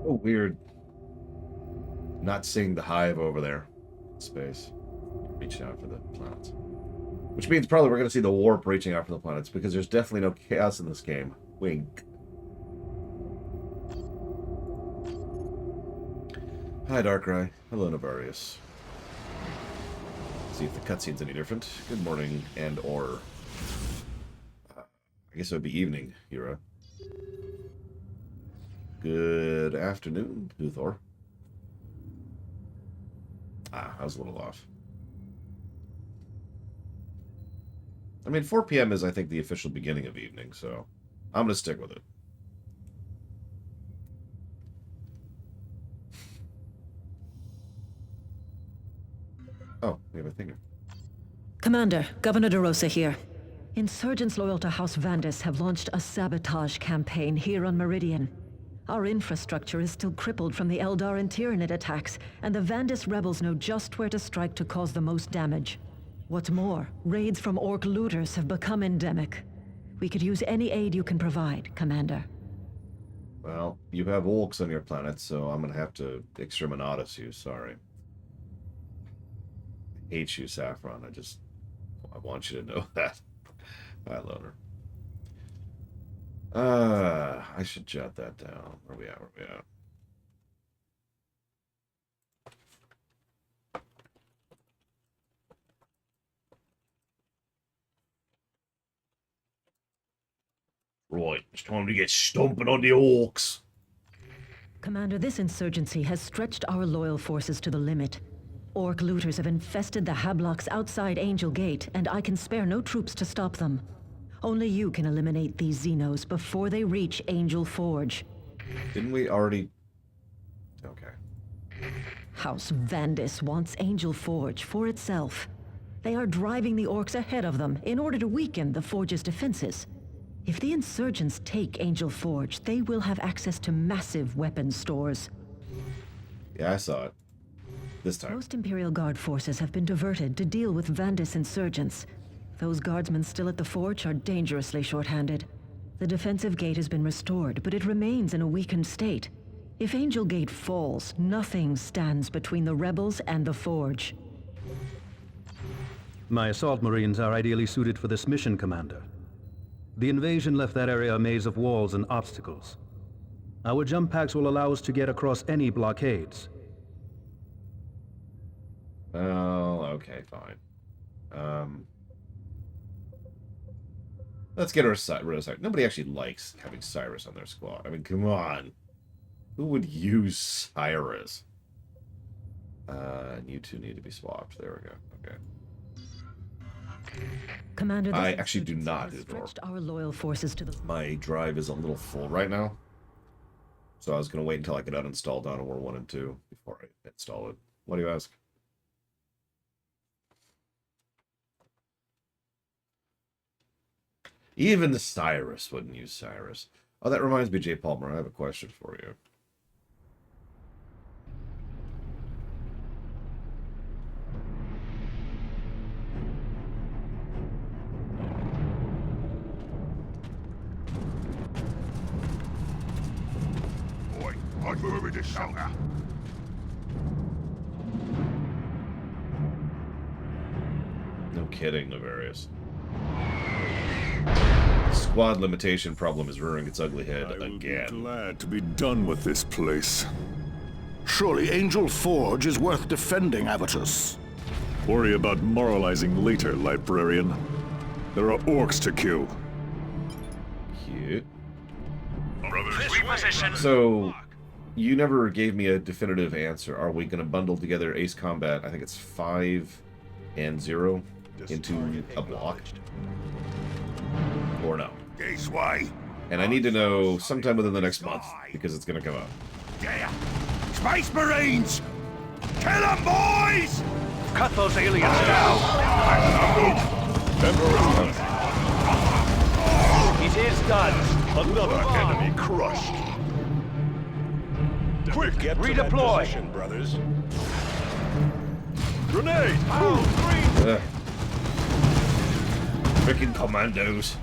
Oh, weird. Not seeing the hive over there in space. Reaching out for the planets. Which means probably we're going to see the warp reaching out for the planets, because there's definitely no chaos in this game. Wink. Hi, Darkrai. Hello, Navarius. See if the cutscene's any different. Good morning and or... I guess it would be evening, Hira. Good afternoon, Uthor. I was a little off. I mean, 4 p.m. is, I think, the official beginning of evening, so I'm going to stick with it. Oh, we have a thing here. Commander, Governor DeRosa here. Insurgents loyal to House Vandis have launched a sabotage campaign here on Meridian. Our infrastructure is still crippled from the Eldar and Tyranid attacks, and the Vandis rebels know just where to strike to cause the most damage. What's more, raids from Orc looters have become endemic. We could use any aid you can provide, Commander. Well, you have Orcs on your planet, so I'm going to have to exterminatus you, sorry. I hate you, Saffron. I want you to know that. Hi, Loner. I should jot that down. Where we at? Right, it's time to get stomping on the Orcs. Commander, this insurgency has stretched our loyal forces to the limit. Orc looters have infested the Hablocks outside Angel Gate, and I can spare no troops to stop them. Only you can eliminate these Xenos before they reach Angel Forge. Didn't we already... Okay. House Vandis wants Angel Forge for itself. They are driving the Orcs ahead of them in order to weaken the Forge's defenses. If the insurgents take Angel Forge, they will have access to massive weapons stores. Yeah, I saw it. This time. Most Imperial Guard forces have been diverted to deal with Vandis insurgents. Those guardsmen still at the Forge are dangerously short-handed. The defensive gate has been restored, but it remains in a weakened state. If Angel Gate falls, nothing stands between the rebels and the Forge. My assault marines are ideally suited for this mission, Commander. The invasion left that area a maze of walls and obstacles. Our jump packs will allow us to get across any blockades. Oh, okay, fine. Let's get rid of Cyrus. Nobody actually likes having Cyrus on their squad. I mean, come on. Who would use Cyrus? And you two need to be swapped. There we go. Okay. Commander, I actually do not. Stretched our loyal forces to the... My drive is a little full right now. So I was going to wait until I could uninstall Dawn of War 1 and 2 before I install it. What do you ask? Even the Cyrus wouldn't use Cyrus. Oh, that reminds me, Jay Palmer, I have a question for you. Boy, I'm moving to shelter. No kidding, Navarius. Squad limitation problem is rearing its ugly head again. I will be glad to be done with this place. Surely Angel Forge is worth defending, Avitus. Worry about moralizing later, librarian. There are orcs to kill. Cute. Reposition. So, you never gave me a definitive answer. Are we going to bundle together Ace Combat, I think it's 5 and 0, into a block? Or no? This way. And I need to know sometime within the next month, because it's going to come out. Yeah. Space Marines! Kill them, boys! Cut those aliens down. It is done. Another enemy crushed. Quick, redeploy. Position, brothers. Grenade! Freaking commandos.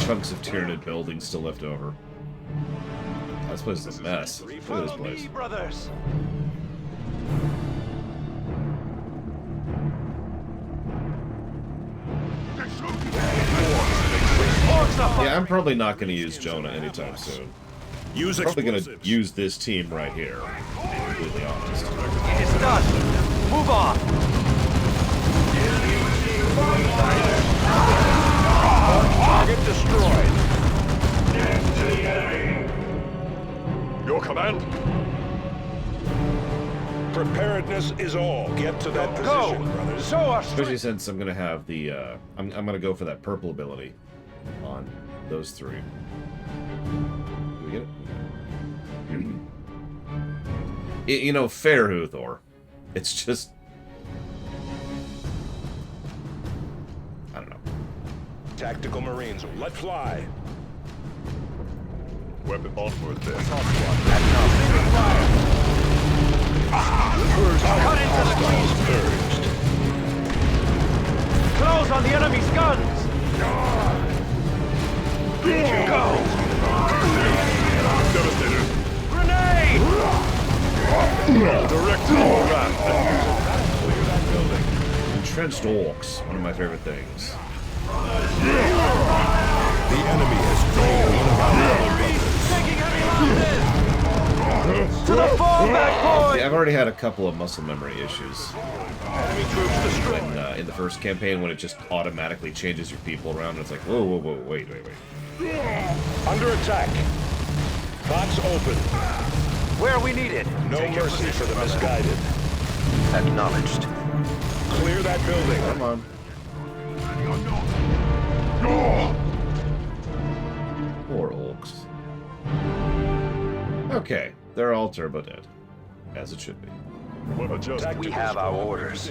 Chunks of Tyranid buildings still left over. This place is a mess. Look at this Follow place. me, brothers. Yeah, I'm probably not going to use Jonah anytime soon. Use I'm probably going to explosives. use this team right here, to be completely honest. It is done. Move on. Target destroyed. Your command? Preparedness is all. Get to that Go. position, brothers. Show us. Especially since I'm going to have the, I'm going to go for that purple ability on those three. Do we get it? You know, fair, Huthor. It's just... I don't know. Tactical Marines, let fly. Weapon onward there. Cut into the clean. Close on the enemy's guns. Go. Devastator. Grenade. Direct ram. Entrenched orcs, one of my favorite things. The enemy has drained one of our Taking heavy losses. To the fallback point. Yeah, I've already had a couple of muscle memory issues. Enemy troops destroyed. In the first campaign, when it just automatically changes your people around, and it's like, whoa, whoa, whoa, wait. Under attack. Box open. Where we needed. No Take your mercy for position, the brother. misguided. Acknowledged. Clear that building. Come on. Poor orcs. Okay, they're all turbo dead. As it should be. We have our orders.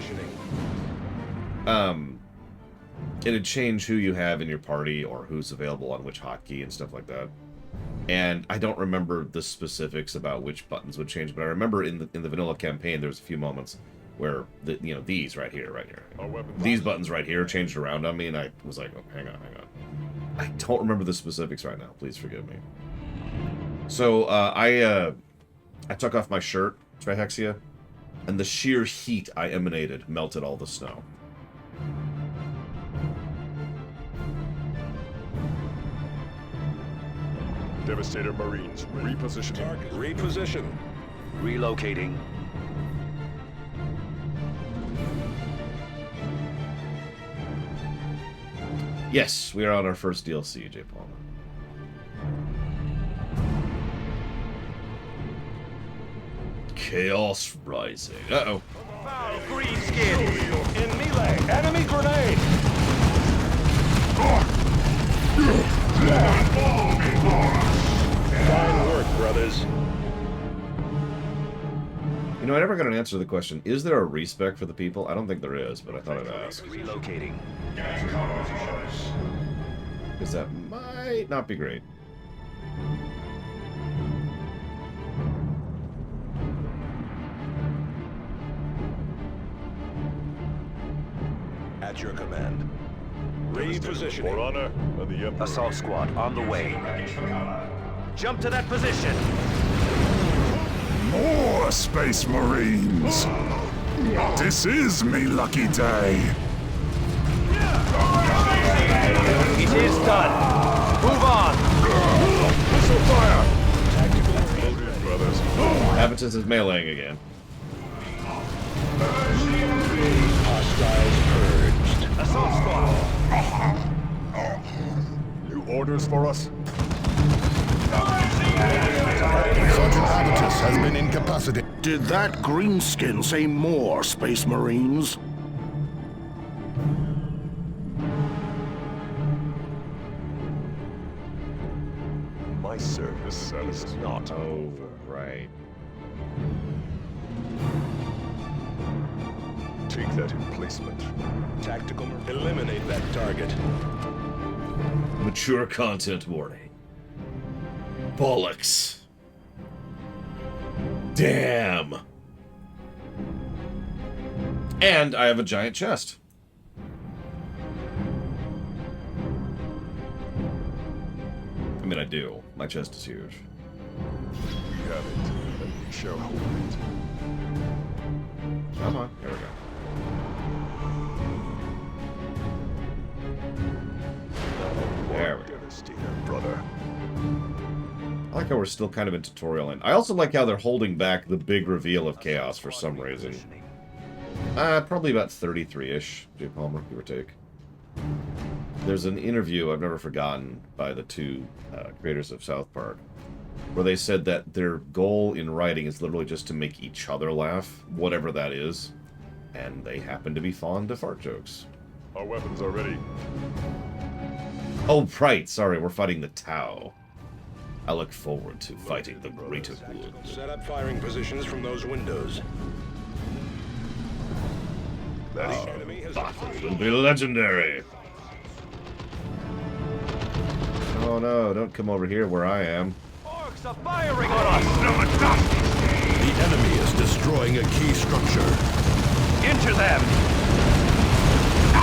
It'd change who you have in your party or who's available on which hotkey and stuff like that. And I don't remember the specifics about which buttons would change, but I remember in the vanilla campaign there was a few moments where these right here, these buttons right here changed around on me, and I was like, oh, hang on. I don't remember the specifics right now. Please forgive me. So I took off my shirt, Trihexia, and the sheer heat I emanated melted all the snow. Devastator Marines, repositioning. Reposition. Relocating. Yes, we are on our first DLC, J. Palmer. Chaos Rising. Uh-oh. Foul green skin. In melee. Enemy grenade. Fine work, brothers. You know, I never got an answer to the question, is there a respec for the people? I don't think there is, but I thought I'd ask. Relocating. Because that might not be great. At your command. Repositioning. For honor and the Emperor. Assault squad on the way. Jump to that position. More Space Marines! This is me lucky day! It is done. Move on. Missile fire! Tactical loaded, brothers. Avitus is meleeing again. Hostiles purged. Assault squad. New orders for us? Sergeant Avitus has been incapacitated. Did that greenskin say more, Space Marines? My service is not over. Right. Take that emplacement. Tactical. Eliminate that target. Mature content warning. Bollocks. Damn. And I have a giant chest. mean, I do. My chest is huge. We have it, and we shall hold it. Come on. Here we go. There we go. Devastator, brother. I like how we're still kind of in tutorial land. I also like how they're holding back the big reveal of Chaos for some reason. Probably about 33-ish, Jay Palmer, give or take. There's an interview I've never forgotten by the two creators of South Park, where they said that their goal in writing is literally just to make each other laugh, whatever that is, and they happen to be fond of fart jokes. Our weapons are ready. Oh, right, sorry, we're fighting the Tau. I look forward to fighting the greater good. Set up firing positions from those windows. Battle will be legendary! Oh no, don't come over here where I am. Orcs are firing on us! The enemy is destroying a key structure. Into them!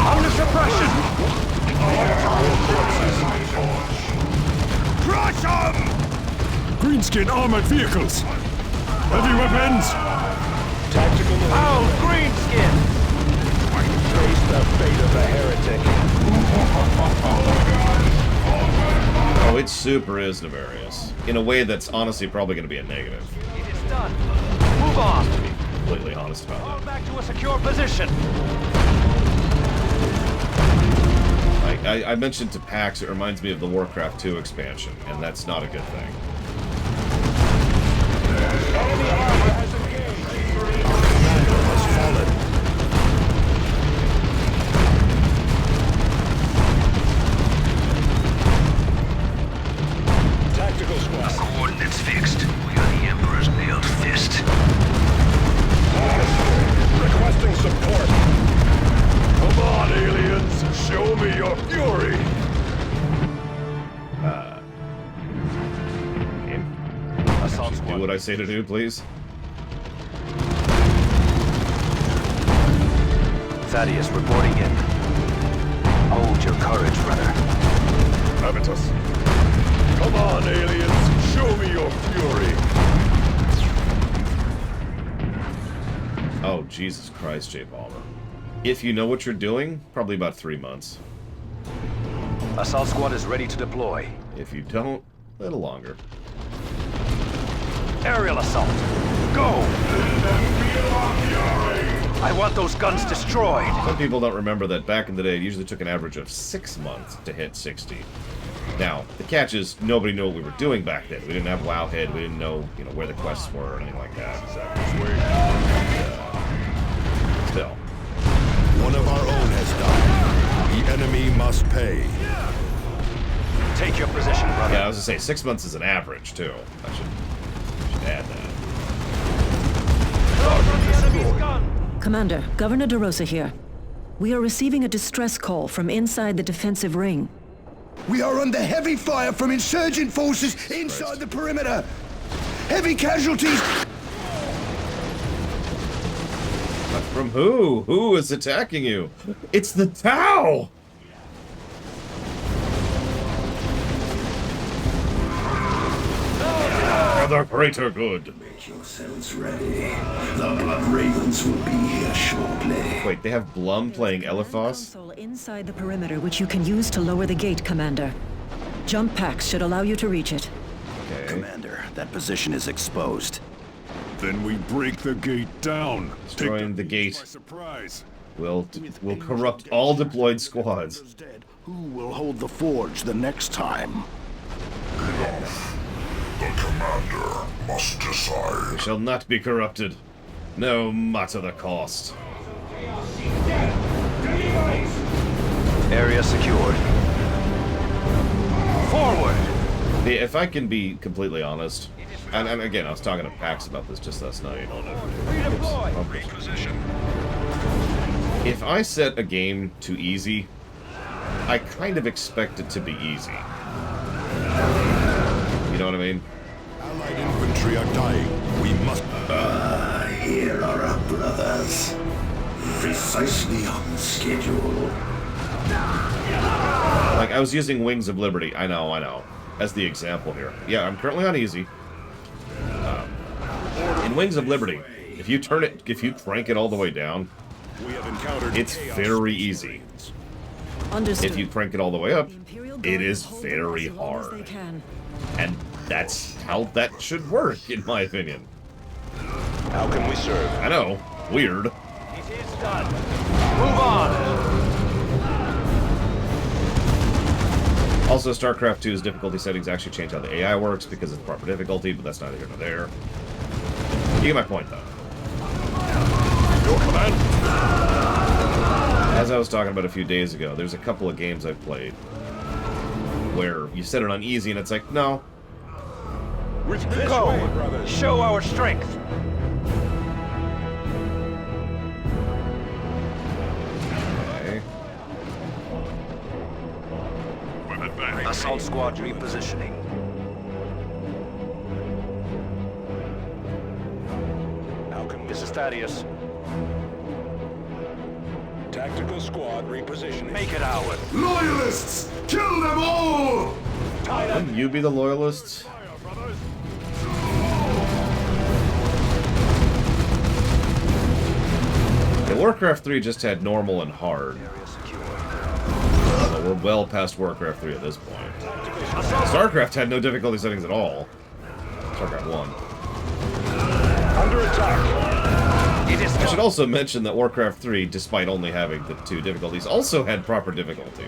Under suppression! Crush them! Greenskin armored vehicles! Heavy weapons! Tactical Foul greenskin! face the fate of a heretic. Oh, it super is nefarious. In a way that's honestly probably going to be a negative. It is done. Move on. To be completely honest about Fall it. back to a secure position. I mentioned to PAX, it reminds me of the Warcraft 2 expansion, and that's not a good thing. Enemy armor has engaged. Commander has fallen. Tactical squad. Coordinates fixed. We are the Emperor's nailed fist. Requesting support. Come on, aliens! Show me your fury! Assault Do squad. what I say to do, please. Thaddeus reporting in. Hold your courage, brother. Habitus. Come on, aliens! Show me your fury! Oh, Jesus Christ, Jay Palmer. If you know what you're doing, probably about 3 months. Assault squad is ready to deploy. If you don't, a little longer. Aerial assault. Go! I want those guns destroyed. Some people don't remember that back in the day, it usually took an average of 6 months to hit 60. Now, the catch is, nobody knew what we were doing back then. We didn't have Wowhead, we didn't know, where the quests were or anything like that. Still. One of our own has died. The enemy must pay. Take your position, brother. Yeah, I was gonna say, 6 months is an average, too. I should add that. The enemy's gun. Commander, Governor DeRosa here. We are receiving a distress call from inside the defensive ring. We are under heavy fire from insurgent forces inside the perimeter. Heavy casualties. From who? Who is attacking you? It's the Tau! For the greater good. Make yourselves ready. The Blood Ravens will be here shortly. Wait, they have Blum playing Eliphas? Console inside the perimeter, which you can use to lower the gate, Commander. Jump packs should allow you to reach it. Okay. Commander, that position is exposed. Then we break the gate down. Destroying the gate By surprise. will corrupt all deployed squads. Dead. Who will hold the forge the next time? The commander must decide. We shall not be corrupted, no matter the cost. Area secured. Forward! If I can be completely honest, and again, I was talking to Pax about this just last night. Redeploy! If I set a game to easy, I kind of expect it to be easy. You know what I mean? Allied infantry are dying. We must... Here are our brothers. Precisely on schedule. Like, I was using Wings of Liberty. I know. as the example here. Yeah, I'm currently on easy. In Wings of Liberty, if you crank it all the way down, We have encountered it's chaos very from easy. Understood. If you crank it all the way up, The Imperial it Guard is will hold them very as long as they hard. can. And that's how that should work, in my opinion. How can we serve? I know, weird. It is done. Move on. Also, StarCraft 2's difficulty settings actually change how the AI works because it's proper difficulty, but that's neither here nor there. You get my point, though. Your command. As I was talking about a few days ago, there's a couple of games I've played where you set it on easy and it's like, no. Which this Go. way, brothers. Show our strength. Okay. Assault squad repositioning. How can we This is Thaddeus. Tactical squad repositioning. Make it ours. Loyalists! Kill them all! Wouldn't you be the loyalists? Yeah, Warcraft 3 just had normal and hard. So we're well past Warcraft 3 at this point. StarCraft had no difficulty settings at all. StarCraft 1. Under attack. It is I should done. also mention that Warcraft 3, despite only having the 2 difficulties, also had proper difficulty.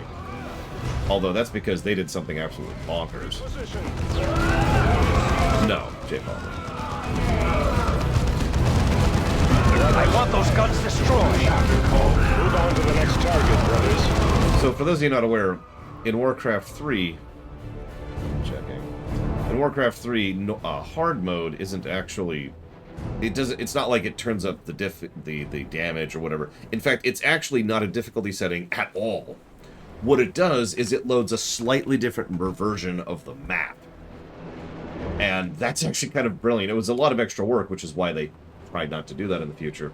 Although that's because they did something absolutely bonkers. No, J. Palmer. I want those guns destroyed. Move on to the next target, brothers. So for those of you not aware, in Warcraft 3, checking. In Warcraft 3, hard mode isn't actually. It's not like it turns up the damage or whatever. In fact, it's actually not a difficulty setting at all. What it does is it loads a slightly different version of the map. And that's actually kind of brilliant. It was a lot of extra work, which is why they tried not to do that in the future.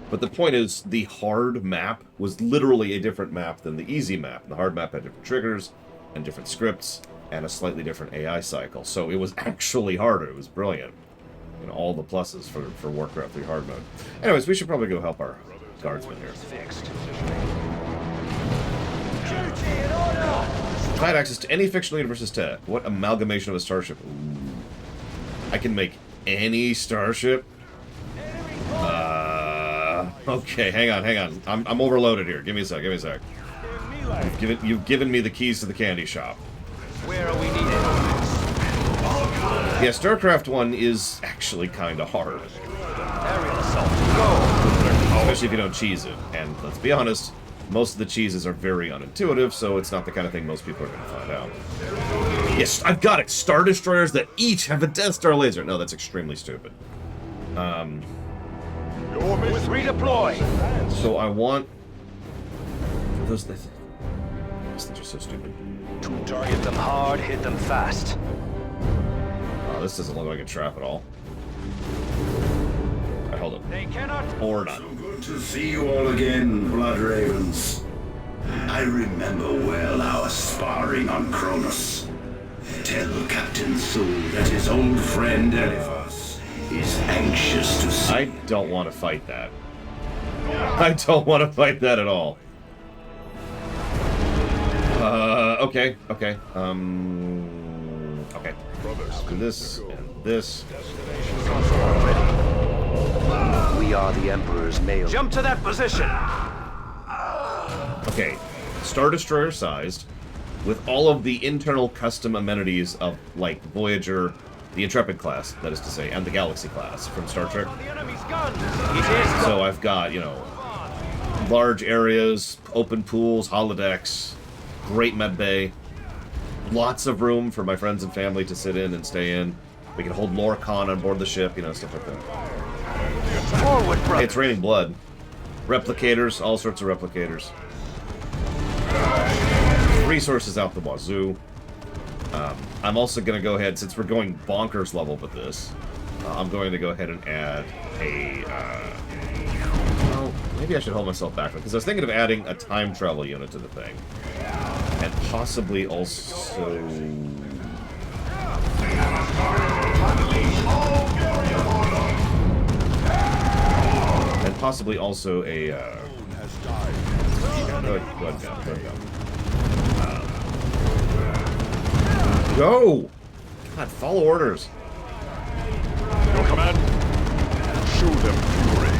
But the point is, the hard map was literally a different map than the easy map. The hard map had different triggers and different scripts and a slightly different AI cycle. So it was actually harder. It was brilliant. You know, all the pluses for Warcraft 3 hard mode. Anyways, we should probably go help our guardsmen here. Fixed. Provide access to any fictional universe's tech. What amalgamation of a starship? Ooh. I can make any starship? Okay, hang on. I'm overloaded here. Give me a sec. You've given me the keys to the candy shop. Where are we needed? Yeah, StarCraft 1 is actually kind of hard. Aerial assault. Go. Especially if you don't cheese it. And let's be honest, most of the cheeses are very unintuitive, so it's not the kind of thing most people are going to find out. Yes, I've got it! Star Destroyers that each have a Death Star laser. No, that's extremely stupid. With redeploy. So I want... For those things are so stupid. Hit them hard, hit them fast. Oh, this doesn't look like a trap at all. Alright, hold up. They cannot. Or not. Good to see you all again, Blood Ravens. I remember well our sparring on Kronos. Tell Captain Soul that his old friend Eliphas is anxious to see. I don't want to fight that. I don't want to fight that at all. Okay. Okay. Do this and this. We are the Emperor's mail. Jump to that position. Okay. Star Destroyer sized, with all of the internal custom amenities of, like, Voyager, the Intrepid class, that is to say, and the Galaxy class from Star Trek. The enemy's guns. It is. So I've got, you know, large areas, open pools, holodecks, great med bay, lots of room for my friends and family to sit in and stay in. We can hold Lorcan on board the ship, you know, stuff like that. Forward, brother. Hey, it's raining blood. Replicators, all sorts of replicators. Resources out the wazoo. I'm also going to go ahead, since we're going bonkers level with this, I'm going to go ahead and add a... well, maybe I should hold myself back, because I was thinking of adding a time travel unit to the thing. And possibly also... And possibly also a, yeah, go ahead, go! God, follow orders. Your command. Show them fury.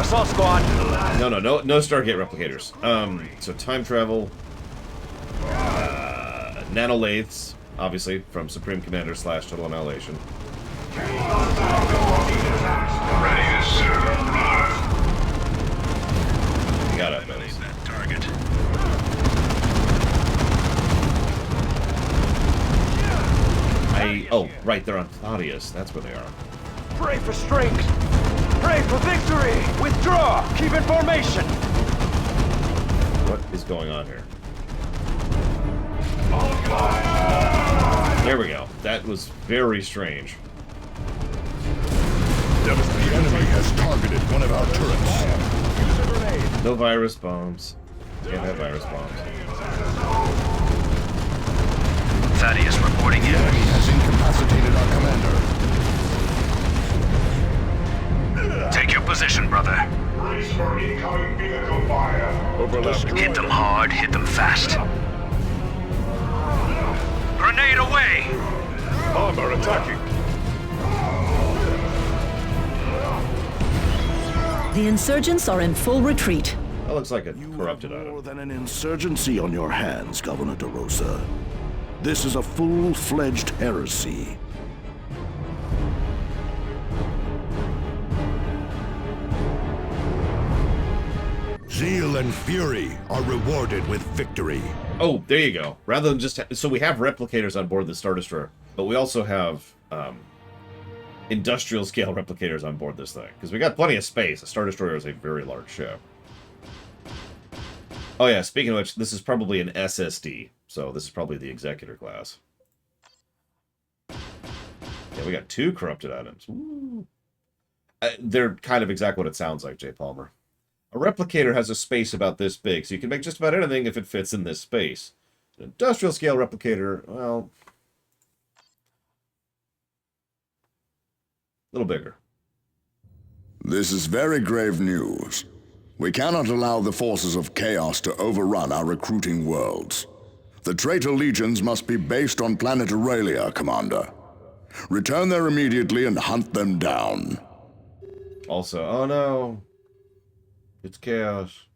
Assault squad. No Stargate replicators. So time travel, nanolathes, obviously from Supreme Commander / Total Annihilation. Ready to serve. You got it, buddies. That target. Oh, right, they're on Claudius. That's where they are. Pray for strength. Pray for victory. Withdraw. Keep in formation. What is going on here? There we go. That was very strange. The enemy has targeted one of our turrets. No virus bombs. Can't have virus bombs. Thaddeus reporting The in. enemy has incapacitated our commander. Take your position, brother. Brace for incoming vehicle fire. Overlap. Hit them hard, hit them fast. Grenade away! Bomb are attacking. The insurgents are in full retreat. That looks like a You corrupted have more item. than an insurgency on your hands, Governor DeRosa. This is a full-fledged heresy. Zeal and fury are rewarded with victory. Oh, there you go. Rather than just... so we have replicators on board the Star Destroyer, but we also have industrial-scale replicators on board this thing. Because we got plenty of space. A Star Destroyer is a very large ship. Oh yeah, speaking of which, this is probably an SSD. So this is probably the Executor class. Yeah, we got 2 corrupted items. Ooh. They're kind of exactly what it sounds like, Jay Palmer. A replicator has a space about this big, so you can make just about anything if it fits in this space. An industrial scale replicator, well, a little bigger. This is very grave news. We cannot allow the forces of chaos to overrun our recruiting worlds. The traitor legions must be based on planet Aurelia, Commander. Return there immediately and hunt them down. Also, oh no, it's chaos.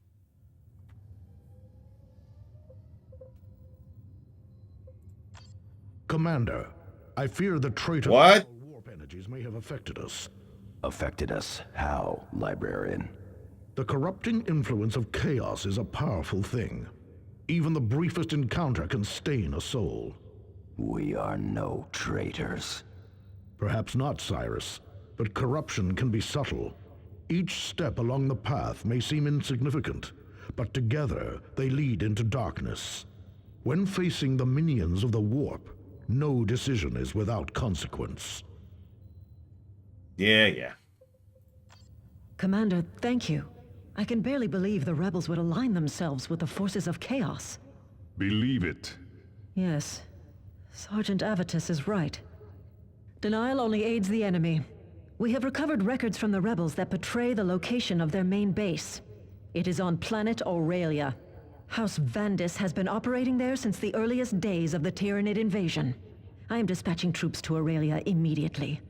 Commander, I fear the traitor What? warp energies may have affected us. Affected us. How, librarian? The corrupting influence of chaos is a powerful thing. Even the briefest encounter can stain a soul. We are no traitors. Perhaps not, Cyrus, but corruption can be subtle. Each step along the path may seem insignificant, but together they lead into darkness. When facing the minions of the warp, no decision is without consequence. Yeah. Commander, thank you. I can barely believe the rebels would align themselves with the forces of chaos. Believe it. Yes, Sergeant Avitus is right. Denial only aids the enemy. We have recovered records from the rebels that betray the location of their main base. It is on planet Aurelia. House Vandis has been operating there since the earliest days of the Tyranid invasion. I am dispatching troops to Aurelia immediately.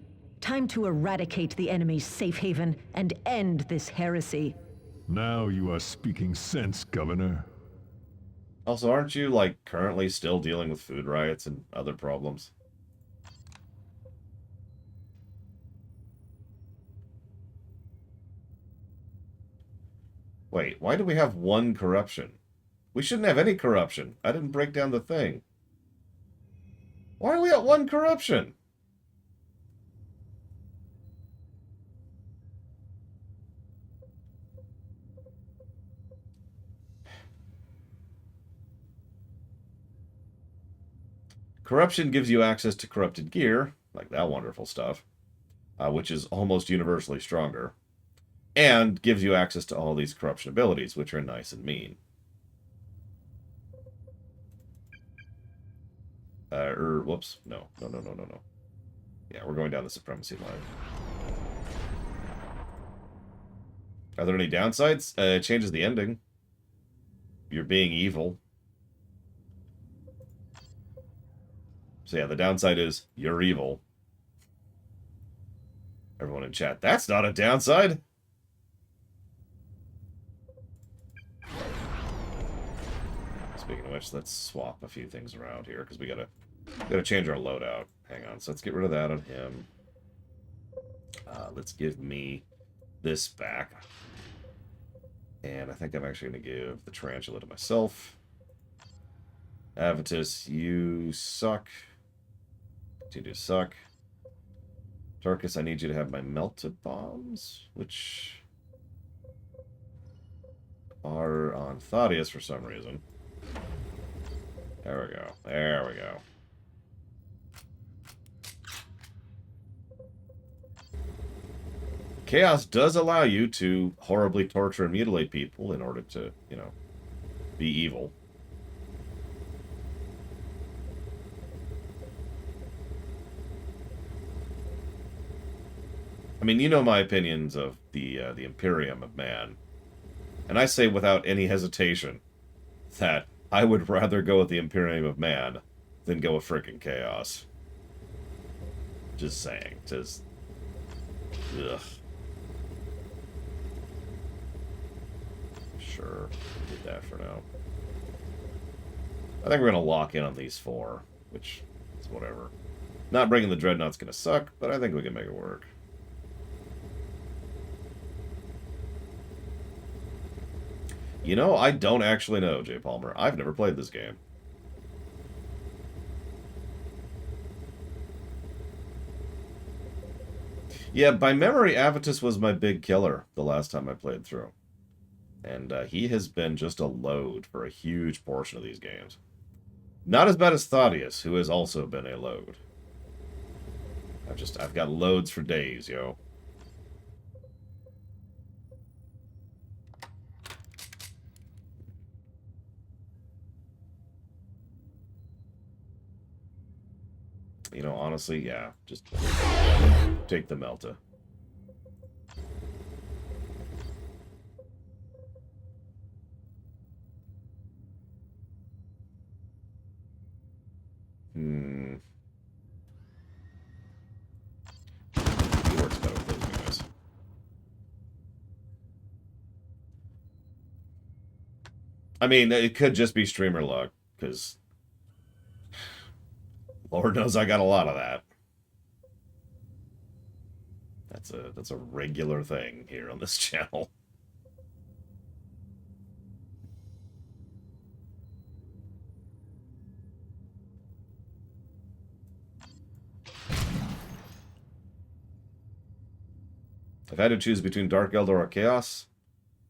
Time to eradicate the enemy's safe haven and end this heresy. Now you are speaking sense, Governor. Also, aren't you, like, currently still dealing with food riots and other problems? Wait, why do we have 1 corruption? We shouldn't have any corruption. I didn't break down the thing. Why are we at 1 corruption? Corruption gives you access to corrupted gear, like that wonderful stuff, which is almost universally stronger, and gives you access to all these corruption abilities, which are nice and mean. Whoops, no. Yeah, we're going down the supremacy line. Are there any downsides? It changes the ending. You're being evil. So yeah, the downside is you're evil. Everyone in chat, that's not a downside. Speaking of which, let's swap a few things around here because we gotta change our loadout. Hang on, so let's get rid of that on him. Let's give me this back. And I think I'm actually going to give the tarantula to myself. Avitus, you suck. Continue to suck. Tarkus, I need you to have my melted bombs, which are on Thaddeus for some reason. There we go. There we go. Chaos does allow you to horribly torture and mutilate people in order to, you know, be evil. I mean, you know my opinions of the Imperium of Man. And I say without any hesitation that I would rather go with the Imperium of Man than go with frickin' Chaos. Just saying. Just... ugh. Sure, did that for now. I think we're going to lock in on these 4, which is whatever. Not bringing the Dreadnought's going to suck, but I think we can make it work. You know, I don't actually know, Jay Palmer. I've never played this game. Yeah, by memory, Avitus was my big killer the last time I played through. And he has been just a load for a huge portion of these games. Not as bad as Thaddeus, who has also been a load. I've got loads for days, yo. You know, honestly, yeah, just take the Melta. He works better with those guys. I mean, it could just be streamer luck, because Lord knows I got a lot of that. That's a regular thing here on this channel. If I had to choose between Dark Eldar or Chaos,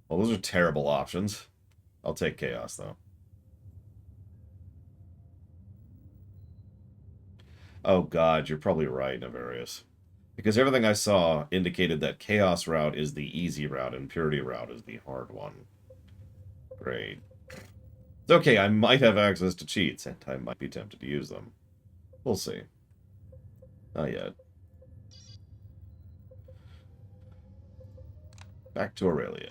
well, those are terrible options. I'll take Chaos, though. Oh god, you're probably right, Navarius. Because everything I saw indicated that Chaos route is the easy route and Purity route is the hard one. Great. It's okay, I might have access to cheats, and I might be tempted to use them. We'll see. Not yet. Back to Aurelia.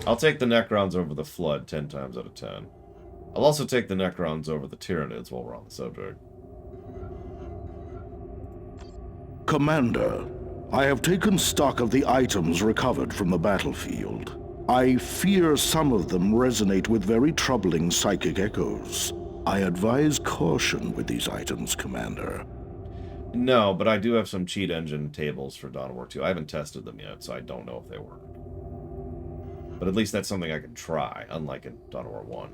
I'll take the Necrons over the Flood 10 times out of 10. I'll also take the Necrons over the Tyranids while we're on the subject. Commander, I have taken stock of the items recovered from the battlefield. I fear some of them resonate with very troubling psychic echoes. I advise caution with these items, Commander. No, but I do have some cheat engine tables for Dawn of War 2. I haven't tested them yet, so I don't know if they work. But at least that's something I can try, unlike in Dawn of War 1.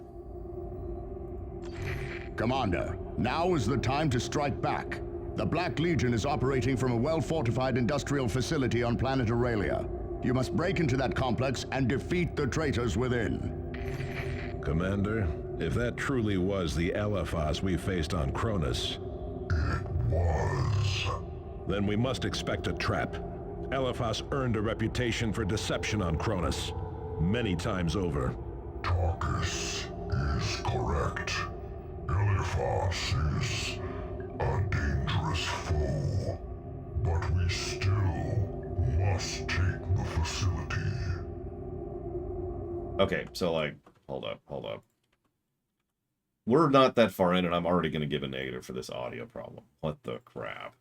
Commander, now is the time to strike back. The Black Legion is operating from a well-fortified industrial facility on planet Aurelia. You must break into that complex and defeat the traitors within. Commander, if that truly was the Elephas we faced on Cronus... It was. Then we must expect a trap. Elephas earned a reputation for deception on Cronus. Many times over. Tarkus is correct. Eliphas is a dangerous foe, but we still must take the facility. Okay, so, like, hold up. We're not that far in, and I'm already going to give a negative for this audio problem. What the crap?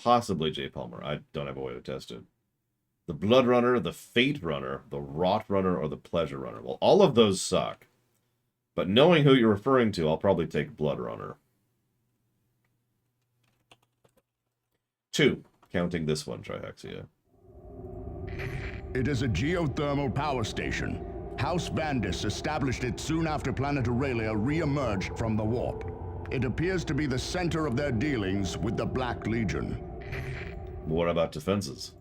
Possibly J. Palmer. I don't have a way to test it. The Blood Runner, the Fate Runner, the Rot Runner, or the Pleasure Runner. Well, all of those suck. But knowing who you're referring to, I'll probably take Blood Runner. 2, counting this one, Trihexia. It is a geothermal power station. House Vandis established it soon after Planet Aurelia re-emerged from the warp. It appears to be the center of their dealings with the Black Legion. What about defenses?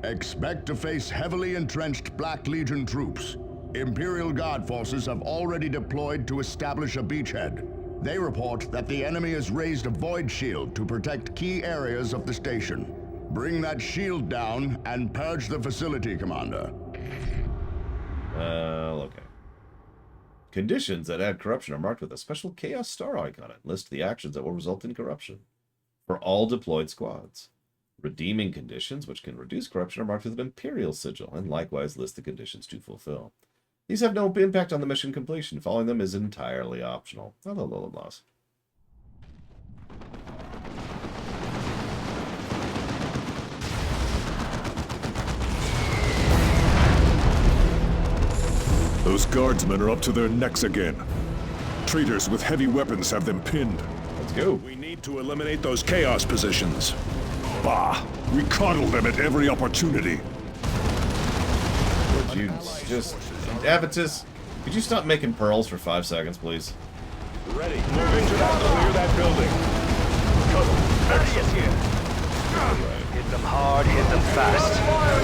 Expect to face heavily entrenched Black Legion troops. Imperial Guard forces have already deployed to establish a beachhead. They report that the enemy has raised a void shield to protect key areas of the station. Bring that shield down and purge the facility, Commander. Okay. Conditions that add corruption are marked with a special Chaos Star icon and list the actions that will result in corruption for all deployed squads. Redeeming conditions, which can reduce corruption, are marked with an Imperial sigil, and likewise list the conditions to fulfill. These have no impact on the mission completion. Following them is entirely optional. Hello, Lolas. Those guardsmen are up to their necks again. Traitors with heavy weapons have them pinned. Let's go. We need to eliminate those chaos positions. Bah! We coddle them at every opportunity. Would you just... Avitus, could you stop making pearls for 5 seconds, please? Ready. Moving to clear that building. Thaddeus here. Hit them hard, hit them fast.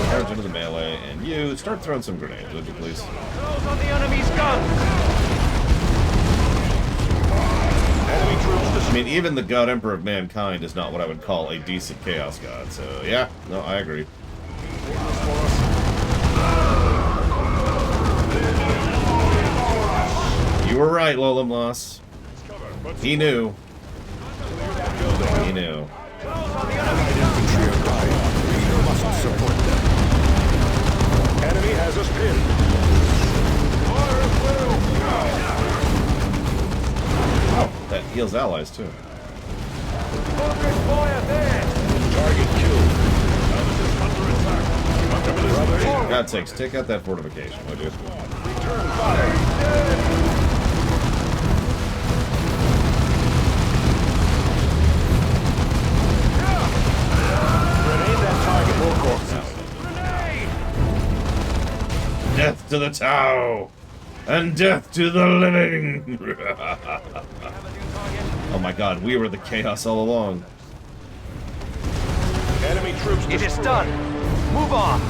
Charge into the melee, and you start throwing some grenades, would you please? Close on the enemy's gun. Enemy troops. I mean, even the God Emperor of Mankind is not what I would call a decent Chaos God, so yeah, no, I agree. You were right, Lolamloss. He knew. He knew. Enemy has us pinned. Oh, that heals allies too. Target killed. For God's sakes, take out that fortification, would you? Return fire. Death to the Tau! And death to the living! Oh my god, we were the chaos all along. Enemy troops. It is done. Move on.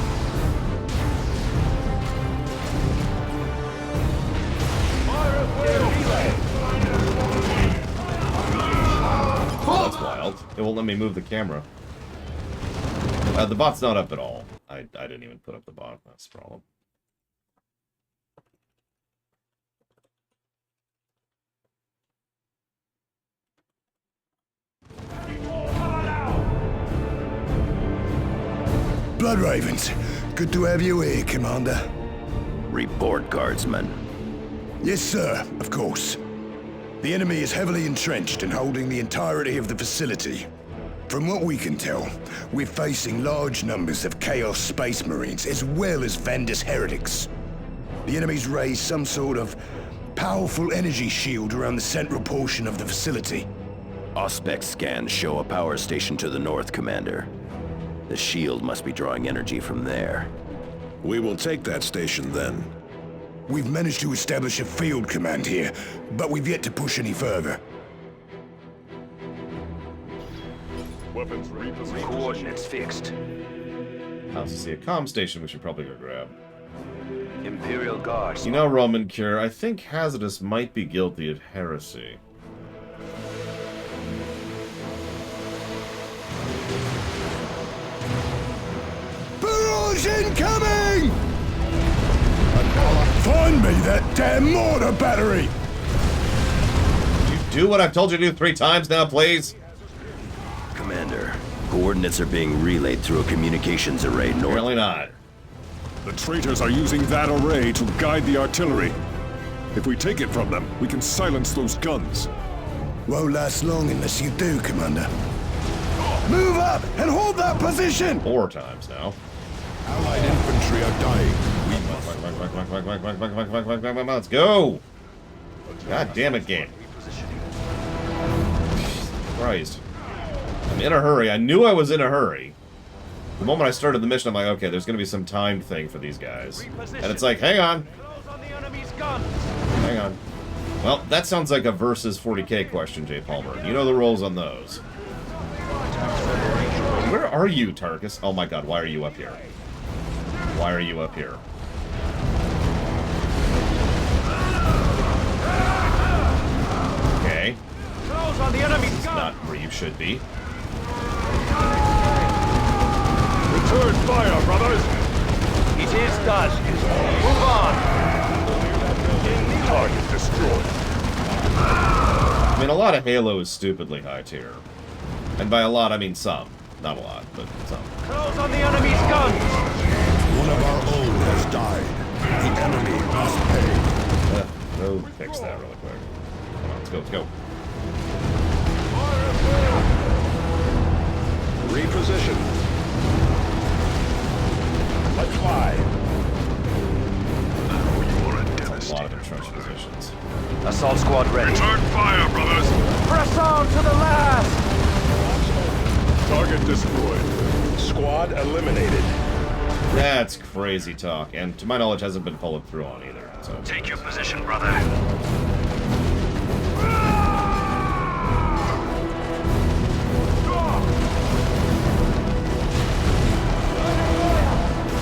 Oh, that's wild. It won't let me move the camera. The bot's not up at all. I didn't even put up the bot. That's the problem. Blood Ravens, good to have you here, Commander. Report, Guardsman. Yes, sir, of course. The enemy is heavily entrenched and holding the entirety of the facility. From what we can tell, we're facing large numbers of Chaos Space Marines as well as Vandis heretics. The enemy's raised some sort of powerful energy shield around the central portion of the facility. Auspex scans show a power station to the north, Commander. The shield must be drawing energy from there. We will take that station then. We've managed to establish a field command here, but we've yet to push any further. Weapons repositioned. Coordinates fixed. I also see a comm station we should probably go grab. Imperial Guards. You know, Roman Cure, I think Hazardous might be guilty of heresy. He's incoming! Find me that damn mortar battery! Do what I've told you to do 3 times now, please. Commander, coordinates are being relayed through a communications array north. Apparently not. The traitors are using that array to guide the artillery. If we take it from them, we can silence those guns. Won't last long unless you do, Commander. Move up and hold that position! 4 times now. Allied infantry are dying. Let's go! God damn it, game. Christ. I'm in a hurry. I knew I was in a hurry. The moment I started the mission, I'm like, okay, there's going to be some timed thing for these guys. And it's like, hang on. Hang on. Well, that sounds like a versus 40k question, Jay Palmer. You know the rules on those. Where are you, Tarkus? Oh my god, why are you up here? Why are you up here? Okay. On the enemy's It's gun. not where you should be. Return fire, brothers. It is done. Move on. Target destroyed. I mean, a lot of Halo is stupidly high tier. And by a lot, I mean some. Not a lot, but some. Close on the enemy's guns. One of our own has died. The enemy must pay. Go fix that really quick. Come on, let's go, let's go. Reposition. Let's fly. That's a lot of entrenched positions. Assault squad ready. Return fire, brothers! Press on to the last. Target destroyed. Squad eliminated. That's crazy talk, and to my knowledge hasn't been followed through on either. So. Take your position, brother.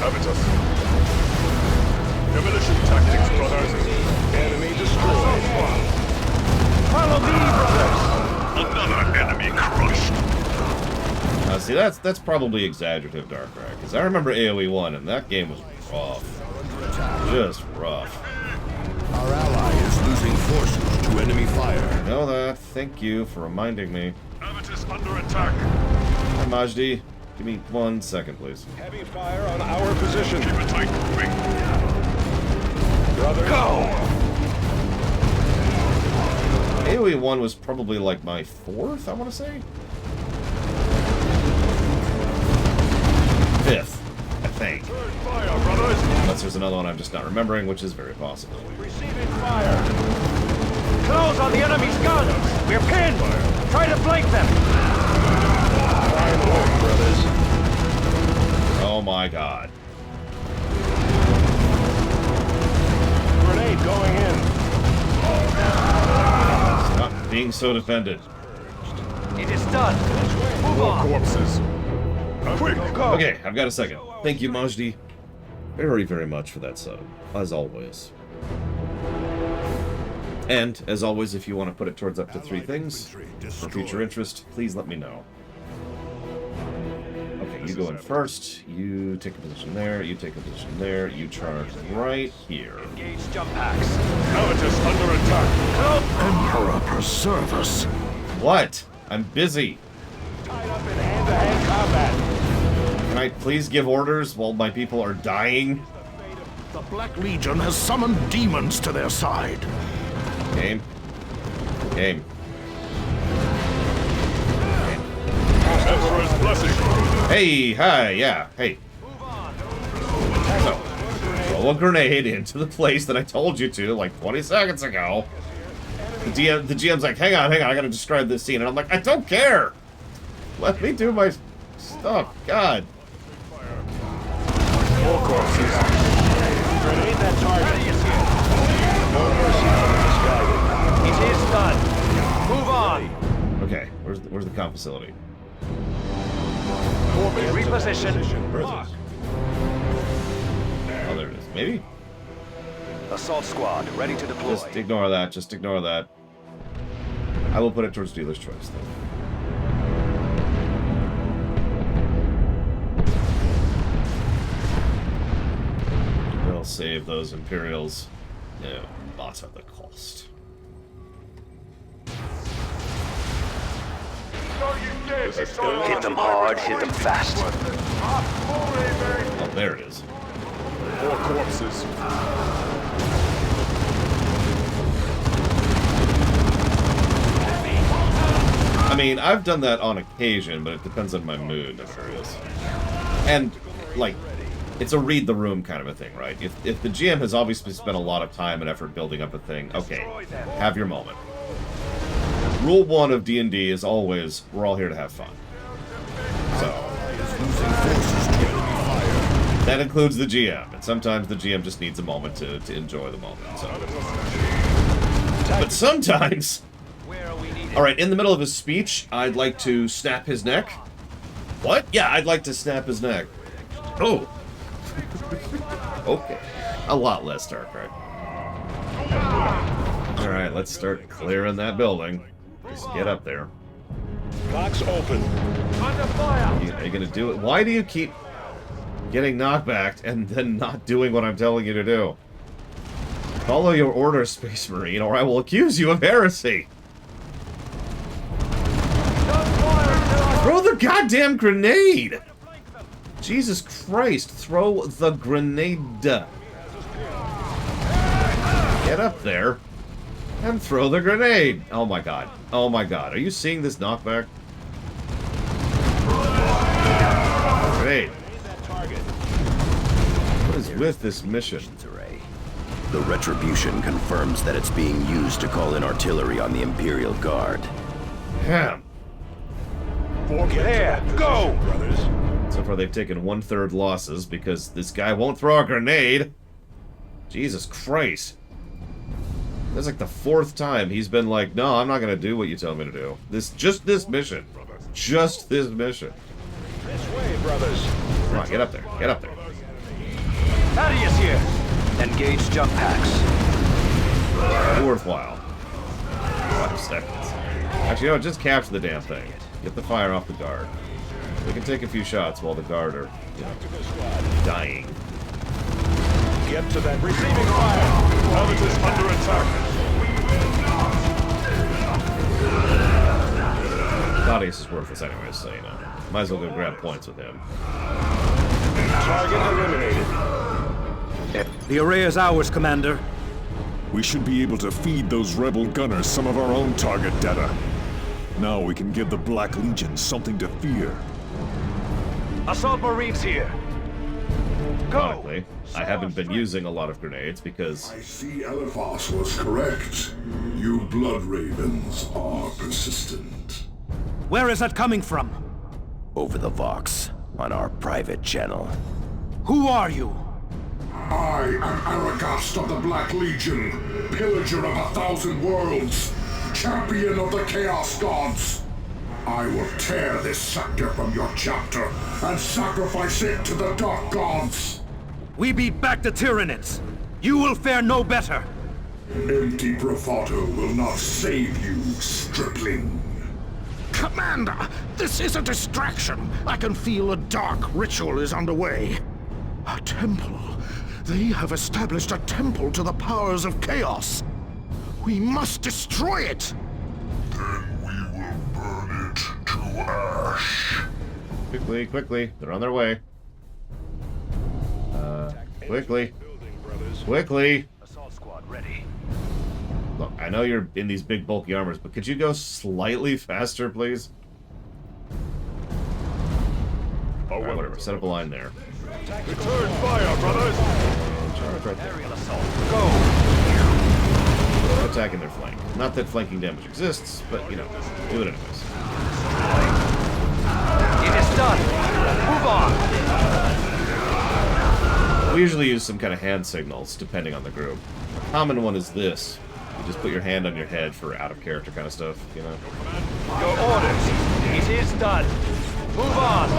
Habitus. Demolition tactics, brothers. Enemy destroyed. Follow me, brothers. Another enemy crushed. See, that's probably exaggerative, Darkrai, because I remember AoE 1, and that game was rough. Just rough. Our ally is losing forces to enemy fire. I know that. Thank you for reminding me. Habitus under attack. Hi, Majdi. Give me 1 second, please. Heavy fire on our position. Keep it tight moving. Brothers. Go. AoE 1 was probably like my 4th, I want to say? 5th, I think. Fire, brothers. Unless there's another one I'm just not remembering, which is very possible. Receiving fire. Close on the enemy's guns. We're pinned. Try to flank them. Fine work, brothers. Oh my god. Grenade going in. Stop being so defended. It is done. Move on. Corpses. Quick, Go. Okay, I've got a second. Thank you, Majdi. Very, very much for that sub, as always. And, as always, if you want to put it towards up to 3 things for future interest, please let me know. Okay, you go in first, you take a position there, you take a position there, you charge right here. Engage jump packs. Habitus under attack. Emperor preserve us. What? I'm busy. Tied up in hand-to-hand combat. Can I please give orders while my people are dying? The Black Legion has summoned demons to their side. Game. Game. Emperor's blessing. Hey, hi, yeah, hey. So, throw a grenade into the place that I told you to like 20 seconds ago. The GM's like, hang on, I gotta describe this scene. And I'm like, I don't care! Let me do my stuff, God. More corpses. Grenade that target. No mercy from this guy. It is done. Move on. Okay, where's the comp facility? Reposition. Where is it? Oh, there it is. Maybe? Assault squad ready to deploy. Just ignore that, just ignore that. I will put it towards dealer's choice, though. save those Imperials no matter the cost. Hit them hard, hit them fast. Oh, there it is. More corpses. I mean, I've done that on occasion, but it depends on my mood, I'm curious. And, like, it's a read the room kind of a thing, right? If the GM has obviously spent a lot of time and effort building up a thing, okay, have your moment. Rule 1 of D&D is always, we're all here to have fun. So, that includes the GM, and sometimes the GM just needs a moment to enjoy the moment. So. But sometimes... Alright, in the middle of his speech, I'd like to snap his neck. What? Yeah, I'd like to snap his neck. Oh. Okay. A lot less dark, right? Alright, let's start clearing that building. Just get up there. Locks open. Under fire! Are you gonna do it? Why do you keep getting knockbacked and then not doing what I'm telling you to do? Follow your order, Space Marine, or I will accuse you of heresy! Throw the goddamn grenade! Jesus Christ, throw the grenade. Get up there and throw the grenade. Oh my god. Oh my god. Are you seeing this knockback? Grenade. What is with this mission? The Retribution confirms that it's being used to call in artillery on the Imperial Guard. Damn. There, go! Brothers. So far they've taken 1/3 losses because this guy won't throw a grenade. Jesus Christ. That's like the 4th time he's been like, no, I'm not gonna do what you tell me to do. Just this mission. Just this mission. This way, brothers. Come on, get up there. Get up there. Thaddeus here! Engage jump packs. Worthwhile. 5 seconds. Actually, no, just capture the damn thing. Get the fire off the guard. We can take a few shots while the guard are, you know, dying. Get to that receiving fire. Habitus under attack. Thaddeus is worthless anyways, so, you know. Might as well go grab points with him. Target eliminated. The array is ours, Commander. We should be able to feed those rebel gunners some of our own target data. Now we can give the Black Legion something to fear. Assault Marines here! Go! Ironically, I haven't been using a lot of grenades because... I see Eliphas was correct. You Blood Ravens are persistent. Where is that coming from? Over the Vox, on our private channel. Who are you? I am Aragast of the Black Legion, pillager of 1,000 worlds, champion of the Chaos Gods. I will tear this sector from your chapter and sacrifice it to the Dark Gods. We beat back the Tyranids. You will fare no better. Empty bravado will not save you, stripling. Commander, this is a distraction. I can feel a dark ritual is underway. A temple. They have established a temple to the powers of chaos. We must destroy it. Then we will burn it to ash. Quickly, quickly. They're on their way. Quickly. Quickly. Assault squad ready. Look, I know you're in these big bulky armors, but could you go slightly faster, please? Alright, whatever. Set up a line there. Return fire, brothers. Charge right there. Aerial assault. Go! Attacking their flank. Not that flanking damage exists, but, you know, do it anyways. It is done! Move on! We usually use some kind of hand signals, depending on the group. A common one is this. You just put your hand on your head for out-of-character kind of stuff, you know? Your orders! It is done! Move on!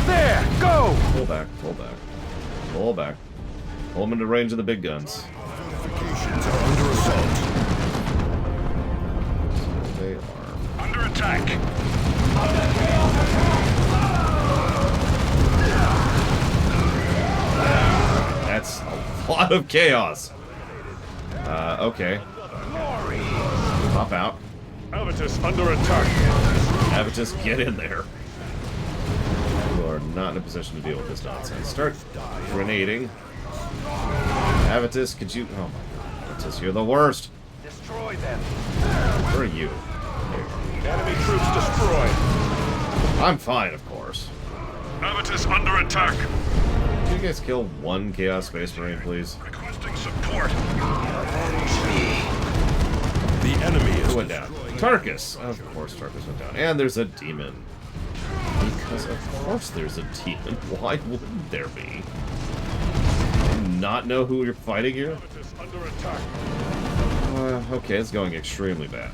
There! Go! Pull back, pull back. Pull back. Pull them into range of the big guns. Fortifications are under assault. They are. Under attack. lot of chaos. Okay. Pop out. Avitus under attack. Avitus, get in there. You are not in a position to deal with this nonsense. Start grenading. Avitus, could you... Oh my god, Avitus, you're the worst. Destroy them. Where are you? Enemy troops destroyed. I'm fine, of course. Avitus under attack. Can you guys kill one Chaos Space Marine, please? Requesting support. The enemy is Who went down? Tarkus. Of course Tarkus went down. And there's a demon. Because of course there's a demon. Why wouldn't there be? Do you not know who you're fighting here? Avitus under attack. Okay, it's going extremely bad.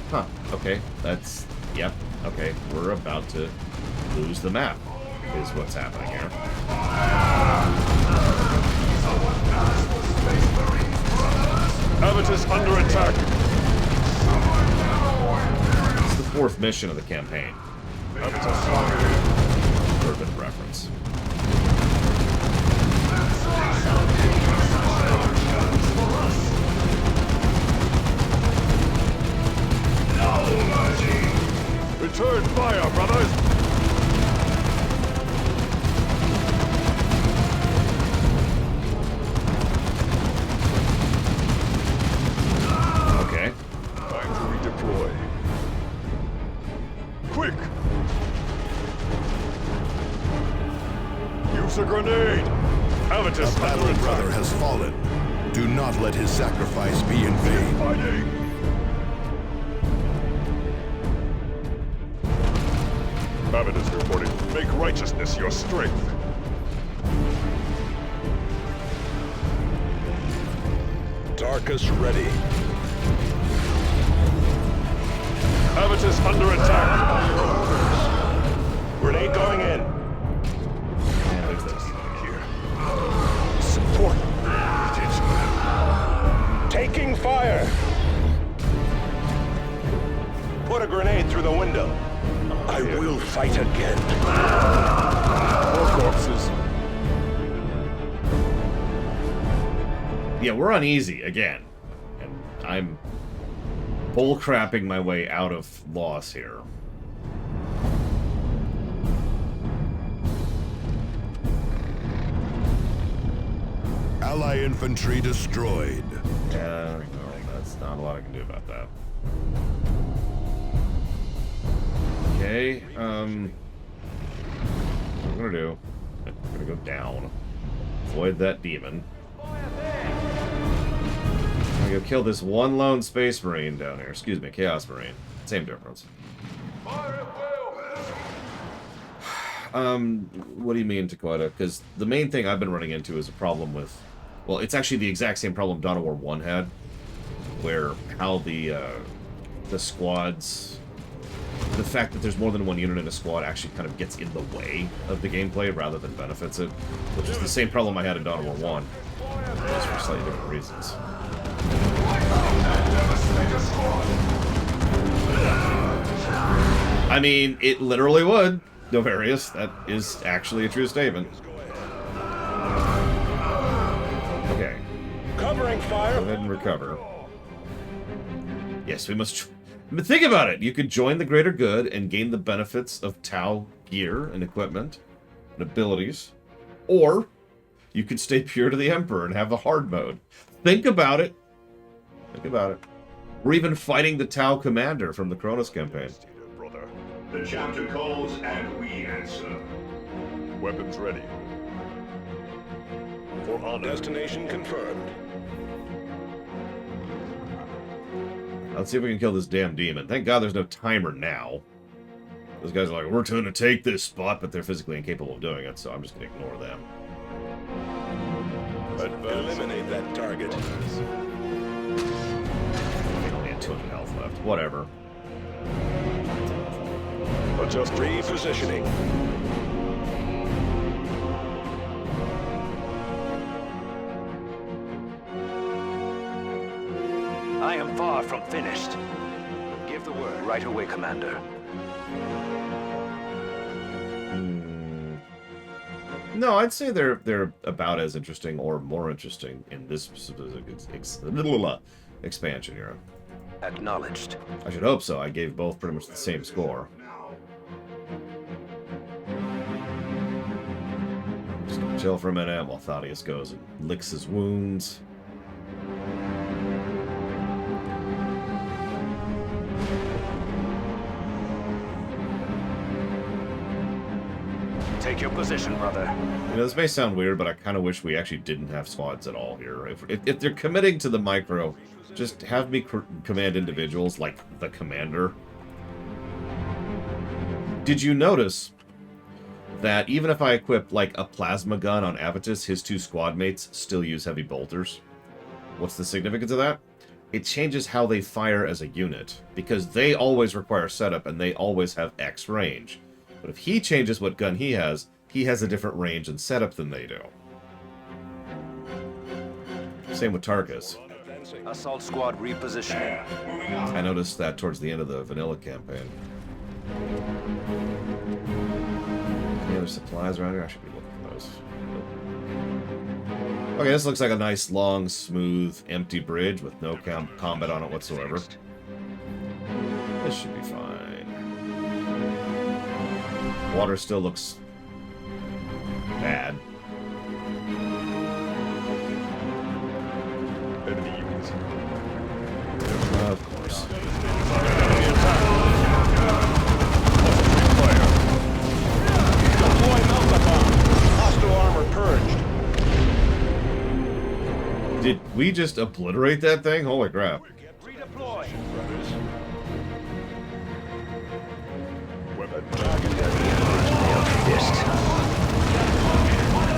Huh. Okay, that's... Yep. Okay, we're about to lose the map, is what's happening here. Avitus under attack. It's the 4th mission of the campaign. Avitus. For a bit of reference. Return fire, brothers. Okay. Time to redeploy. Quick! Use a grenade! Avitus battle under brother attack. has fallen. Do not let his sacrifice be in vain. Fighting! Avitus reporting. Make righteousness your strength. Tarkus ready. Avitus under attack. Grenade going in. And there's this. Here. Support. Taking fire. Put a grenade through the window. I will fight again. More corpses. Yeah, we're uneasy again. And I'm bullcrapping my way out of loss here. Ally infantry destroyed. Yeah, no, that's not a lot I can do about that. Okay, what I'm gonna do, I'm gonna go down, avoid that demon. I'm gonna go kill this one lone Space Marine down here. Excuse me, Chaos Marine. Same difference. What do you mean, Taquata? Because the main thing I've been running into is a problem with... Well, it's actually the exact same problem Dawn of War 1 had, where how the squads... The fact that there's more than one unit in a squad actually kind of gets in the way of the gameplay rather than benefits it, which is the same problem I had in Dawn of War 1, just for slightly different reasons. I mean, it literally would, Novarius. That is actually a true statement. Okay. Covering fire. Go ahead and recover. Yes, we must... But think about it. You could join the greater good and gain the benefits of Tau gear and equipment and abilities. Or you could stay pure to the Emperor and have the hard mode. Think about it. Think about it. We're even fighting the Tau commander from the Kronos campaign. The chapter calls and we answer. Weapons ready. For honor. Destination confirmed. Let's see if we can kill this damn demon. Thank God there's no timer now. Those guys are like, we're going to take this spot, but they're physically incapable of doing it, so I'm just going to ignore them. Eliminate that target. They only had 200 health left. Whatever. Adjust repositioning. I am far from finished. Give the word right away, Commander. No, I'd say they're about as interesting or more interesting in this specific expansion era. Acknowledged. I should hope so. I gave both pretty much the same score. Just gonna chill for a minute while Thaddeus goes and licks his wounds. Take your position, brother. You know, this may sound weird, but I kind of wish we actually didn't have squads at all here. If they're committing to the micro, just have me command individuals like the commander. Did you notice that even if I equip like a plasma gun on Avitus, his 2 squad mates still use heavy bolters? What's the significance of that? It changes how they fire as a unit, because they always require setup and they always have X range. But if he changes what gun he has a different range and setup than they do. Same with Tarkus. Assault squad repositioning. I noticed that towards the end of the vanilla campaign. Any other supplies around here? I should be looking for those. Nope. Okay, this looks like a nice, long, smooth, empty bridge with no combat on it whatsoever. This should be fine. Water still looks bad. Of course. Deploy melta bomb. Hostile armor purged. Did we just obliterate that thing? Holy crap. Redeploy.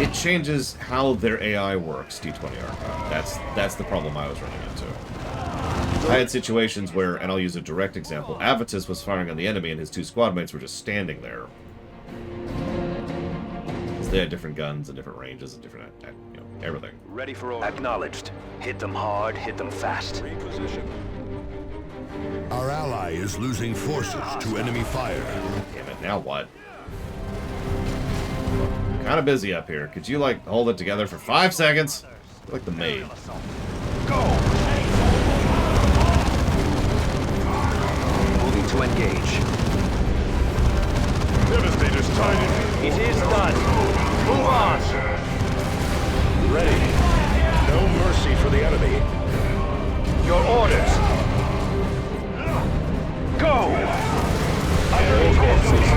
It changes how their AI works, D20 Archive. That's the problem I was running into. I had situations where, and I'll use a direct example, Avitus was firing on the enemy and his 2 squad mates were just standing there. Because they had different guns and different ranges and different, you know, everything. Ready for order. Acknowledged. Hit them hard, hit them fast. Reposition. Our ally is losing forces to enemy fire. Damn it, now what? Kind of busy up here. Could you, like, hold it together for 5 seconds? Like the maid. Go! Moving to engage. Devastator's tied in. It is done. Move on. Ready. No mercy for the enemy. Your orders. Go! Underneath corpses.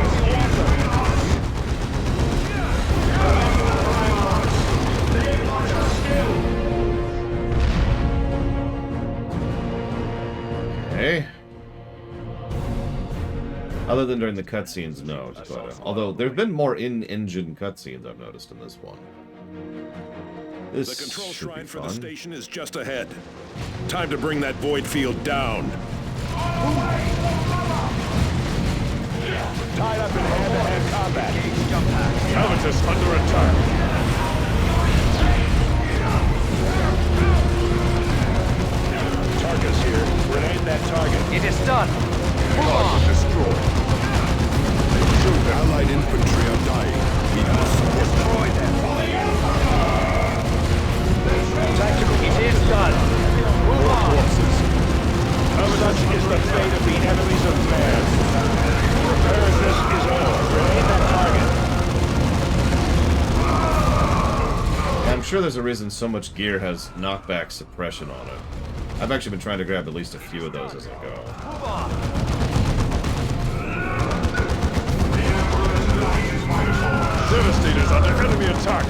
Okay. Other than during the cutscenes, no. Although there have been more in-engine cutscenes I've noticed in this one. This The control should be shrine for fun. the station is just ahead. Time to bring that void field down. Tied up in hand-to-hand combat. Avitus under attack. Tarkus here. Grenade that target. It is done. Move on. Destroyed. Allied infantry are dying. We must Destroy them. Tactical. It is done. Move on. Such is the fate of the enemies of man. Preparedness is over. Grenade that target. I'm sure there's a reason so much gear has knockback suppression on it. I've actually been trying to grab at least a few of those as I go. Move on. Devastator's under enemy attack.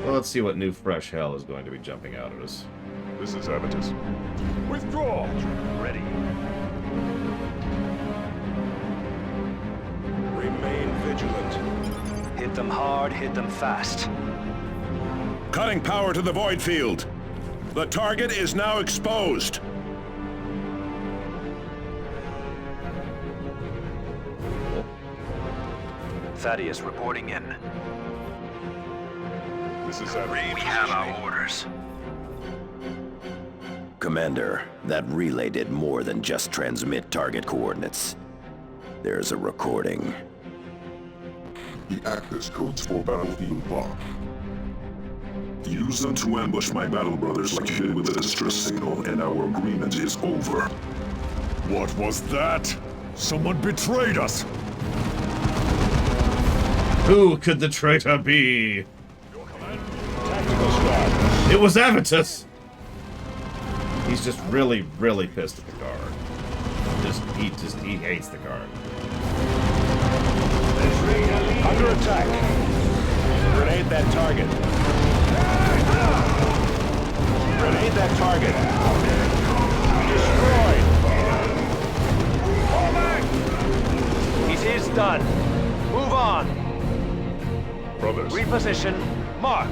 Well, let's see what new fresh hell is going to be jumping out at us. This is Avitus. Withdraw. Ready. Remain vigilant. Hit them hard, hit them fast. Cutting power to the void field. The target is now exposed. Thaddeus reporting in. This is Avitus. We have our orders. Commander, that relay did more than just transmit target coordinates. There's a recording. The access codes for Battlefield Block. Use them to ambush my battle brothers like you did with the distress signal, and our agreement is over. What was that? Someone betrayed us! Who could the traitor be? Tactical squad. It was Avitus! He's just really, really pissed at the guard. He hates the guard. Under attack. Grenade that target. Grenade that target. Destroyed. It is done. Move on. Brothers. Reposition. Mark.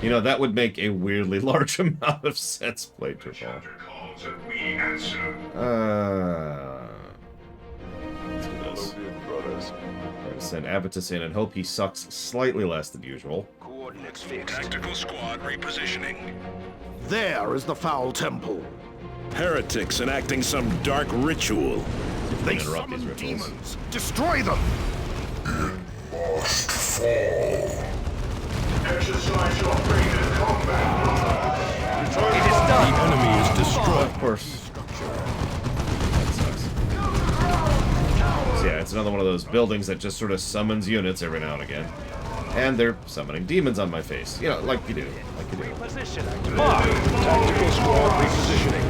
You know, that would make a weirdly large amount of sense played to fall. Let's do this. I'm gonna send Avitus in and hope he sucks slightly less than usual. Coordinates fixed. Tactical squad repositioning. There is the foul temple. Heretics enacting some dark ritual. They interrupt these rituals. Demons. Destroy them! Must fall. Exercise your fate in combat. It is done. The enemy is destroyed. Of course. That sucks. So yeah, it's another one of those buildings that just sort of summons units every now and again. And they're summoning demons on my face. You know, like you do. Like you do. Reposition. Mark. Tactical squad repositioning.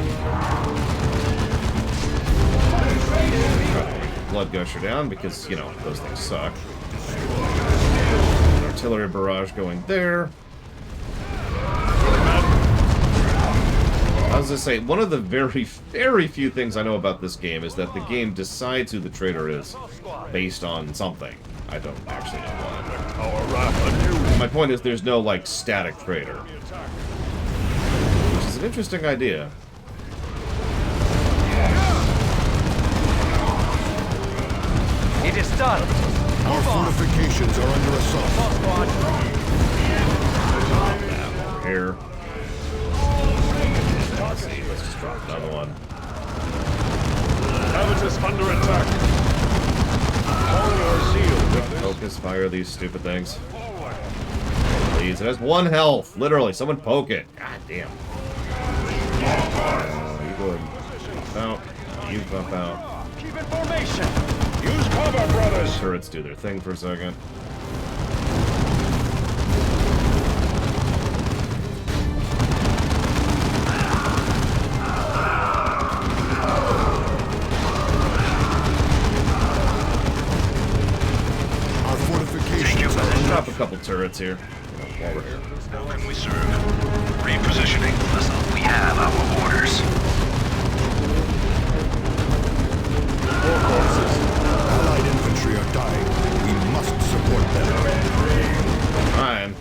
Blood gusher down because, you know, those things suck. Artillery barrage going there. I was gonna say, one of the very, very few things I know about this game is that the game decides who the traitor is based on something. I don't actually know what. My point is there's no, like, static traitor. Which is an interesting idea. It is done. Our fortifications are under assault. Here. Let's see, let's just drop another one. Avitus under attack. Hold your seal, brothers. Focus, fire these stupid things. Please, it has 1 health. Literally, someone poke it. God damn. You go ahead and bump out. You bump out. Keep in formation. Use cover, brothers. Turrets do their thing for a second. Our fortifications are under Drop a couple turrets here. While we're here. How can we serve? Repositioning. Listen, we have our orders. War corpses. Allied infantry are dying. We must support them. Fine.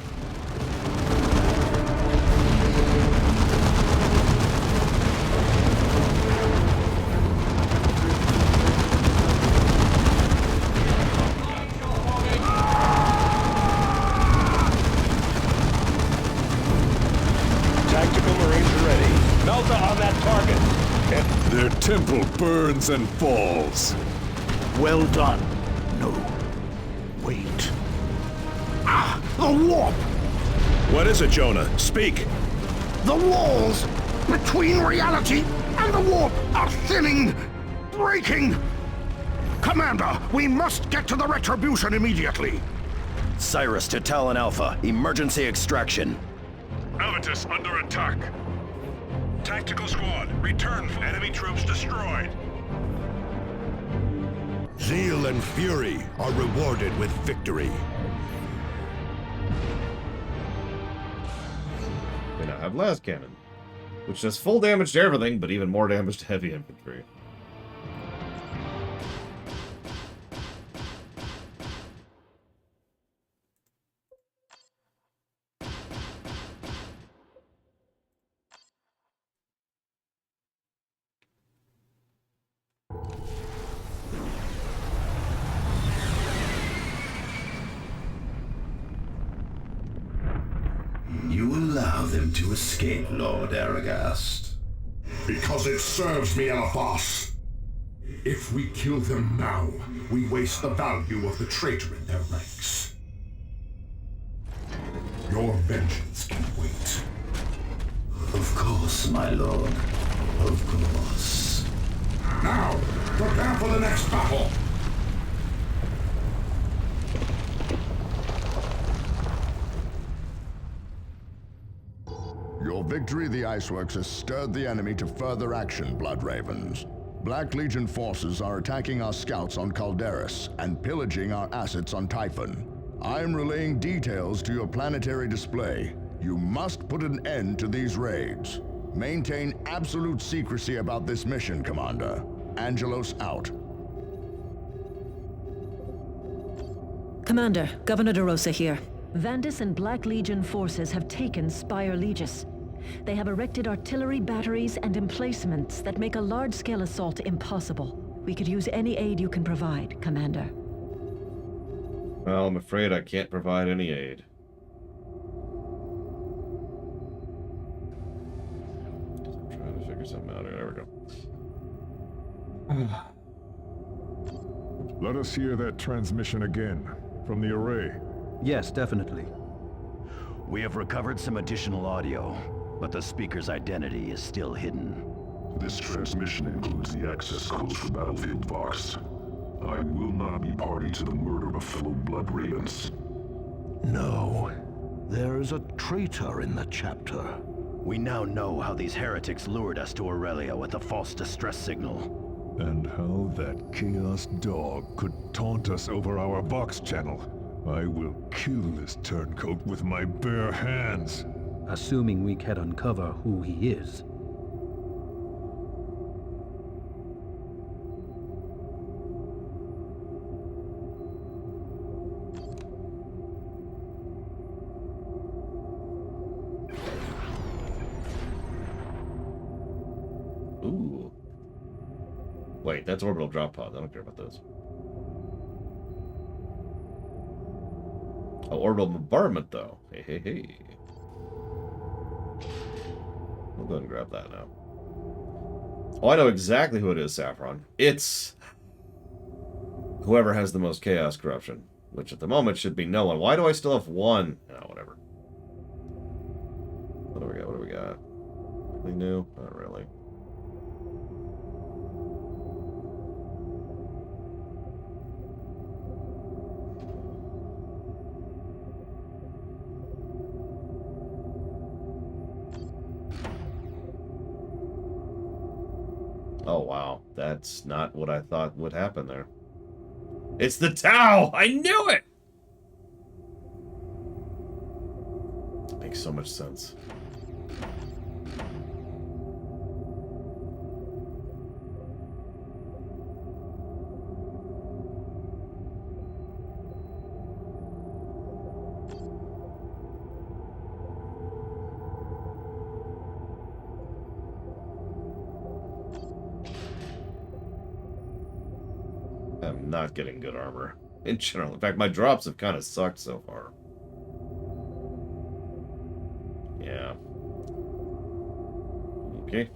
Tactical Marines are ready. Melta on that target. Their temple burns and falls. Well done. No. Wait. Ah! The warp! What is it, Jonah? Speak. The walls between reality and the warp are thinning, breaking. Commander, we must get to the Retribution immediately. Cyrus to Talon Alpha. Emergency extraction. Avitus under attack. Tactical squad, return. Enemy troops destroyed. Zeal and fury are rewarded with victory. We now have las cannon, which does full damage to everything, but even more damage to heavy infantry. You allow them to escape, Lord Aragast. Because it serves me, Eliphas. If we kill them now, we waste the value of the traitor in their ranks. Your vengeance can wait. Of course, my lord. Of course. Now, prepare for the next battle! Your victory of the Iceworks has stirred the enemy to further action, Blood Ravens. Black Legion forces are attacking our scouts on Calderis and pillaging our assets on Typhon. I am relaying details to your planetary display. You must put an end to these raids. Maintain absolute secrecy about this mission, Commander. Angelos out. Commander, Governor DeRosa here. Vandus and Black Legion forces have taken Spire Legis. They have erected artillery batteries and emplacements that make a large-scale assault impossible. We could use any aid you can provide, Commander. Well, I'm afraid I can't provide any aid. I'm trying to figure something out here. There we go. Let us hear that transmission again, from the array. Yes, definitely. We have recovered some additional audio, but the speaker's identity is still hidden. This transmission includes the access codes for Battlefield Vox. I will not be party to the murder of fellow Blood Ravens. No. There is a traitor in the chapter. We now know how these heretics lured us to Aurelia with a false distress signal. And how that Chaos Dog could taunt us over our Vox channel. I will kill this turncoat with my bare hands. Assuming we can uncover who he is. Ooh. Wait, that's orbital drop pods. I don't care about those. Oh, orbital bombardment, though. Hey, hey, hey. We'll go ahead and grab that now. Oh, I know exactly who it is, Saffron. It's whoever has the most chaos corruption, which at the moment should be no one. Why do I still have one? Oh, whatever. What do we got? What do we got? Anything new? Not really. Oh, wow. That's not what I thought would happen there. It's the Tau! I knew it! It makes so much sense. I'm not getting good armor in general. In fact, my drops have kind of sucked so far. Yeah. Okay.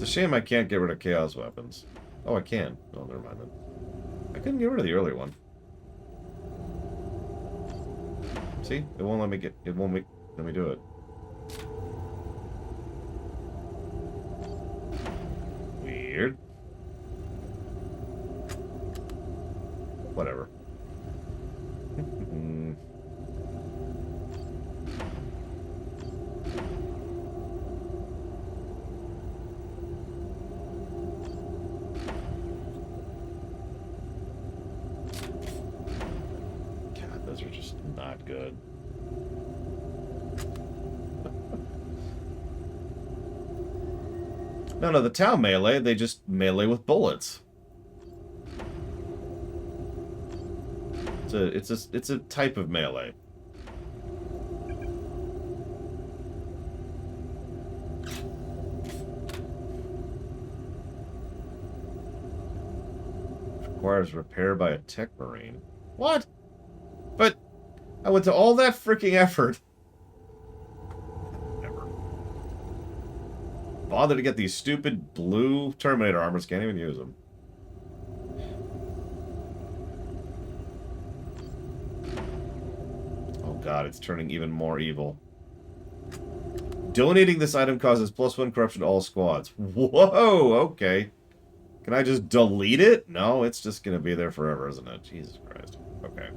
It's a shame I can't get rid of chaos weapons. Oh, I can. Oh, never mind then. I couldn't get rid of the earlier one. See? It won't let me get... It won't let me do it. Weird. Whatever. Those are just not good. No, the Tau melee, they just melee with bullets. It's a type of melee. Requires repair by a tech marine. What? But I went to all that freaking effort. Never. Bother to get these stupid blue Terminator armors, can't even use them. Oh god, it's turning even more evil. Donating this item causes +1 corruption to all squads. Whoa, okay. Can I just delete it? No, it's just gonna be there forever, isn't it? Jesus Christ. Okay.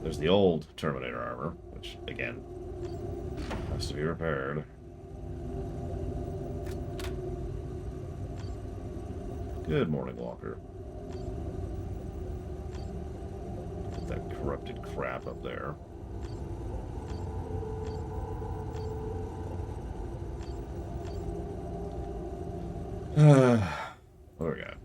There's the old Terminator armor, which, again, has to be repaired. Good morning, Walker. Put that corrupted crap up there. What do we got?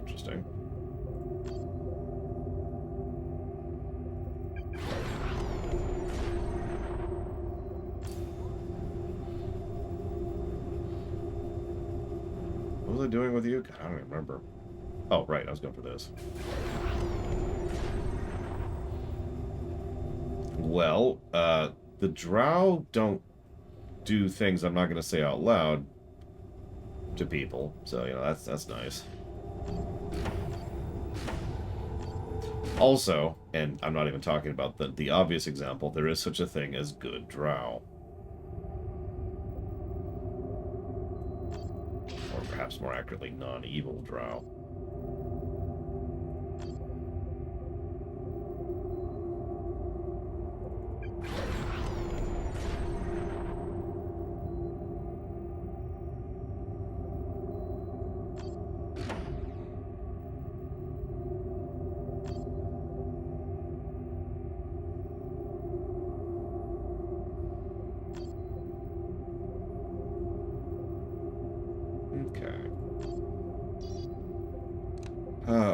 Interesting. What was I doing with you? God, I don't even remember. Oh, right, I was going for this. Well, the Drow don't do things I'm not going to say out loud to people, so, you know, that's nice. Also, and I'm not even talking about the obvious example, there is such a thing as good Drow. Or perhaps more accurately, non-evil Drow.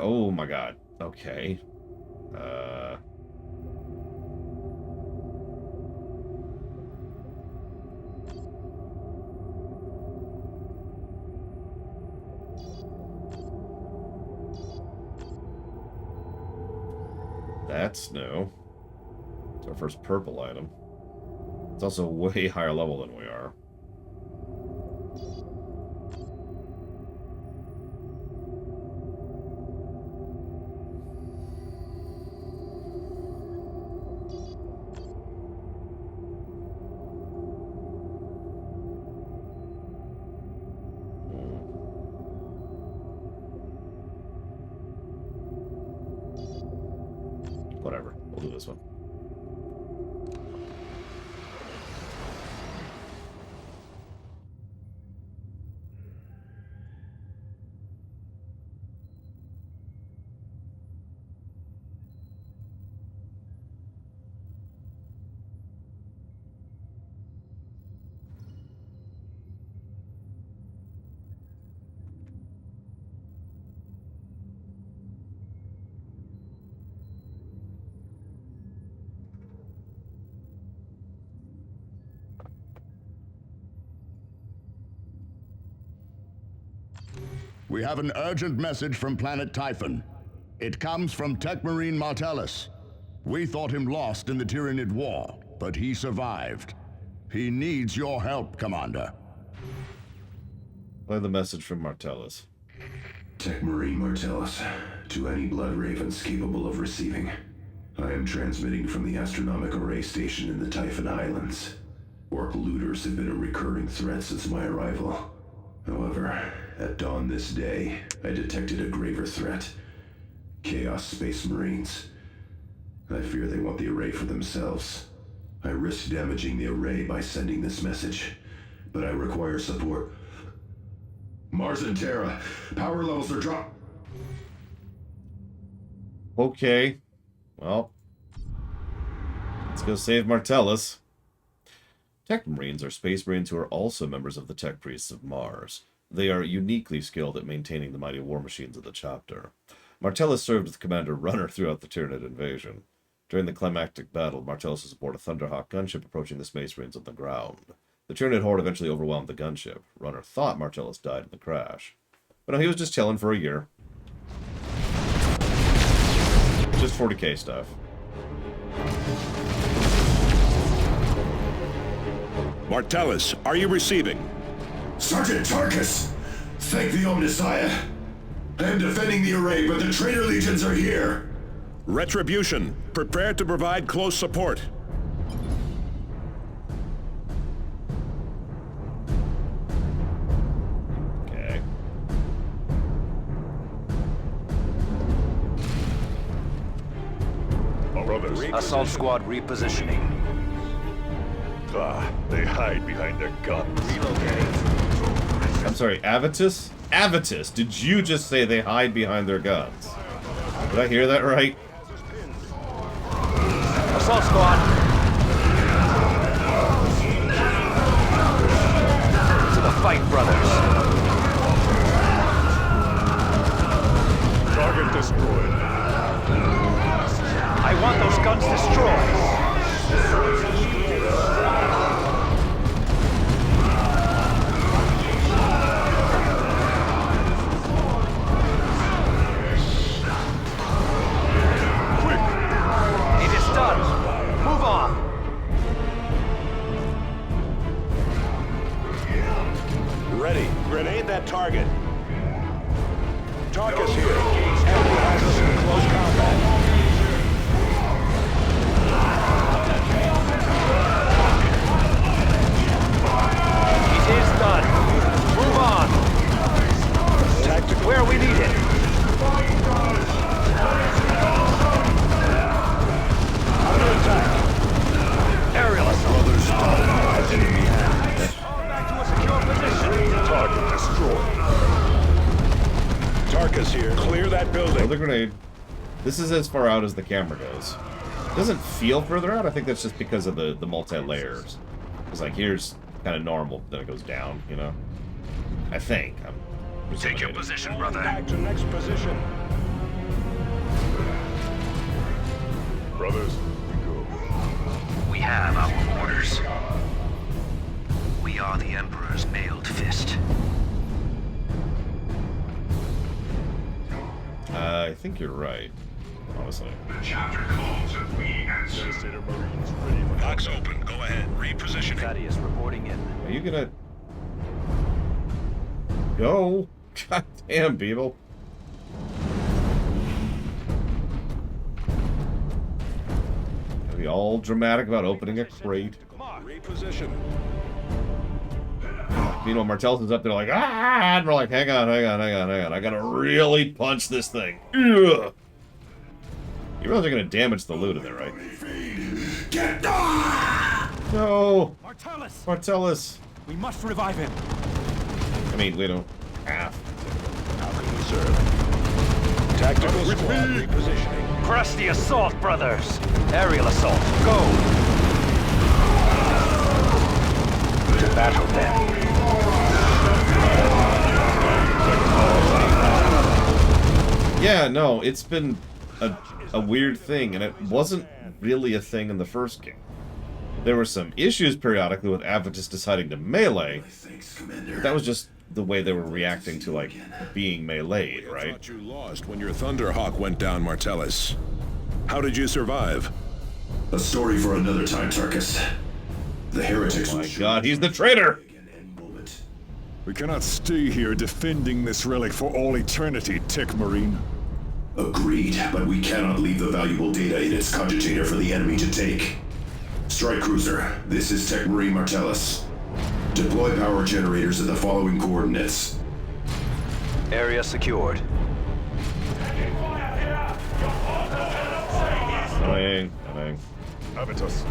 Oh my god. Okay. That's new. It's our first purple item. It's also way higher level than we are. Whatever. We'll do this one. We have an urgent message from planet Typhon. It comes from Tech Marine Martellus. We thought him lost in the Tyranid War, but he survived. He needs your help, Commander. Play the message from Martellus. Tech Marine Martellus, to any Blood Ravens capable of receiving. I am transmitting from the Astronomic Array Station in the Typhon Islands. Orc looters have been a recurring threat since my arrival. However, at dawn this day, I detected a graver threat. Chaos Space Marines. I fear they want the array for themselves. I risk damaging the array by sending this message, but I require support. Mars and Terra, power levels are dropped. Okay. Well, let's go save Martellus. Tech Marines are space marines who are also members of the Tech Priests of Mars. They are uniquely skilled at maintaining the mighty war machines of the chapter. Martellus served with Commander Runner throughout the Tyranid invasion. During the climactic battle, Martellus was aboard a Thunderhawk gunship approaching the space marines on the ground. The Tyranid horde eventually overwhelmed the gunship. Runner thought Martellus died in the crash. But no, he was just chilling for a year. Just 40k stuff. Martellus, are you receiving? Sergeant Tarkus! Thank the Omnissiah! I am defending the array, but the traitor legions are here! Retribution, prepare to provide close support. Okay. Brothers. Assault squad repositioning. Ah, they hide behind their guns. Relocating. I'm sorry, Avitus? Avitus, did you just say they hide behind their guns? Did I hear that right? Assault squad. To the fight, brothers. Target destroyed. I want those guns destroyed. Ready. Grenade that target. Tarkus here. Enemy has us in close combat. It is done. Move on. Tactical. Where we need it. Under attack. Aerial assault. Brothers, enemy hands. Back to a secure position. Target destroyed. Tarkus here. Clear that Throw building. the grenade. This is as far out as the camera goes. It doesn't feel further out. I think that's just because of the multi-layers. It's like, here's kind of normal, then it goes down, you know? I think. Take your position, brother. Back to next position. Brothers, we go. We have our orders. We are the Emperor's mailed fist. I think you're right, honestly. The chapter calls and we answer. Devastator Marines ready for Box open. Go ahead. Repositioning. Thaddeus reporting in. Are you gonna... Go? God damn, people. Gonna be all dramatic about opening a crate. Come on. Reposition. Meanwhile, Martellus is up there like, ah! And we're like, hang on. I gotta really punch this thing. Ugh. You realize you're gonna damage the loot in there, right? Get No! Martellus! Martellus! We must revive him. I mean, we don't have. How can we serve? Tactical squad repositioning. Press the assault, brothers. Aerial assault. Go. To battle then. Yeah, no, it's been a weird thing, and it wasn't really a thing in the first game. There were some issues periodically with Avitus deciding to melee, but that was just the way they were reacting to, like, being meleeed, right? I thought you lost when your Thunderhawk went down, Martellus. How did you survive? A story for another time, Tarkus. The heretics. Oh my god, he's the traitor! We cannot stay here defending this relic for all eternity, Tech Marine. Agreed, but we cannot leave the valuable data in its cogitator for the enemy to take. Strike Cruiser, this is Tech Marine Martellus. Deploy power generators at the following coordinates. Area secured. Annoying. Avitus.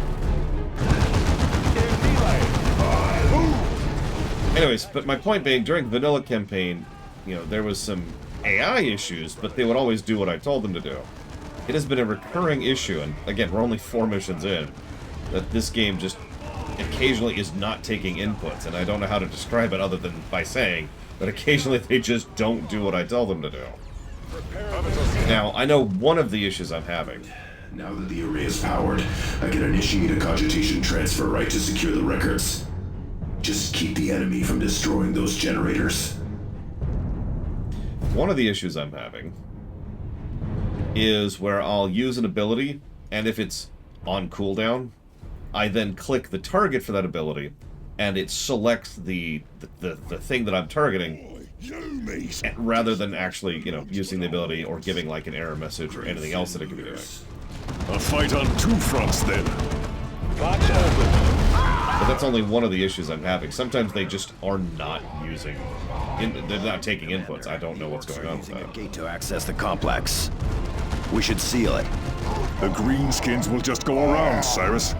Anyways, but my point being, during the vanilla campaign, you know, there was some AI issues, but they would always do what I told them to do. It has been a recurring issue, and again, we're only 4 missions in, that this game just occasionally is not taking inputs, and I don't know how to describe it other than by saying that occasionally they just don't do what I tell them to do. Now, I know one of the issues I'm having. Now that the array is powered, I can initiate a cogitation transfer right to secure the records. Just keep the enemy from destroying those generators. One of the issues I'm having is where I'll use an ability, and if it's on cooldown, I then click the target for that ability, and it selects the thing that I'm targeting, rather than actually, you know, using the ability or giving like an error message or anything else that it could be doing. A fight on 2 fronts then. Clock's open. But that's only one of the issues I'm having. Sometimes they just are not using, they're not taking inputs. I don't know what's going on with that. Gate to access the complex. We should seal it. The greenskins will just go around, Cyrus.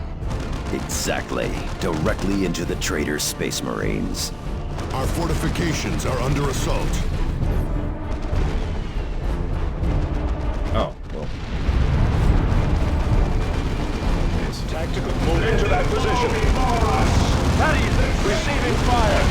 Exactly. Directly into the traitor's Space Marines. Our fortifications are under assault. Oh, well. Tactical move into that position. Thaddeus, receiving fire.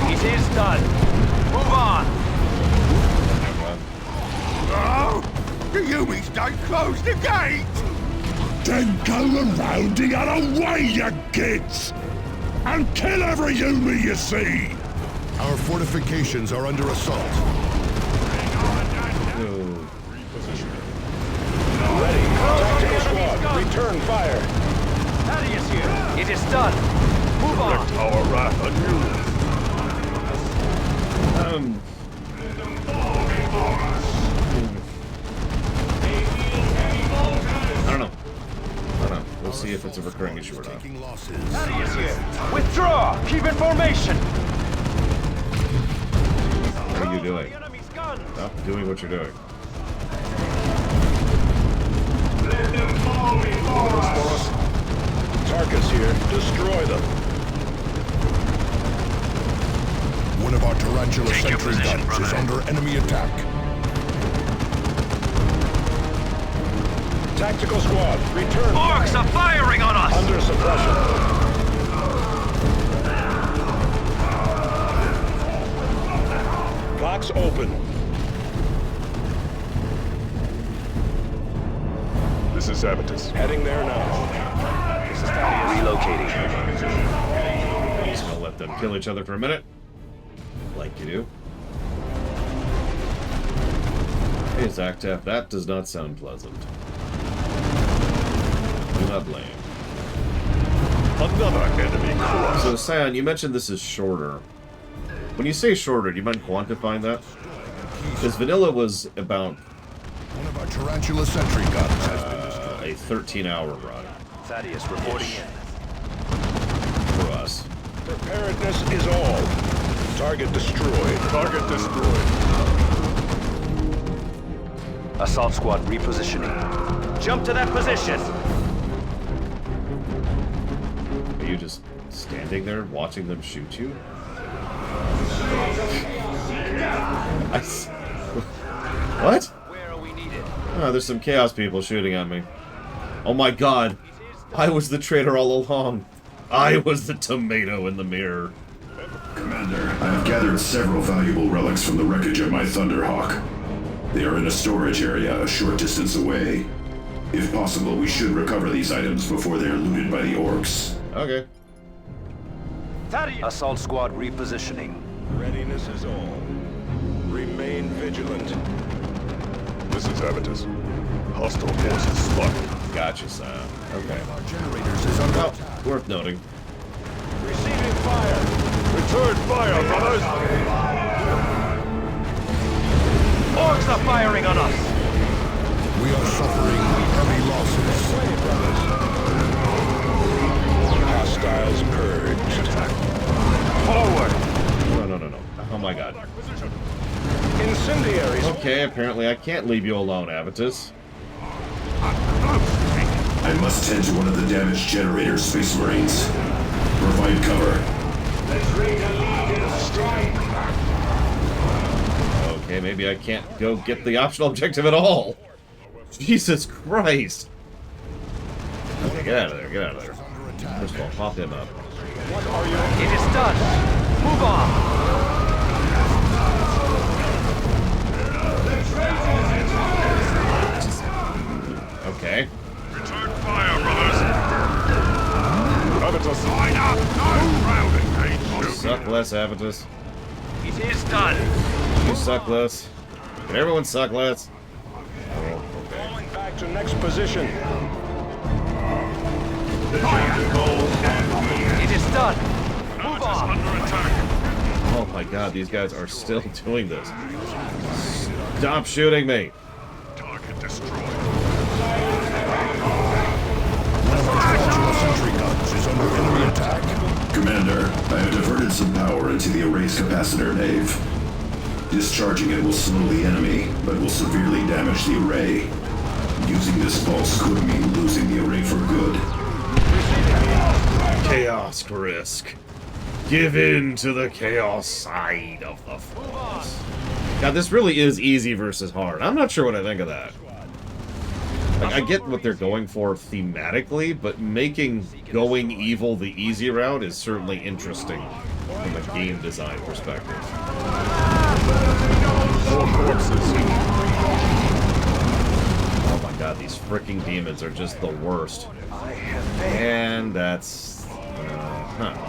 It is done. Move on. The Yumis don't close the gate! Then go around the other way, you kids! And kill every Yumi you see! Our fortifications are under assault. Ready. Tactical squad, return fire. Thaddeus here. It is done. Move on. Our wrath anew. I don't know. We'll see if it's a recurring issue or not. Thaddeus here. Withdraw. Keep in formation. What are you doing? Stop doing what you're doing. Tarkus here. Destroy them. One of our tarantula sentry guns is under enemy attack. Tactical squad, return. Orcs are firing on us! Under suppression. Clock's open. This is Avitus. Heading there now. This is Thaddeus. Relocating. Just gonna let them kill each other for a minute. Like you do. Hey, Zactaf, that does not sound pleasant. Do not blame. Another enemy cross. So, Cyan, you mentioned this is shorter. When you say shorter, do you mind quantifying that? Because vanilla was about one of our tarantula sentry guns has been destroyed. A 13-hour run. Thaddeus reporting in. For us. Preparedness is all. Target destroyed. Target destroyed. Assault squad repositioning. Jump to that position. Are you just standing there watching them shoot you? What? Where are we needed? Oh, there's some chaos people shooting at me. Oh my god. I was the traitor all along. I was the tomato in the mirror. Commander, I have gathered several valuable relics from the wreckage of my Thunderhawk. They are in a storage area a short distance away. If possible, we should recover these items before they are looted by the orcs. Okay. Assault squad repositioning. Readiness is all. Remain vigilant. services, Avitus. Hostile forces spotted. Gotcha, Sam. Okay. Generators is under Well, worth noting. Receiving fire. Return fire, brothers! Orcs are firing on us! We are suffering heavy losses. Hostiles purged. Forward! No. Oh my god. Incendiaries. Okay, apparently I can't leave you alone, Avitus. I must tend to one of the damaged generators, Space Marines. Provide cover. Okay, maybe I can't go get the optional objective at all. Jesus Christ. Okay, get out of there, get out of there. First of all, pop him up. What are you? It is done! Move on! Okay. Return fire, brothers! Avitus, line up! No crowding! Suck less, Avitus. It is done! You suck less. Can everyone suck less? Going back to next position. It is done! Move on! Under attack! Oh my god, these guys are still doing this. Stop shooting me! Target destroyed. One of our modular sentry guns is under enemy attack. Commander, I have diverted some power into the array's capacitor nave. Discharging it will slow the enemy, but will severely damage the array. Using this pulse could mean losing the array for good. Chaos risk. Give in to the chaos side of the force. God, this really is easy versus hard. I'm not sure what I think of that. Like, I get what they're going for thematically, but making going evil the easy route is certainly interesting from a game design perspective. More corpses. Oh my god, these freaking demons are just the worst. And that's...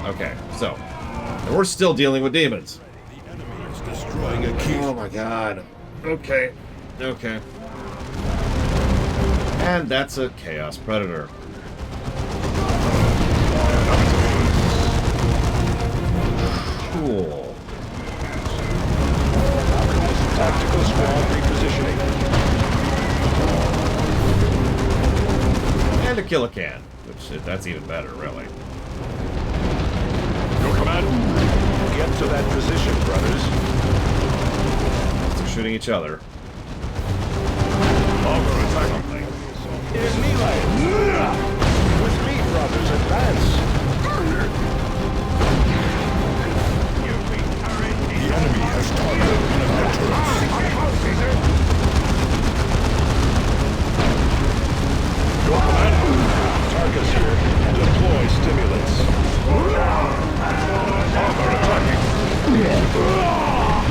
okay, so... And we're still dealing with demons. Destroying a key. Oh my god. Okay. Okay. And that's a Chaos Predator. Cool. Tactical squad repositioning. And a Killacan, which that's even better, really. Your command. Get to that position, brothers. They're shooting each other. Something. It is melee. With me, brothers, advance. The enemy has targeted one of our turrets. Your command. Targets here. Deploy stimulants.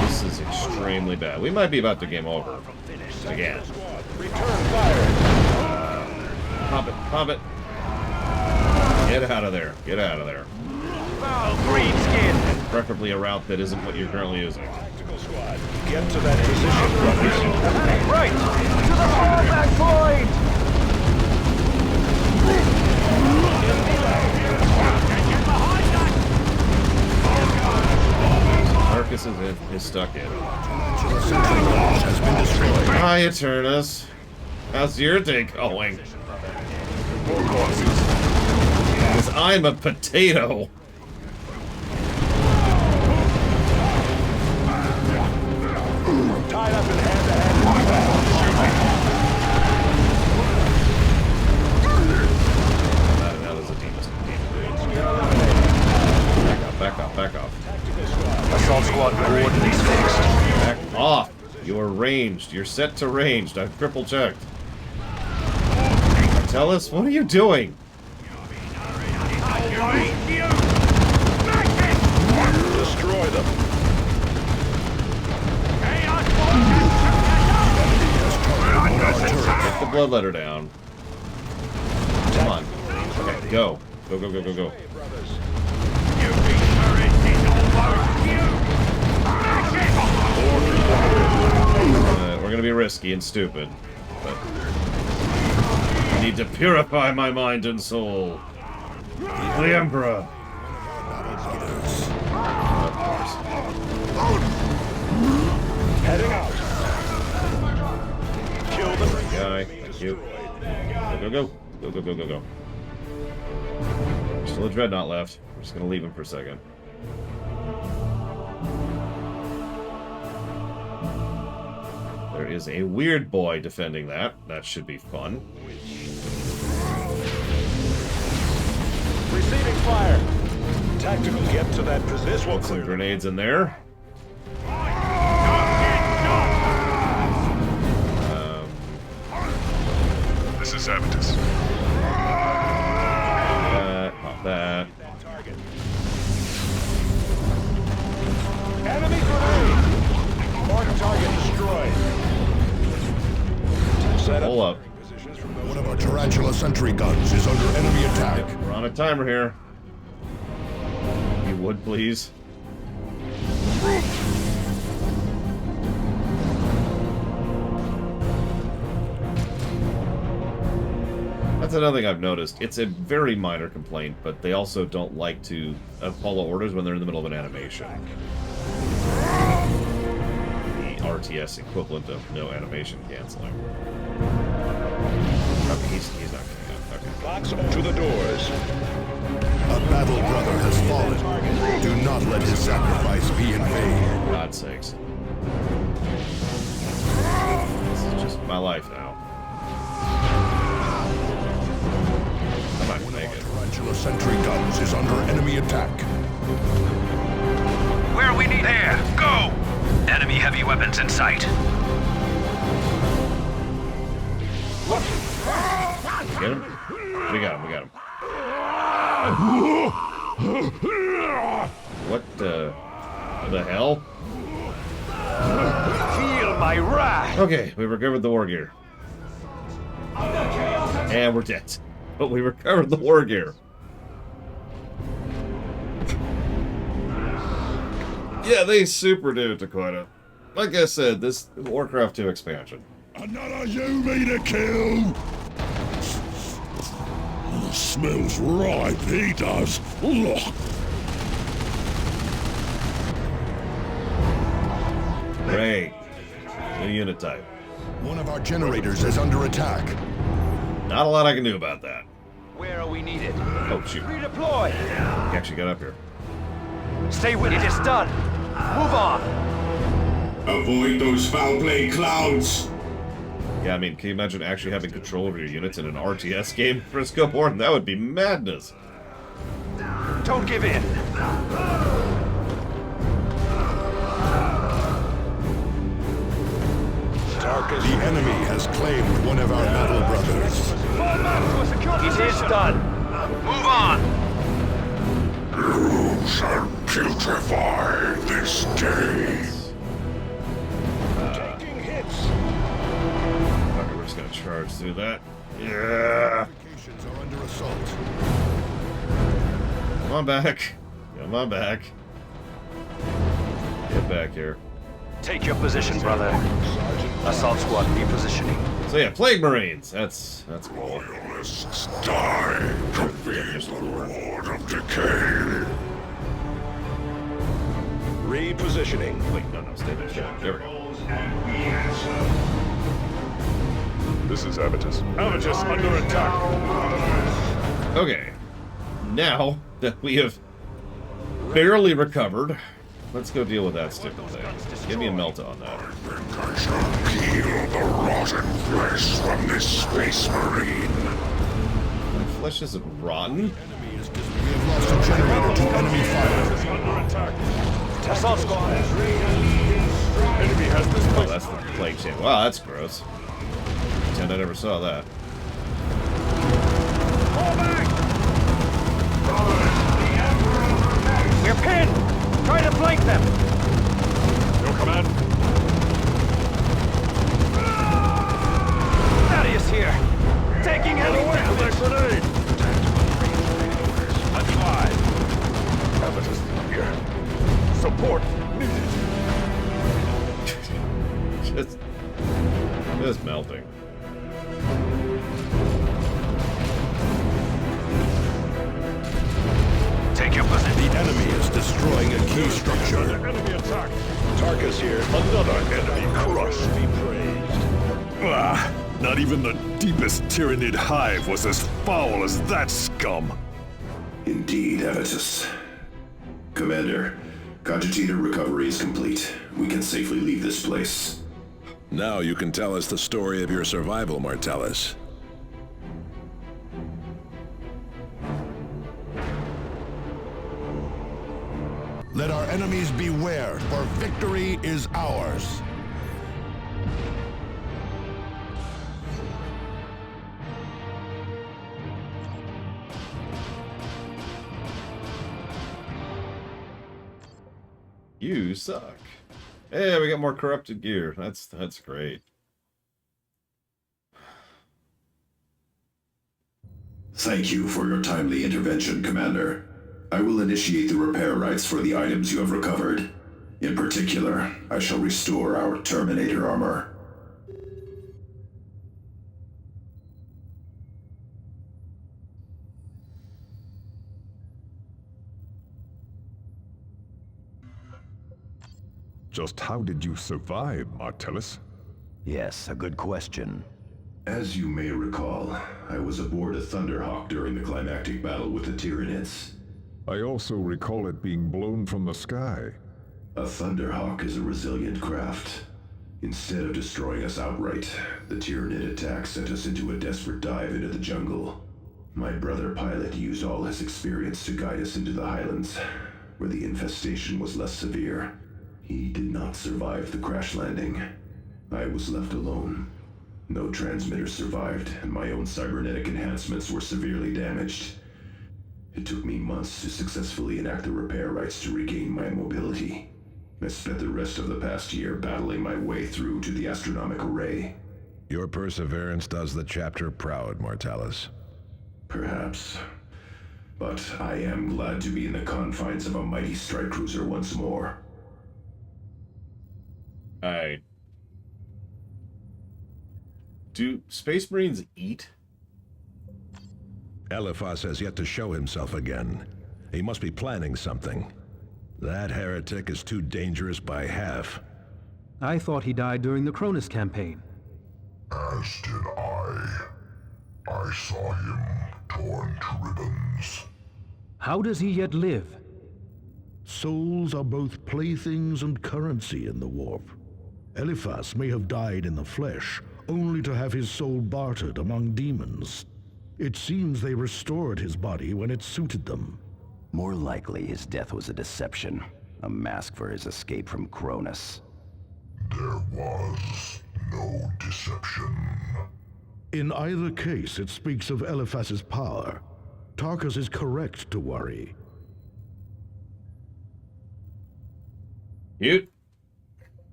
This is extremely bad. We might be about to game over. Again. Return fire. Pop it, pop it. Get out of there. Get out of there. Foul green skin! Preferably a route that isn't what you're currently using. Tactical squad. Get to that position, brothers. Right! To the fallback point! Marcus is stuck in. Has been destroyed. Hi, Eternus. How's your day going? More corpses. Because I'm a potato. Tied up in hand-to-hand combat. That is a demon. Back off, back off. Assault squad coordinates fixed. Back off. You are ranged. You're set to ranged. I've triple checked. Tell us, what are you doing? Destroy them. Get the bloodletter down. Come on. Okay, go. Go, go, go, go, go. We're gonna be risky. risky and stupid, but I need to purify my mind and soul. The Emperor. Of course. Heading out. Kill the Guy, thank you. Go, go, go. Go, go, go, go, go. Still a dreadnought left. We're just gonna leave him for a second. There is a weird boy defending that. That should be fun. Receiving fire. Tactical get to that position. This will Put some clear. grenades in there. This is Avitus. Pop that. Enemy grenade. Mark target destroyed. Set Hold up. One of our Tarantula sentry guns is under enemy attack. We're on a timer here. If you would, please. That's another thing I've noticed. It's a very minor complaint, but they also don't like to follow orders when they're in the middle of an animation. The RTS equivalent of no animation canceling. Okay, he's not coming up. Okay. Locks to the doors. A battle brother has fallen. Do not let his sacrifice be in vain. For God's sakes. This is just my life now. I'm not gonna make it. Tarantula sentry guns is under enemy attack. Where we need there. Go! Enemy heavy weapons in sight. Get him? We got him, we got him. What the hell? Feel my wrath. Okay, we recovered the war gear. And we're dead. But we recovered the war gear. Yeah, they super do, Dakota. Like I said, this Warcraft 2 expansion. Another you me to kill? Smells right, he does. Look. Great. New unit type. One of our generators is under attack. Not a lot I can do about that. Where are we needed? Oh, shoot. Redeploy. He actually got up here. Stay with it. It's done. Move on. Avoid those foul-play clouds. Yeah, I mean, can you imagine actually having control over your units in an RTS game, Frisco Born? That would be madness. Don't give in. The enemy has claimed one of our battle brothers. It is done. Move on. You shall putrefy this day. Taking hits. Okay, we're just gonna charge through that. Yeah. Fortifications are under assault. Come on back. Come on back. Get back here. Take your position, brother. Assault squad repositioning. So yeah, Plague Marines. That's cool. Loyalists die to be the Lord of Decay. Repositioning. Wait, no, stay there. There we go. This is Avitus. Avitus under attack. Okay. Now that we have barely recovered, let's go deal with that stupid thing. Give me a Melta on that. I think I shall peel the rotten flesh from this space marine. My flesh isn't rotten. We have lost a generator to enemy fire. Under attack. Assault squad. Enemy has this Oh, place. that's the plague shape. Wow, that's gross. Pretend I never saw that. Fall back. We're pinned. Try to flank them. Your command. Thaddeus here. Taking heavy damage. Grenade. Advise. Avitus here. Support needed. Just It's melting. Take your position. The enemy is destroying a key structure. Enemy attack. Tarkus here. Another enemy crushed. Be praised. Ah, not even the deepest Tyranid hive was as foul as that scum. Indeed, Avitus. Commander, Cogitator recovery is complete. We can safely leave this place. Now you can tell us the story of your survival, Martellus. Let our enemies beware, for victory is ours. You suck. Hey, we got more corrupted gear. That's great. Thank you for your timely intervention, Commander. I will initiate the repair rights for the items you have recovered. In particular, I shall restore our Terminator armor. Just how did you survive, Martellus? Yes, a good question. As you may recall, I was aboard a Thunderhawk during the climactic battle with the Tyranids. I also recall it being blown from the sky. A Thunderhawk is a resilient craft. Instead of destroying us outright, the Tyranid attack sent us into a desperate dive into the jungle. My brother pilot used all his experience to guide us into the highlands, where the infestation was less severe. He did not survive the crash landing. I was left alone. No transmitters survived, and my own cybernetic enhancements were severely damaged. It took me months to successfully enact the repair rights to regain my mobility. I spent the rest of the past year battling my way through to the astronomical ray. Your perseverance does the chapter proud, Martellus. Perhaps. But I am glad to be in the confines of a mighty strike cruiser once more. Do Space Marines eat? Eliphas has yet to show himself again. He must be planning something. That heretic is too dangerous by half. I thought he died during the Cronus campaign. As did I. I saw him torn to ribbons. How does he yet live? Souls are both playthings and currency in the warp. Eliphas may have died in the flesh, only to have his soul bartered among demons. It seems they restored his body when it suited them. More likely his death was a deception, a mask for his escape from Cronus. There was no deception. In either case, it speaks of Eliphas's power. Tarkus is correct to worry. Cute.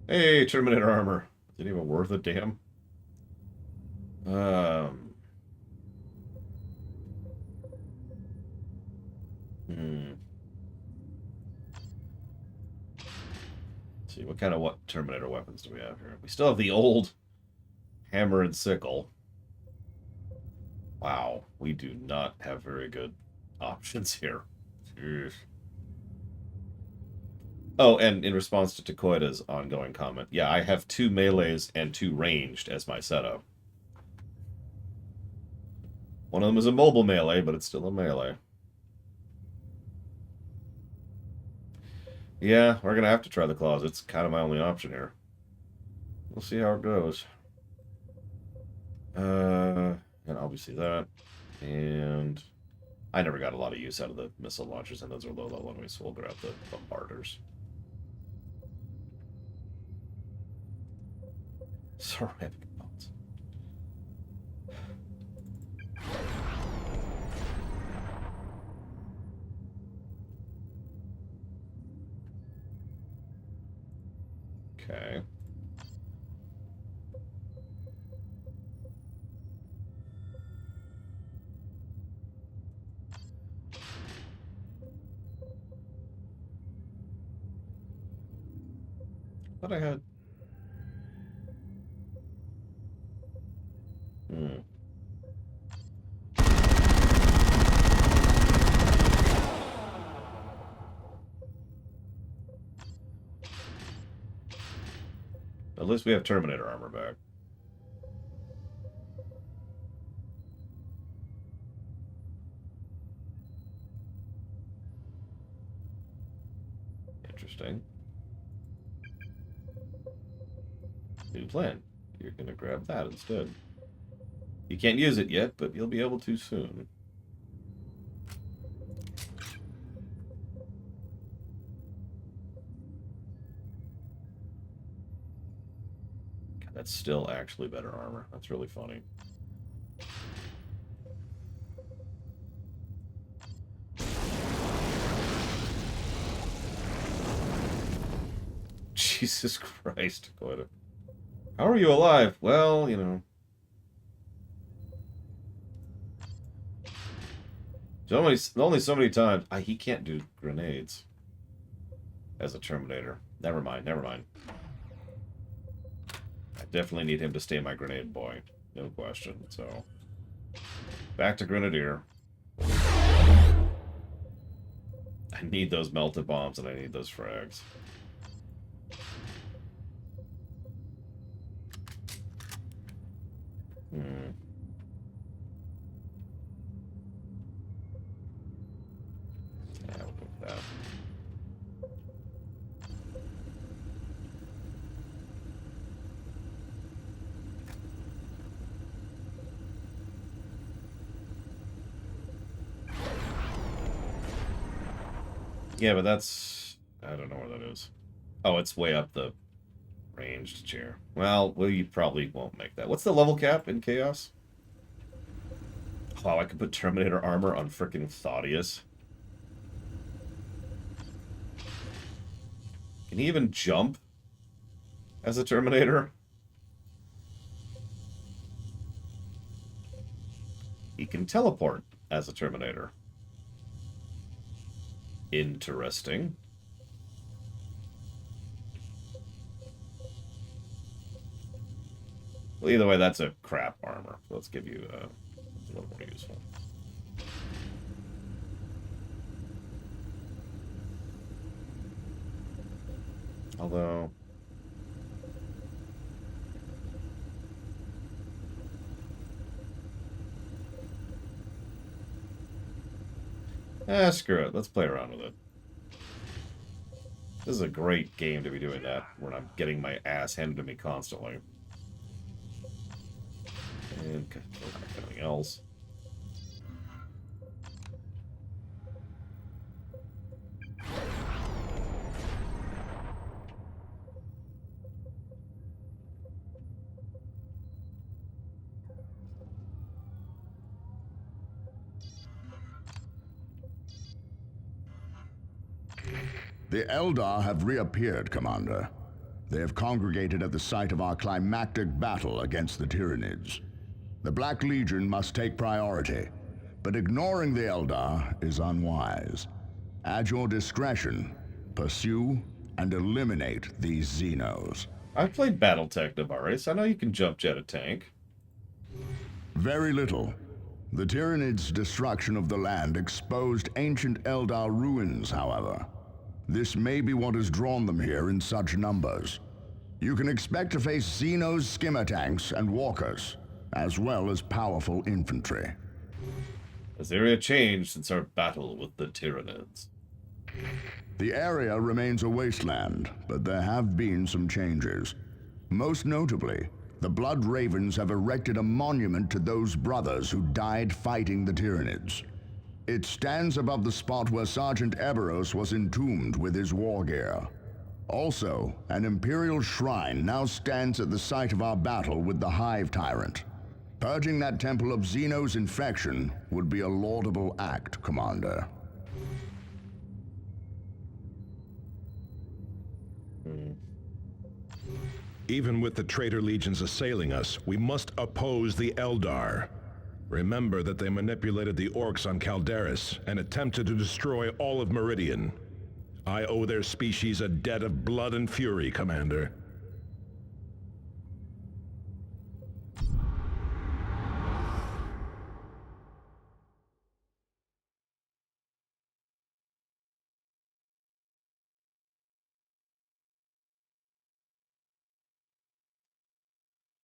Hey, Terminator armor. Is it even worth a damn? Let's see, what Terminator weapons do we have here? We still have the old hammer and sickle. Wow, we do not have very good options here. Jeez. Oh, and in response to Takoida's ongoing comment, yeah, I have 2 melees and 2 ranged as my setup. One of them is a mobile melee, but it's still a melee. Yeah, we're going to have to try the claws. It's kind of my only option here. We'll see how it goes. And obviously that. And I never got a lot of use out of the missile launchers, and those are low level anyway, so we'll grab the bombarders. Ceramic bones. Okay. Thought I had... At least we have Terminator armor back. Interesting. New plan. You're gonna grab that instead. You can't use it yet, but you'll be able to soon. God, that's still actually better armor. That's really funny. Jesus Christ, Dakota. How are you alive? Well, you know. Only so many times. He can't do grenades as a Terminator. Never mind, never mind. I definitely need him to stay my grenade boy. No question. So, back to Grenadier. I need those melted bombs and I need those frags. Yeah, we'll go with that. Yeah, but that's... I don't know where that is. Oh, it's way up the ranged chair. Well, you probably won't make that. What's the level cap in Chaos? Wow, I could put Terminator armor on frickin' Thaddeus. Can he even jump as a Terminator? He can teleport as a Terminator. Interesting. Well, either way, that's a crap armor. So let's give you a little more useful. Although... screw it. Let's play around with it. This is a great game to be doing that, when I'm getting my ass handed to me constantly. And anything else. The Eldar have reappeared, Commander. They have congregated at the site of our climactic battle against the Tyranids. The Black Legion must take priority, but ignoring the Eldar is unwise. At your discretion, pursue and eliminate these Xenos. I've played Battletech, Navaris. I know you can jump jet a tank. Very little. The Tyranids' destruction of the land exposed ancient Eldar ruins, however. This may be what has drawn them here in such numbers. You can expect to face Xenos skimmer tanks and walkers, as well as powerful infantry. Has the area changed since our battle with the Tyranids? The area remains a wasteland, but there have been some changes. Most notably, the Blood Ravens have erected a monument to those brothers who died fighting the Tyranids. It stands above the spot where Sergeant Eberros was entombed with his war gear. Also, an Imperial shrine now stands at the site of our battle with the Hive Tyrant. Purging that temple of Xenos infection would be a laudable act, Commander. Even with the traitor legions assailing us, we must oppose the Eldar. Remember that they manipulated the orcs on Calderis and attempted to destroy all of Meridian. I owe their species a debt of blood and fury, Commander.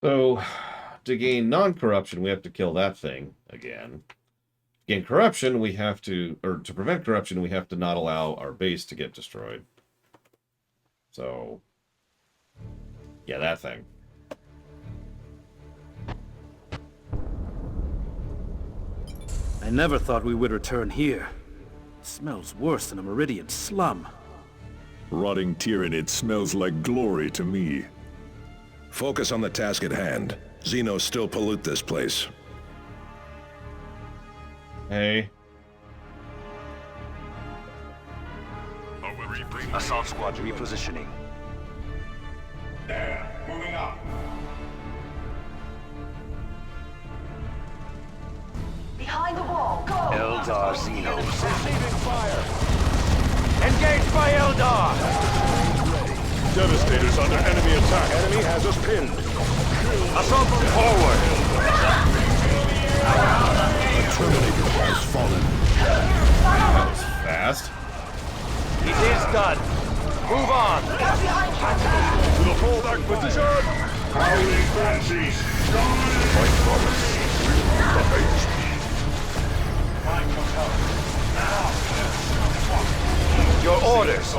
So, to gain non-corruption, we have to kill that thing again. To gain corruption, we have to, or to prevent corruption, we have to not allow our base to get destroyed. So, yeah, that thing. I never thought we would return here. It smells worse than a Meridian slum. Rotting Tyranid smells like glory to me. Focus on the task at hand. Xenos still pollute this place. Hey. Assault squad repositioning. There, moving up. Behind the wall, go! Eldar Xenos. Receiving fire. Engaged by Eldar. Devastator's under enemy attack. Enemy has us pinned. Assault forward. The Terminator has fallen. That was fast. It is done. Move on. To the fallback position. Howling frenzies. Fight promise. The hate speed. Your orders.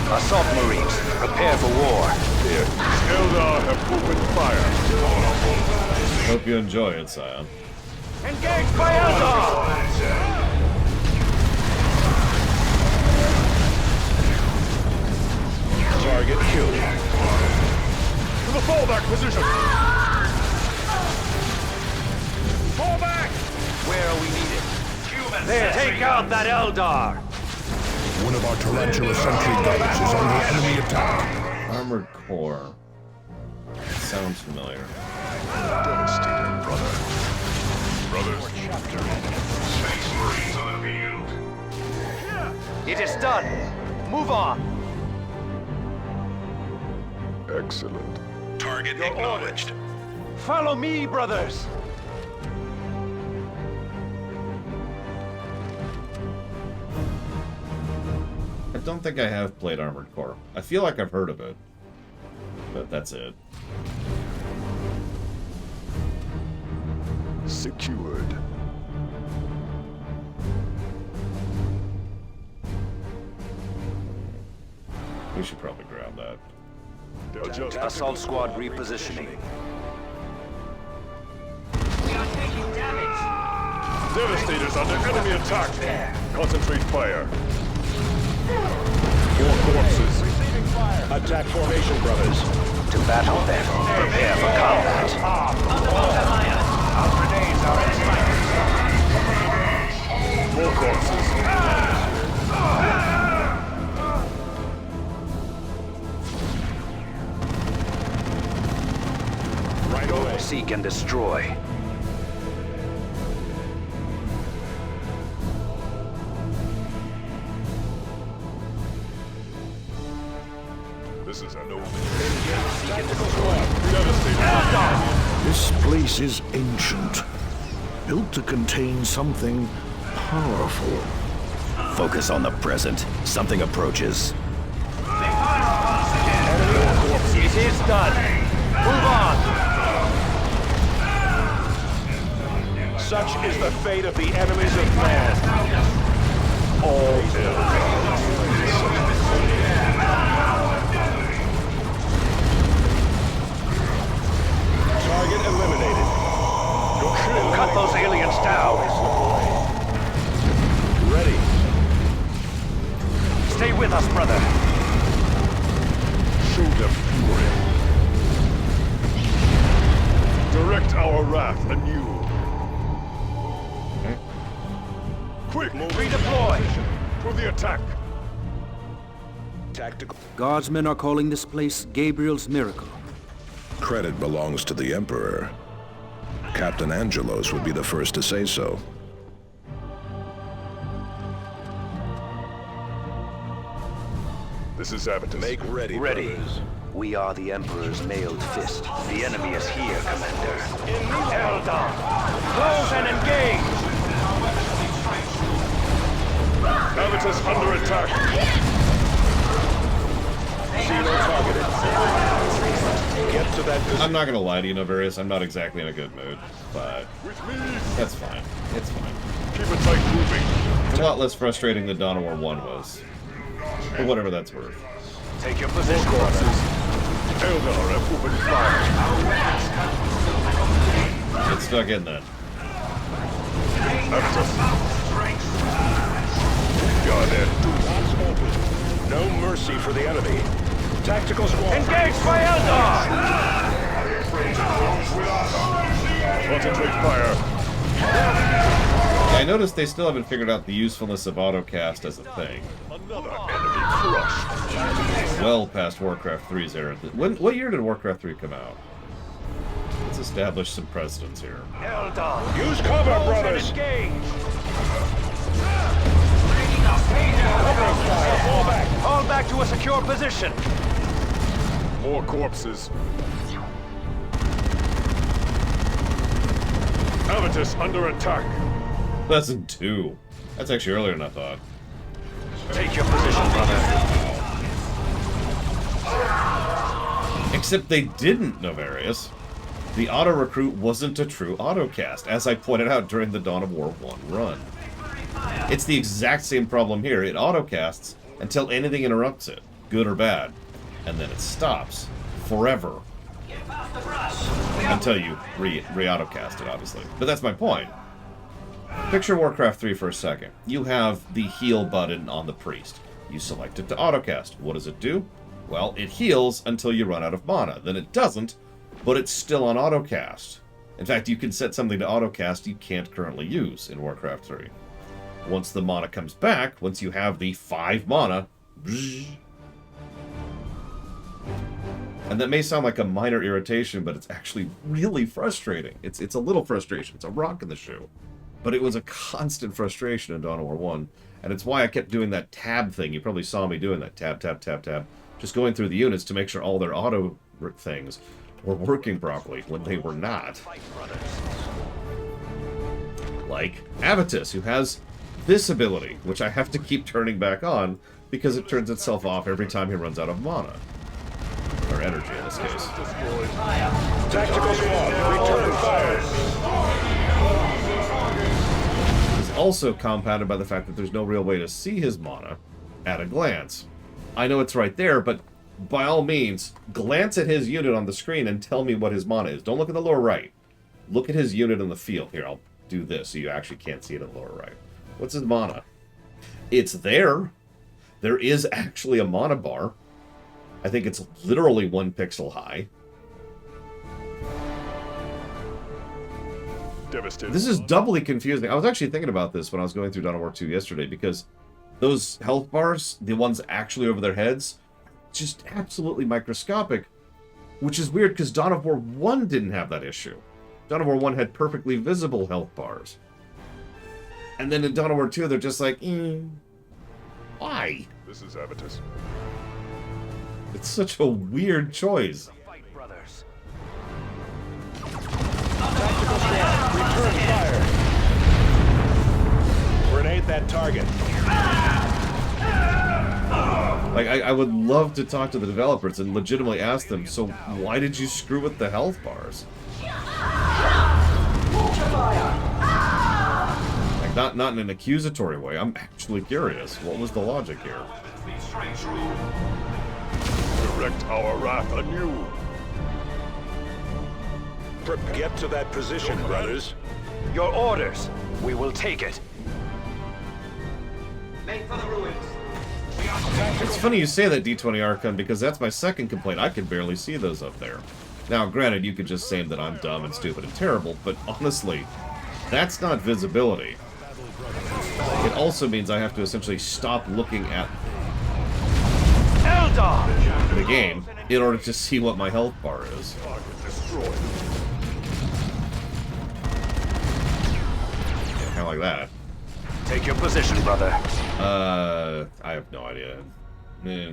Assault Marines, prepare for war. Here, Eldar have opened fire. Hope you enjoy it, Scion. Engaged by Eldar. Target killed. To the fallback position. Fall back. Where are we needed? There, take out that Eldar. One of our Tarantula sentry guns is under enemy attack. Armored core. Sounds familiar. Devastator, brother. Brothers. Space Marines on the field. It is done. Move on. Excellent. Target acknowledged. Follow me, brothers. I don't think I have played Armored Core. I feel like I've heard of it. But that's it. Secured. We should probably grab that. Assault squad repositioning. Devastator's under enemy attack. Concentrate fire. 4 corpses. Receiving fire. Attack formation, brothers. To battle then. Prepare for combat. Our grenades are in 4 corpses. Right away. Seek and destroy. This is an omen. This place is ancient, built to contain something powerful. Focus on the present. Something approaches. It is done. Move on. Such is the fate of the enemies of man. All Target eliminated. Cut those aliens down. Ready. Stay with us, brother. Show them fury. Direct our wrath anew. Okay. Quick! Redeploy. To the attack. Tactical. Guardsmen are calling this place Gabriel's Miracle. Credit belongs to the Emperor. Captain Angelos would be the first to say so. This is Avitus. Make ready, Ready. brothers. We are the Emperor's mailed fist. The enemy is here, Commander. Eldar! Close and engage! Avitus under attack. Zeno targeted. Get to that position. I'm not gonna lie to you, Novarius. I'm not exactly in a good mood, but that's fine. It's fine. Keep it tight moving. It's a lot less frustrating than Dawn of War 1 was. For whatever that's worth. Take your position, brothers. Eldar have opened fire. Get stuck in then. Avitus. Got it. No mercy for the enemy. Tactical squad. Engage by Eldar! Concentrate fire. Yeah, I noticed they still haven't figured out the usefulness of autocast as a thing. Another enemy crushed. Well past Warcraft 3's era. What year did Warcraft 3 come out? Let's establish some precedents here. Eldar! Use cover, Close brothers. and engage! Fall back to a secure position. More corpses. Avitus under attack. Lesson 2. That's actually earlier than I thought. Take your position, brother. Except they didn't, Novarius. The auto-recruit wasn't a true autocast, as I pointed out during the Dawn of War 1 run. It's the exact same problem here. It autocasts until anything interrupts it, good or bad. And then it stops. Forever. Until you re-autocast it, obviously. But that's my point. Picture Warcraft 3 for a second. You have the heal button on the priest. You select it to autocast. What does it do? Well, it heals until you run out of mana. Then it doesn't, but it's still on autocast. In fact, you can set something to autocast you can't currently use in Warcraft 3. Once the mana comes back, once you have the 5 mana, and that may sound like a minor irritation, but it's actually really frustrating. It's a little frustration. It's a rock in the shoe. But it was a constant frustration in Dawn of War 1, and it's why I kept doing that tab thing. You probably saw me doing that. Tab, tab, tab, tab. Just going through the units to make sure all their auto things were working properly when they were not. Like Avitus, who has this ability, which I have to keep turning back on because it turns itself off every time he runs out of mana. Or energy, in this case. Tactical squad, return fire. It's also compounded by the fact that there's no real way to see his mana at a glance. I know it's right there, but by all means, glance at his unit on the screen and tell me what his mana is. Don't look at the lower right. Look at his unit in the field. Here, I'll do this so you actually can't see it in the lower right. What's his mana? It's there. There is actually a mana bar. I think it's literally 1 pixel high. Devastated. This is doubly confusing. I was actually thinking about this when I was going through Dawn of War 2 yesterday, because those health bars, the ones actually over their heads, just absolutely microscopic, which is weird because Dawn of War 1 didn't have that issue. Dawn of War 1 had perfectly visible health bars. And then in Dawn of War 2, they're just like, why? This is Avitus. It's such a weird choice. Tactical squad, return fire. Grenade that target. Like, I would love to talk to the developers and legitimately ask them, so why did you screw with the health bars? Like, not in an accusatory way. I'm actually curious. What was the logic here? Direct our wrath anew. Get to that position, brothers. Your orders. We will take it. Make for the ruins. It's funny you say that, D20 Archon, because that's my second complaint. I can barely see those up there. Now, granted, you could just say that I'm dumb and stupid and terrible, but honestly, that's not visibility. It also means I have to essentially stop looking at the game in order to see what my health bar is. Yeah, kind of like that. Take your position, brother. I have no idea. Yeah.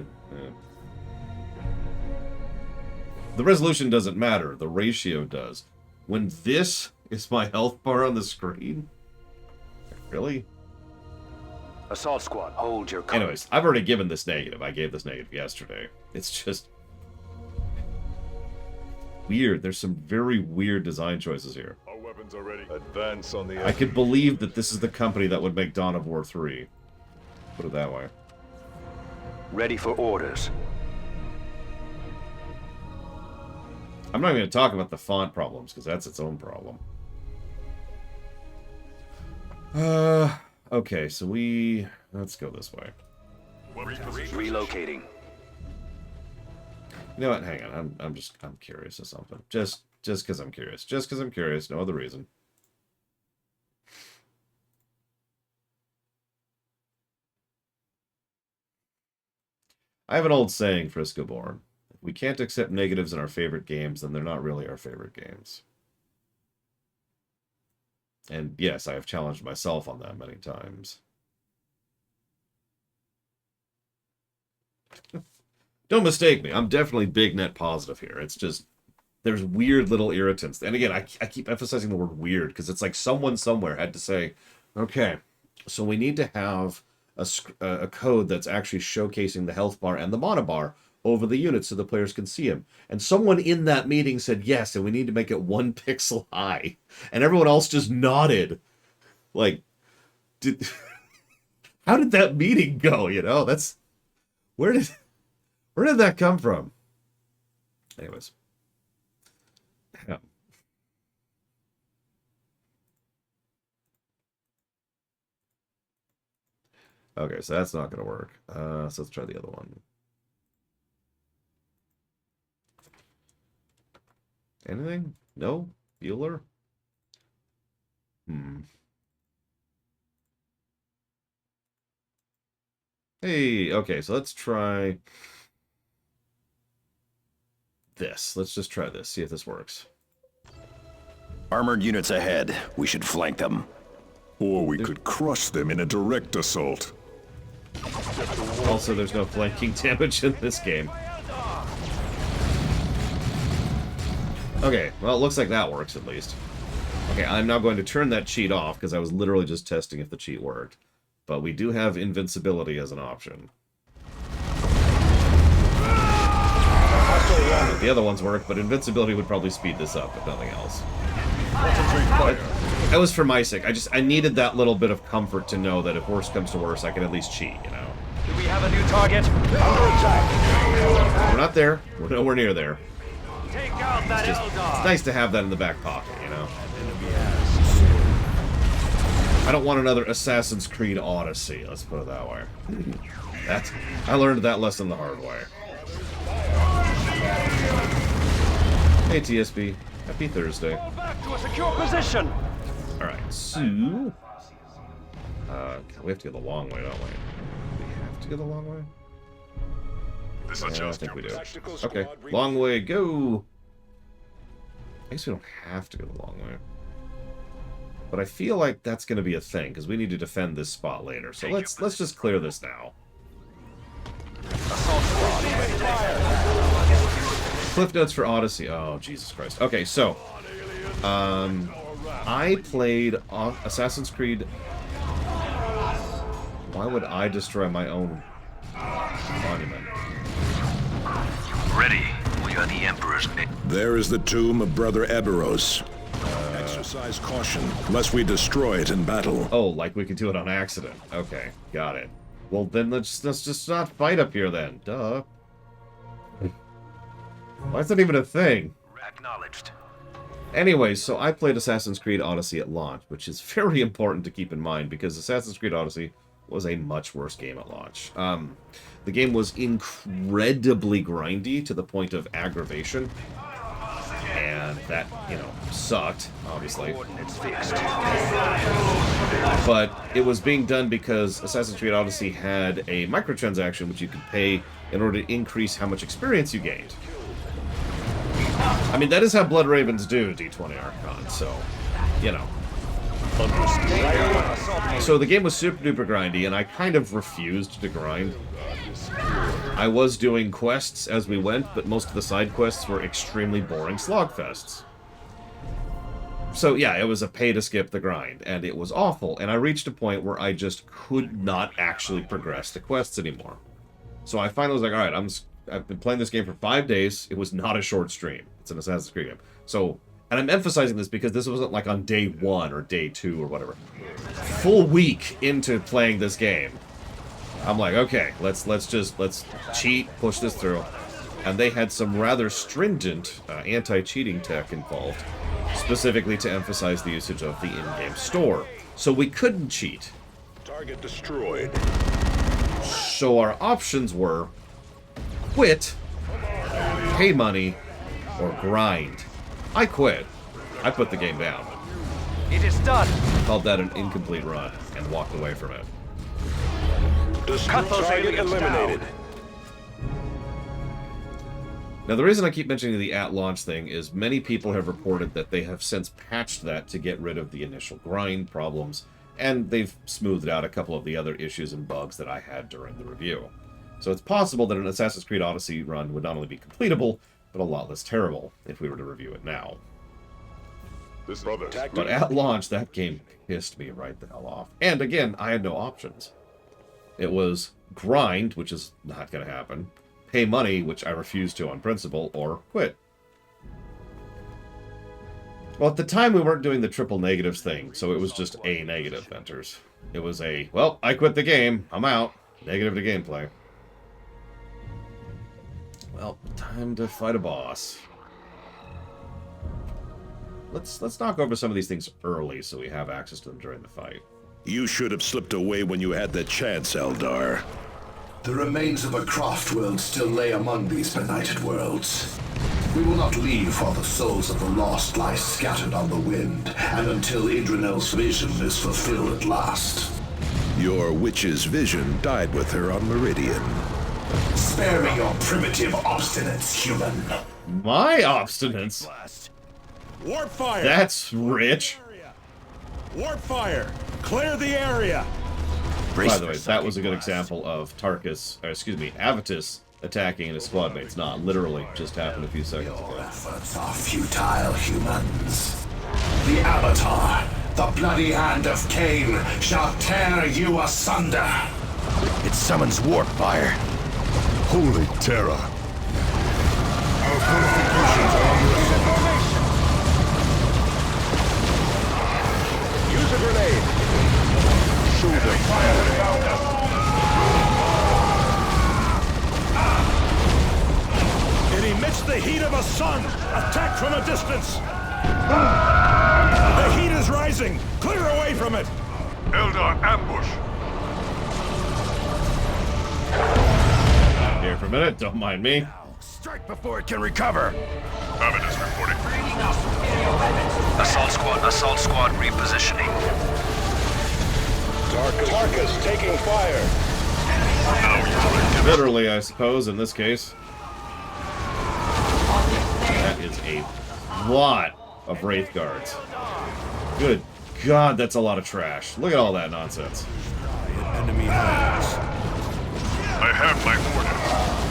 The resolution doesn't matter. The ratio does. When this is my health bar on the screen? Really? Assault squad, hold your cover. Anyways, I've already given this negative. I gave this negative yesterday. It's just weird. There's some very weird design choices here. Our weapons are ready. Advance on the I could believe that this is the company that would make Dawn of War 3. Put it that way. Ready for orders. I'm not going to talk about the font problems, because that's its own problem. Okay, so let's go this way. Relocating. You know what? Hang on. I'm curious of something. Just because I'm curious. Just because I'm curious. No other reason. I have an old saying, Frisco Born. If we can't accept negatives in our favorite games, then they're not really our favorite games. And yes, I have challenged myself on that many times. Don't mistake me. I'm definitely big net positive here. It's just, there's weird little irritants. And again, I keep emphasizing the word weird because it's like someone somewhere had to say, okay, so we need to have a code that's actually showcasing the health bar and the mana bar over the unit so the players can see them. And someone in that meeting said yes, and we need to make it 1 pixel high. And everyone else just nodded. Like, how did that meeting go? You know, that's where did that come from? Anyways. Yeah. Okay, so that's not going to work. So let's try the other one. Anything? No? Bueller? Hey, okay, so let's try this. Let's just try this, see if this works. Armored units ahead. We should flank them. Or we could crush them in a direct assault. Also, there's no flanking damage in this game. Okay, well, it looks like that works at least. Okay, I'm now going to turn that cheat off because I was literally just testing if the cheat worked. But we do have invincibility as an option. The other ones work, but invincibility would probably speed this up, if nothing else. That was for my sake. I needed that little bit of comfort to know that if worse comes to worse, I can at least cheat, you know? Do we have a new target? Under attack. We're not there. We're nowhere near there. Take out that Eldar. It's nice to have that in the back pocket, you know? I don't want another Assassin's Creed Odyssey, let's put it that way. I learned that lesson the hard way. Hey TSB, happy Thursday. Back to a secure position. Alright, so we have to go the long way, don't we? We have to go the long way? Yeah, I think we do. Okay, long way, go! I guess we don't have to go the long way. But I feel like that's going to be a thing, because we need to defend this spot later. So let's just clear this now. Cliff notes for Odyssey. Oh, Jesus Christ. Okay, so I played Assassin's Creed. Why would I destroy my own monument? Ready. We are the Emperor's men. There is the tomb of Brother Eberros. Exercise caution, lest we destroy it in battle. Oh, like we could do it on accident. Okay, got it. Well, then let's just not fight up here then. Duh. Why is that even a thing? Acknowledged. Anyway, so I played Assassin's Creed Odyssey at launch, which is very important to keep in mind because Assassin's Creed Odyssey was a much worse game at launch. The game was incredibly grindy to the point of aggravation. And that, you know, sucked, obviously. But it was being done because Assassin's Creed Odyssey had a microtransaction which you could pay in order to increase how much experience you gained. I mean, that is how Blood Ravens do D20 Archon, so, you know. So the game was super duper grindy, and I kind of refused to grind. I was doing quests as we went, but most of the side quests were extremely boring slogfests. So yeah, it was a pay to skip the grind, and it was awful, and I reached a point where I just could not actually progress the quests anymore. So I finally was like, alright, I've been playing this game for 5 days. It was not a short stream. It's an Assassin's Creed game. So, and I'm emphasizing this because this wasn't like on day 1 or day 2 or whatever. Full week into playing this game, I'm like, okay, let's cheat, push this through. And they had some rather stringent anti-cheating tech involved, specifically to emphasize the usage of the in-game store. So we couldn't cheat. Target destroyed. So our options were quit, pay money, or grind. I quit. I put the game down. It is done. Called that an incomplete run and walked away from it. Cut those aliens eliminated. down. Now, the reason I keep mentioning the at-launch thing is many people have reported that they have since patched that to get rid of the initial grind problems, and they've smoothed out a couple of the other issues and bugs that I had during the review. So it's possible that an Assassin's Creed Odyssey run would not only be completable, but a lot less terrible if we were to review it now. But at launch, that game pissed me right the hell off. And again, I had no options. It was grind, which is not going to happen, pay money, which I refused to on principle, or quit. Well, at the time, we weren't doing the triple negatives thing, so it was just a negative, Venters. It was a, well, I quit the game, I'm out, negative to gameplay. Well, time to fight a boss. Let's knock over some of these things early so we have access to them during the fight. You should have slipped away when you had the chance, Eldar. The remains of a craft world still lay among these benighted worlds. We will not leave while the souls of the lost lie scattered on the wind, and until Idrinel's vision is fulfilled at last. Your witch's vision died with her on Meridian. Spare me your primitive obstinance, human. My obstinance? Warp fire! That's rich. Warp fire! Clear the area! By the way, that was a good example of Avitus attacking his squad mates. Not literally, just happened a few seconds ago. Your efforts are futile, humans. The Avatar, the bloody hand of Cain, shall tear you asunder. It summons warp fire. Holy terror. Our fortifications are under assault. Use a grenade. Shoot them. Fire around us. It emits the heat of a sun. Attack from a distance. The heat is rising. Clear away from it. Eldar, ambush. Here for a minute, don't mind me. Strike before it can recover. Avitus reporting. Assault squad repositioning. Tarkus taking fire. Literally, I suppose, in this case. That is a lot of Wraith Guards. Good God, that's a lot of trash. Look at all that nonsense. Enemy hands. I have my orders.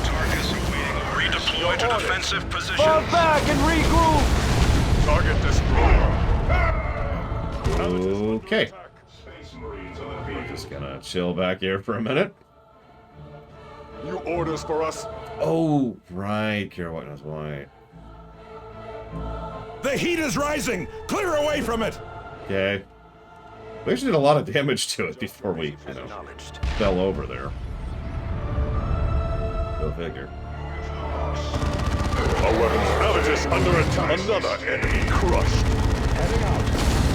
Targets awaiting redeploy to defensive position. Fall back and regroup! Target destroyed. Okay. We're just gonna chill back here for a minute. New orders for us. Oh, right. Kira White knows why. The heat is rising. Clear away from it. Okay. We actually did a lot of damage to it before we, fell over there. Go figure. Our weapons. Avitus under attack. Another enemy crushed. Heading out.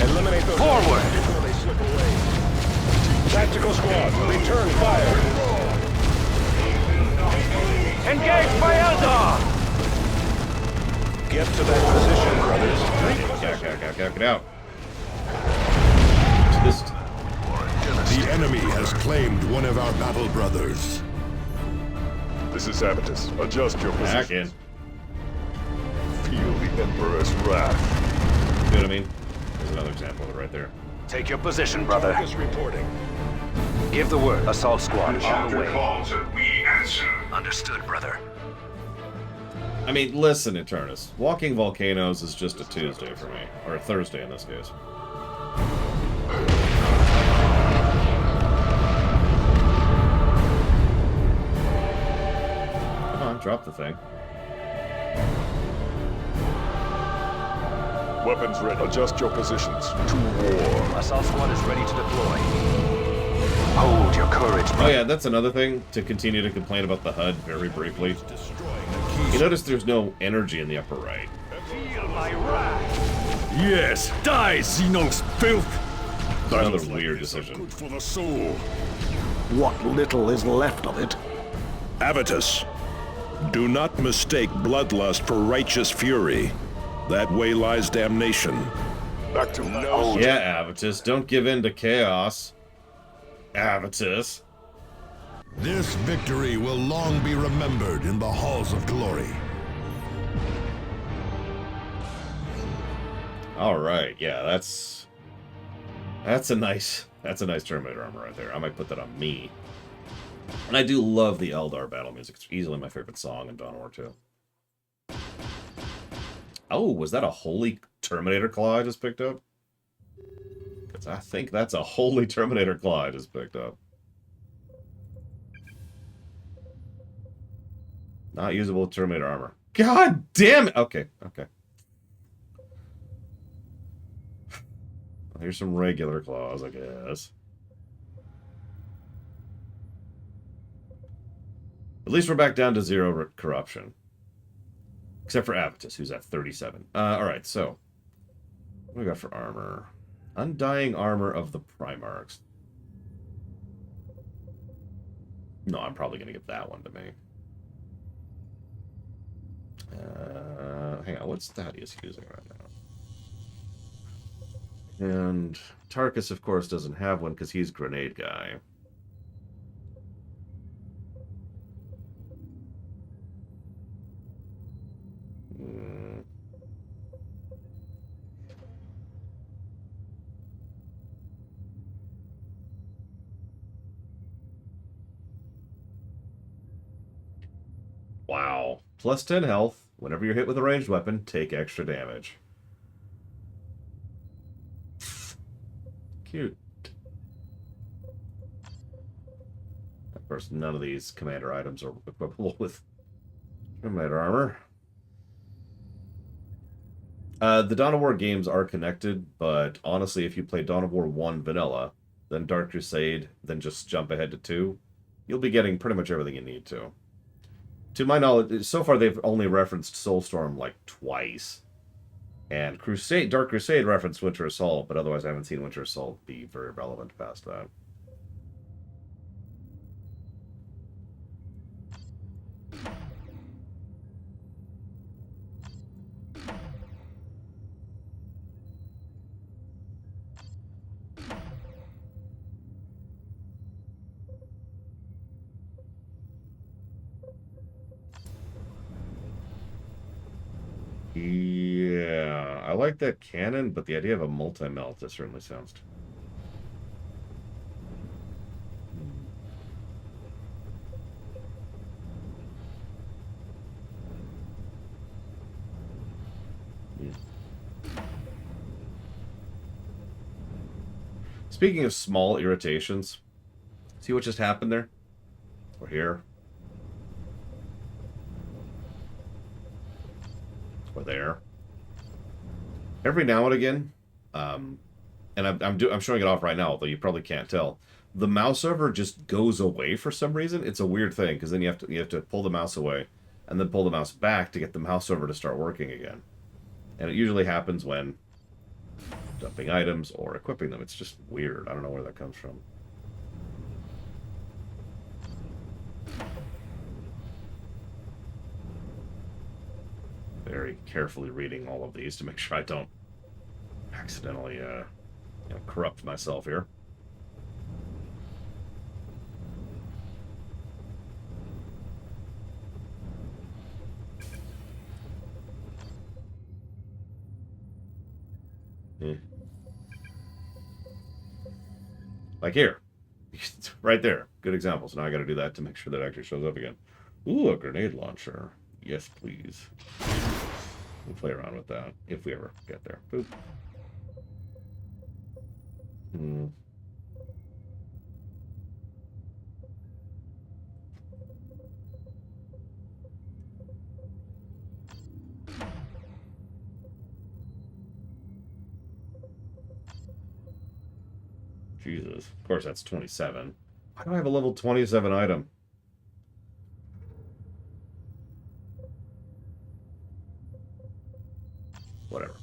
Eliminate those Forward. before they slip away. Tactical squad, return fire. Engage by Eldar! Get to that position, brothers. Get out. Just The enemy has claimed one of our battle brothers. This is Avitus. Adjust your position. back in. Feel the Emperor's wrath. You know what I mean? There's another example of it right there. Take your position, brother. Tarkus reporting. Give the word. Assault squad on the way. calls and we answer. Understood, brother. I mean, listen, Eternus. Walking volcanoes is just a Tuesday for me. Or a Thursday in this case. Come on, drop the thing. Weapons ready. Adjust your positions. To war. Assault squad is ready to deploy. Hold your courage, brother. Oh yeah, that's another thing to continue to complain about the HUD very briefly. You notice there's no energy in the upper right. Feel my wrath. Yes, die, Xenos filth! Another weird decision. Good for the soul. What little is left of it. Avitus, do not mistake bloodlust for righteous fury. That way lies damnation. Back to no. Yeah, Avitus, don't give in to chaos. Avitus. This victory will long be remembered in the halls of glory. All right, yeah, that's a nice Terminator armor right there. I might put that on me. And I do love the Eldar battle music. It's easily my favorite song in Dawn of War 2. Oh, was that a holy Terminator claw I just picked up? Because I think that's a holy Terminator claw I just picked up. Not usable Terminator armor. God damn it! Okay, okay. Here's some regular claws, I guess. At least we're back down to 0 corruption. Except for Avitus, who's at 37. Alright, so. What do we got for armor? Undying armor of the Primarchs. No, I'm probably going to give that one to me. Hang on, what's Thaddeus using right now? And Tarkus, of course, doesn't have one because he's grenade guy. Wow. Plus 10 health. Whenever you're hit with a ranged weapon, take extra damage. Cute. Of course, none of these commander items are equipable with commander armor. The Dawn of War games are connected, but honestly, if you play Dawn of War 1 vanilla, then Dark Crusade, then just jump ahead to 2, you'll be getting pretty much everything you need to. To my knowledge, so far they've only referenced Soulstorm like twice. And Dark Crusade referenced Winter Assault, but otherwise I haven't seen Winter Assault be very relevant past that. Yeah, I like that cannon, but the idea of a multi-melt, that certainly sounds... Speaking of small irritations, see what just happened there? Or here? Or there? Every now and again, and I'm showing it off right now, although you probably can't tell. The mouse over just goes away for some reason. It's a weird thing because then you have to pull the mouse away, and then pull the mouse back to get the mouse over to start working again. And it usually happens when dumping items or equipping them. It's just weird. I don't know where that comes from. Very carefully reading all of these to make sure I don't accidentally corrupt myself here. Like here. Right there. Good example. So now I got to do that to make sure that actually shows up again. Ooh, a grenade launcher. Yes, please. We'll play around with that if we ever get there. Boop. Jesus. Of course, that's 27. Why do I have a level 27 item? Whatever.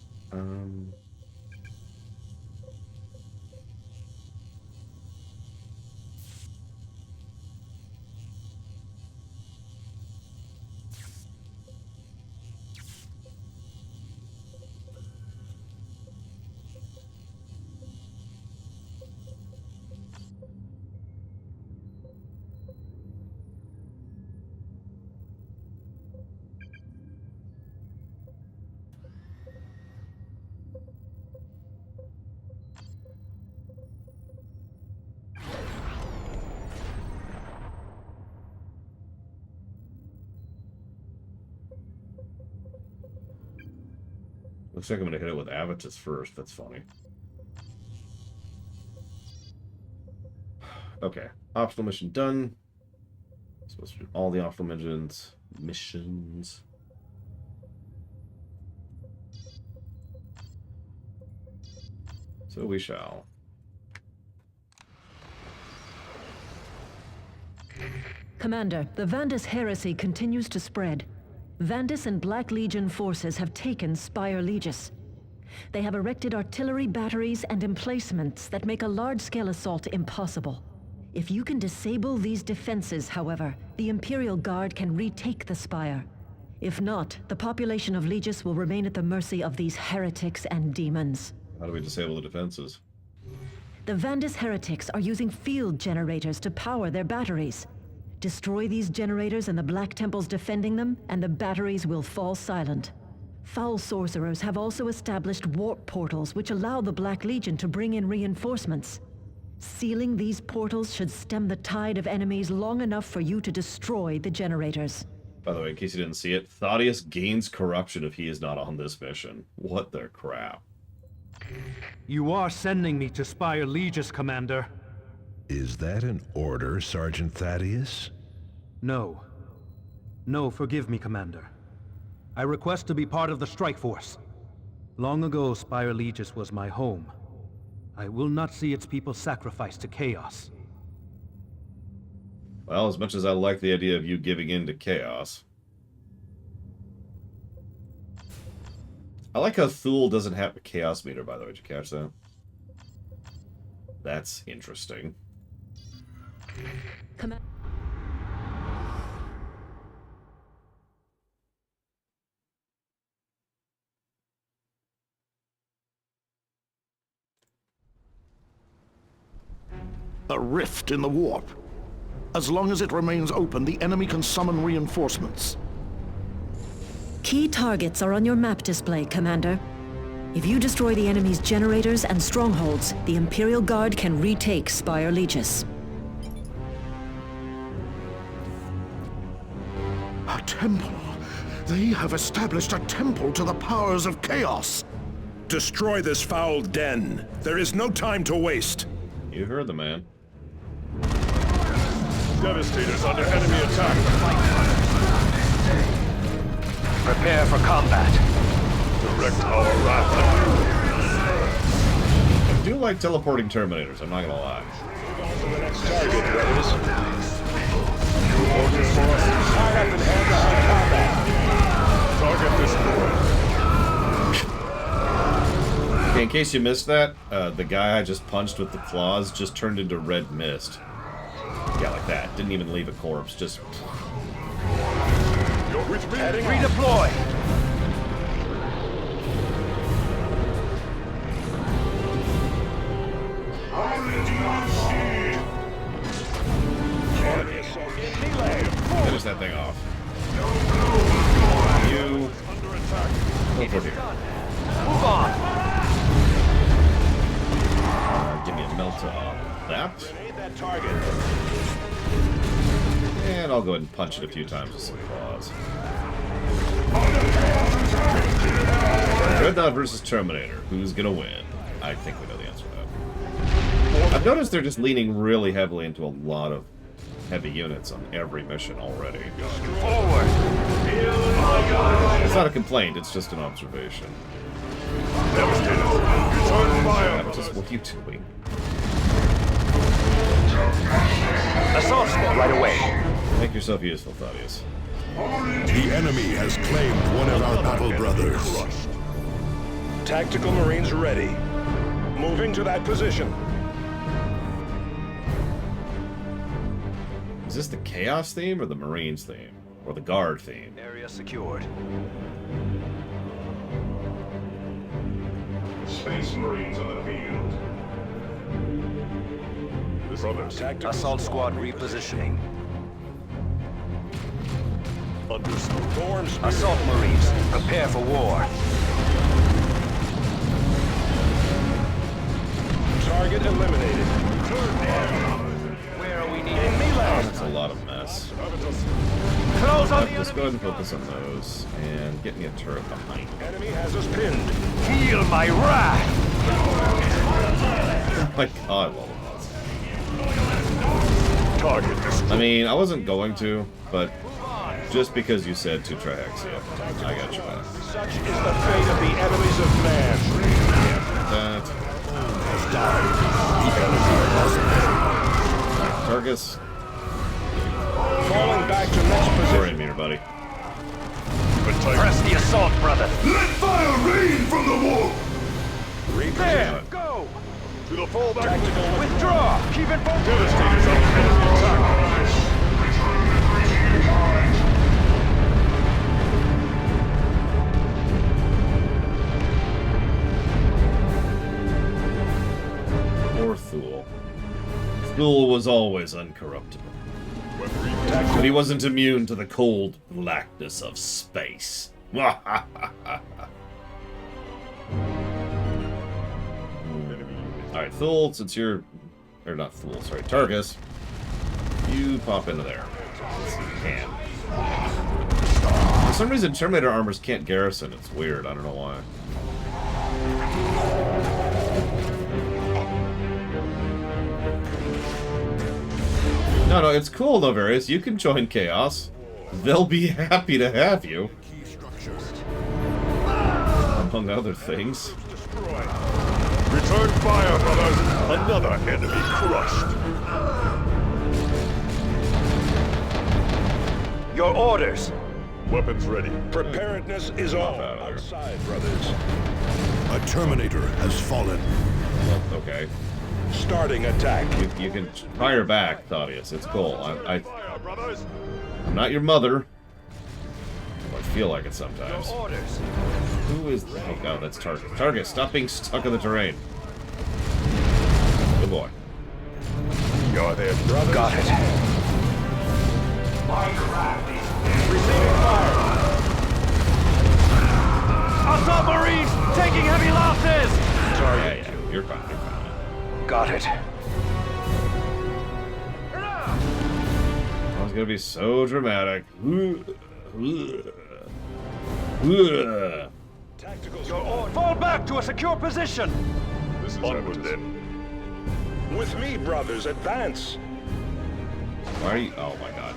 Looks like I'm gonna hit it with Avitus first. That's funny. Okay. Optional mission done. Supposed to do all the optional missions. So we shall. Commander, the Vandus heresy continues to spread. Vandus and Black Legion forces have taken Spire Legis. They have erected artillery batteries and emplacements that make a large-scale assault impossible. If you can disable these defenses, however, the Imperial Guard can retake the Spire. If not, the population of Legis will remain at the mercy of these heretics and demons. How do we disable the defenses? The Vandus heretics are using field generators to power their batteries. Destroy these generators and the Black Temples defending them, and the batteries will fall silent. Foul sorcerers have also established warp portals which allow the Black Legion to bring in reinforcements. Sealing these portals should stem the tide of enemies long enough for you to destroy the generators. By the way, in case you didn't see it, Thaddeus gains corruption if he is not on this mission. What the crap? You are sending me to Spire Legis, Commander. Is that an order, Sergeant Thaddeus? No. No, forgive me, Commander. I request to be part of the strike force. Long ago, Spire Legis was my home. I will not see its people sacrificed to chaos. Well, as much as I like the idea of you giving in to chaos. I like how Thule doesn't have a chaos meter, by the way. Did you catch that? That's interesting. A rift in the warp. As long as it remains open, the enemy can summon reinforcements. Key targets are on your map display, Commander. If you destroy the enemy's generators and strongholds, the Imperial Guard can retake Spire Legis. A temple. They have established a temple to the powers of chaos. Destroy this foul den. There is no time to waste. You heard the man. Devastator's under enemy attack. Prepare for combat. Direct our wrath. I do like teleporting Terminators, I'm not gonna lie. On to the next target, brothers. You ordered for us to sign up and hand-to-hand combat. Target destroyed. Okay, in case you missed that, the guy I just punched with the claws just turned into red mist. Yeah, like that. Didn't even leave a corpse, just... Redeploy! Finish that thing off. You... Over here. Move on! Give me a melt on that. Grenade that target. And And I'll go ahead and punch it a few times with some claws. Dreadnought versus Terminator. Who's gonna win? I think we know the answer to that. I've noticed they're just leaning really heavily into a lot of heavy units on every mission already. Forward! It's not a complaint, it's just an observation. Just what are you doing? Assault squad right away. Make yourself useful, Thaddeus. The enemy has claimed one of our battle brothers. Tactical Marines ready. Moving to that position. Is this the Chaos theme or the Marines theme? Or the Guard theme? Area secured. Space Marines on the field. Assault squad repositioning. Understood. Assault Marines, prepare for war. Target eliminated. Where are we needed? Melee! That's a lot of mess. Close on the Let's go ahead and focus on those and get me a turret behind me. Enemy has us pinned. Feel my wrath! Oh my god, Lollipops. Target destroyed. I mean, I wasn't going to, but just because you said to Trihexia, I got you back. Such is the fate of the enemies of man. That. Targus. Falling back to next We're position. in meter, buddy. Press the assault, brother. Let fire rain from the wall! There! Go! To the fallback. Tactical Withdraw! Keep it focused! Devastators up enemy attack. Poor Thule. Thule was always uncorruptible. But he wasn't immune to the cold blackness of space. Alright, Thule, since you're... Or not Thule, sorry, Targus. You pop into there. Yes, you can. For some reason, Terminator armors can't garrison. It's weird. I don't know why. No, it's cool though, Various. You can join Chaos. They'll be happy to have you. Among other things. Return fire, brothers. Another enemy crushed. Your orders. Weapons ready. Preparedness is all outside, brothers. A Terminator has fallen. Okay. Starting attack. You can fire back, Thaddeus. It's cool. I'm not your mother. I feel like it sometimes. Your orders. Who is... Oh god, that's Target. Target, stop being stuck in the terrain. Good boy. You're there, brothers. Got it. Receiving fire. Assault Marines taking heavy losses! Yeah, you're fine, you're fine. Got it. That was gonna be so dramatic. Fall back to a secure position! This is onward then. With me, brothers, advance. Why are you... Oh my god.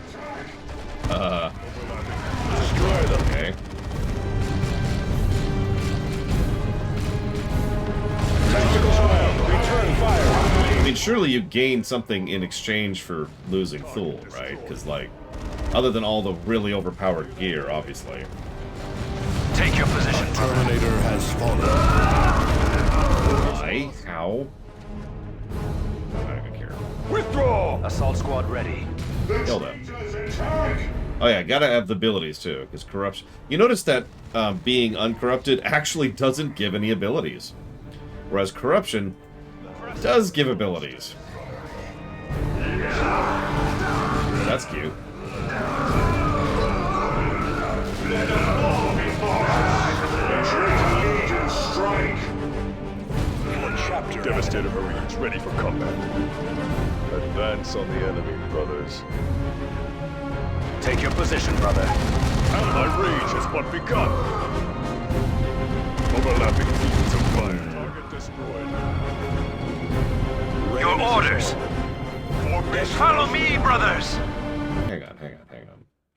Destroy them. Okay. Tactical squad, return fire. I mean, surely you gain something in exchange for losing Thule, right? Because, like, other than all the really overpowered gear, obviously. Take your position, Terminator has fallen. Why? How? I don't even care. Withdraw! Assault squad ready. Kill them. Oh yeah, gotta have the abilities too, because corruption... You notice that being uncorrupted actually doesn't give any abilities. Whereas corruption does give abilities. That's cute. Devastator Marines ready for combat. Advance on the enemy, brothers. Take your position, brother. And my rage has but begun. Overlapping fields of fire. Target destroyed. Your orders. Follow me, brothers. Hang on.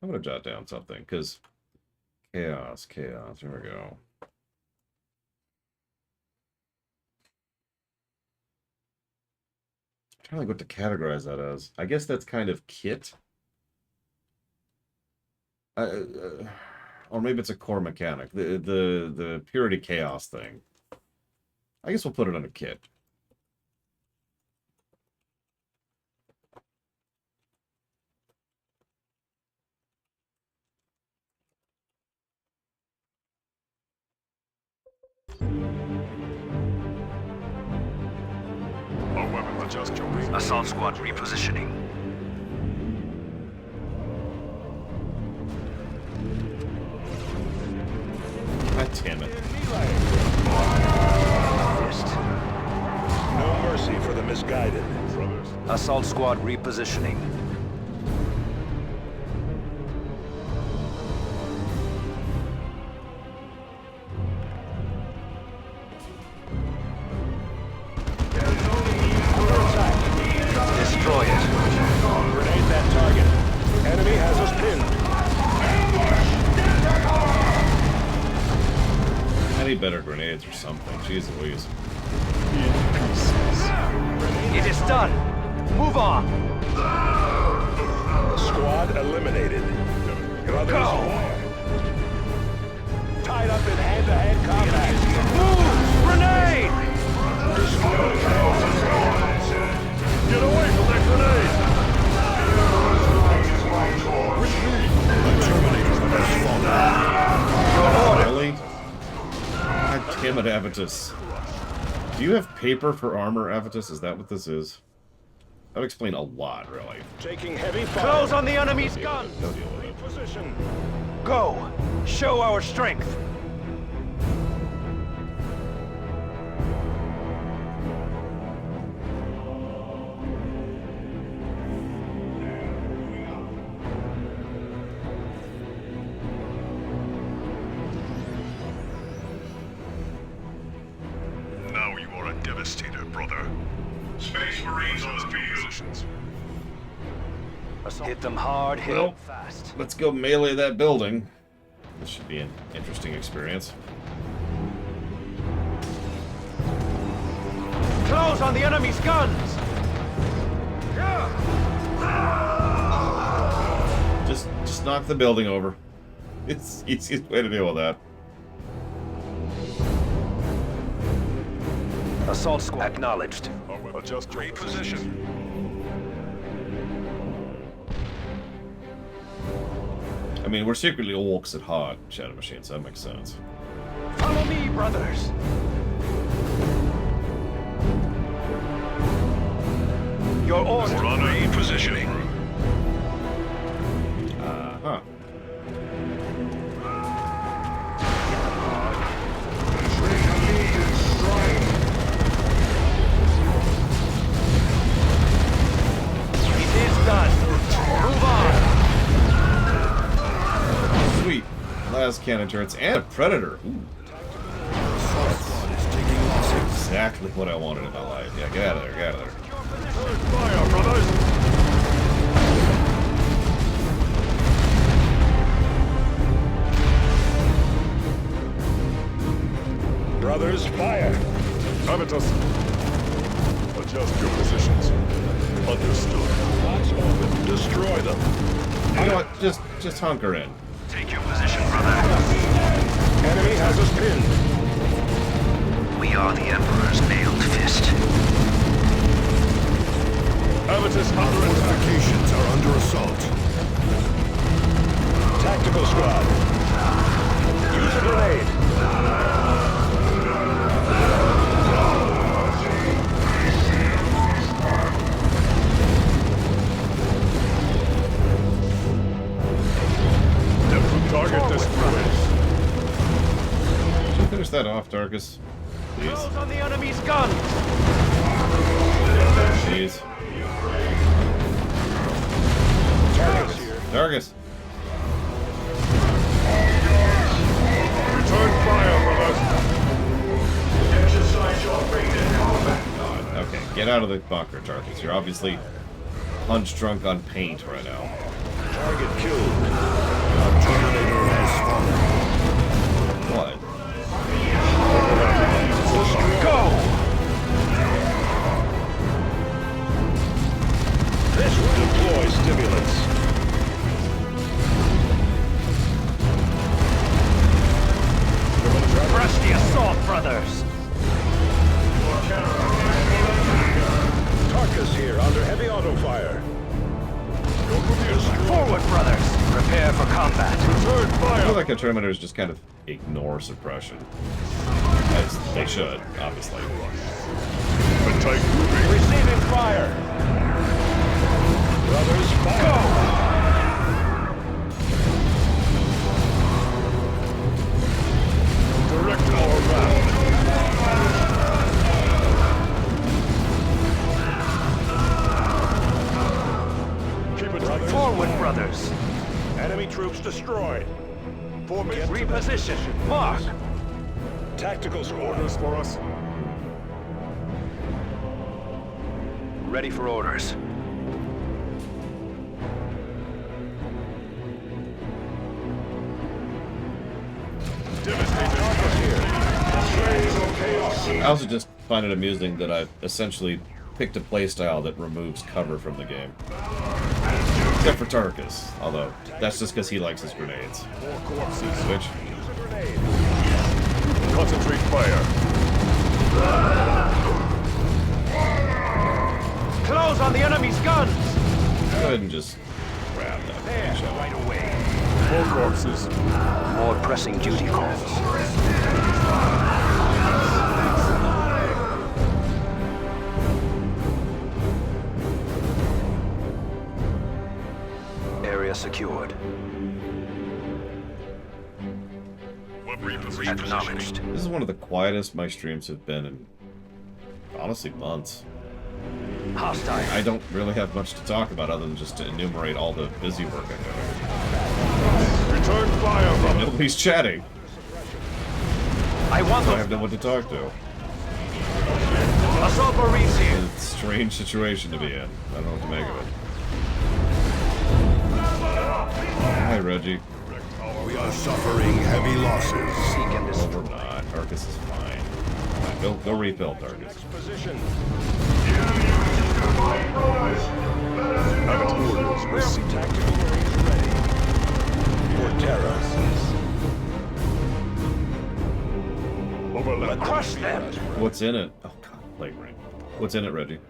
I'm gonna jot down something, because chaos. Here we go. I'm trying to think what to categorize that as. I guess that's kind of kit. Or maybe it's a core mechanic. The purity chaos thing. I guess we'll put it on a kit. Assault squad repositioning. God damn it. Fist. No mercy for the misguided. Assault squad repositioning. Destroy it. Grenade that target. Enemy has us pinned. I need better grenades or something. Jeez Louise. It is done. Move on. Squad eliminated. Brothers fire. Tied up in hand-to-hand combat. Move! Grenade! Get away from that grenade! Really? God damn it, Avitus. Do you have paper for armor, Avitus? Is that what this is? That would explain a lot, really. Taking heavy fire. Close on the enemy's guns! Go deal with it. Position. Go! Show our strength! Now you are a devastator, brother. Space Marines on the positions. Hit them hard, hit Well, them fast. let's go melee that building. This should be an interesting experience. Close on the enemy's guns! Just knock the building over. It's the easiest way to deal with that. Assault squad acknowledged. Adjust your position. I mean, we're secretly orcs at heart, Shadow Machine, so that makes sense. Follow me, brothers! Your order. We're on a positioning. Uh-huh. It is done. Move on. Sweet. Last cannon turrets and a predator. Ooh. That's exactly what I wanted in my life. Yeah, get out of there, get out of there. Fire, brothers! Brothers, fire. Avitus. Adjust your positions. Understood. Lots open. Destroy them. You know what? Just hunker in. Take your position, brother. Enemy has us pinned. We are the Emperor's mailed fist. Avitus under attack. Fortifications are under assault. Tactical squad. Use a grenade. Target destroyed. Should we finish that off, Darkus? Please. Close on the enemy's guns! Jeez. Targets here. Darkus! Okay, get out of the bunker, Tarkus. You're obviously punch drunk on paint right now. Target killed. Our Terminator has fallen. What? Go! This will deploy stimulants. Press the assault, brothers! Tarkus here, under heavy auto fire. Forward, brothers! Prepare for combat. Return I fire! feel like the Terminators just kind of ignore suppression. As they should, obviously. Receiving fire! Brothers, fire! Go! Direct our round. Keep it right. Forward, brothers! Enemy troops destroyed. Formation. Reposition. Mark! Tactical orders for us. Ready for orders. I also just find it amusing that I've essentially picked a playstyle that removes cover from the game. Except for Tarkus, although that's just because he likes his grenades. Switch. Concentrate fire. Close on the enemy's guns! Go ahead and just grab that. There, right away. More corpses. More pressing duty calls. Area secured. Acknowledged. This is one of the quietest my streams have been in, honestly, months. Hostile. I don't really have much to talk about other than just to enumerate all the busy work I'm doing. Return fire from Nobody's chatting. I want So I have no one to talk to. Assault Marines here. It's a strange situation to be in. I don't know what to make of it. Hi, Reggie. We are suffering heavy losses. Seek and Well, we're not. Tarkus is fine. Go rebuild, Tarkus. position. Have orders received. Tactical Marines ready. For terror. Overlap. Crush them! What's in it? Oh, God. Plague Ring. What's in it, Reggie?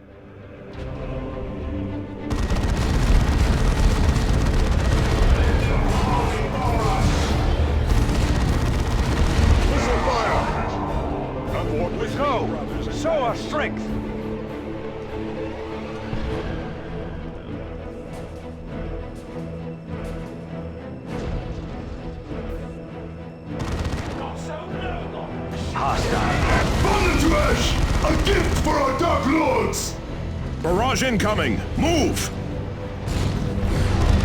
Missile fire! Aboard with Go! me, brothers. Show our strength! Hostile. Thunder to Ash! A gift for our Dark Lords! Barrage incoming! Move!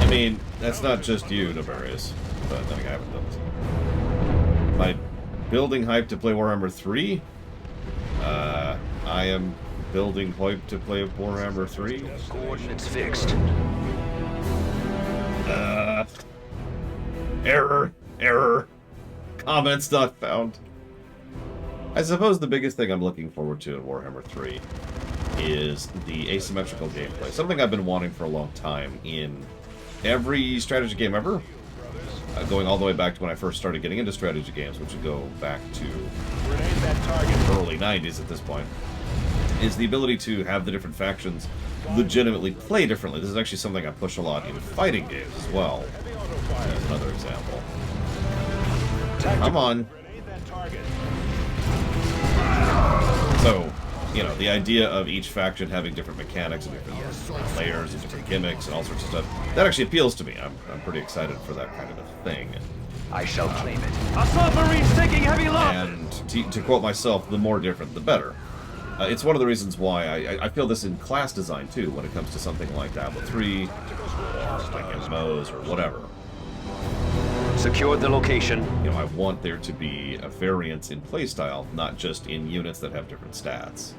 I mean, that's not just you, Nefarious. But I think I haven't done this. My building hype to play Warhammer 3? I am building hype to play Warhammer 3? Coordinates fixed. Error. Error. Comments not found. I suppose the biggest thing I'm looking forward to in Warhammer 3 is the asymmetrical gameplay. Something I've been wanting for a long time in every strategy game ever. Going all the way back to when I first started getting into strategy games, which would go back to early 90s at this point, is the ability to have the different factions legitimately play differently. This is actually something I push a lot in fighting games as well, as another example. Come on. So, you know, the idea of each faction having different mechanics and different layers and different gimmicks and all sorts of stuff, that actually appeals to me. I'm pretty excited for that kind of a thing. I shall claim it. Assault Marines taking heavy loss! And to quote myself, the more different, the better. It's one of the reasons why I feel this in class design, too, when it comes to something like Diablo 3, or like MMOs, or whatever. Secured the location. You know, I want there to be a variance in playstyle, not just in units that have different stats.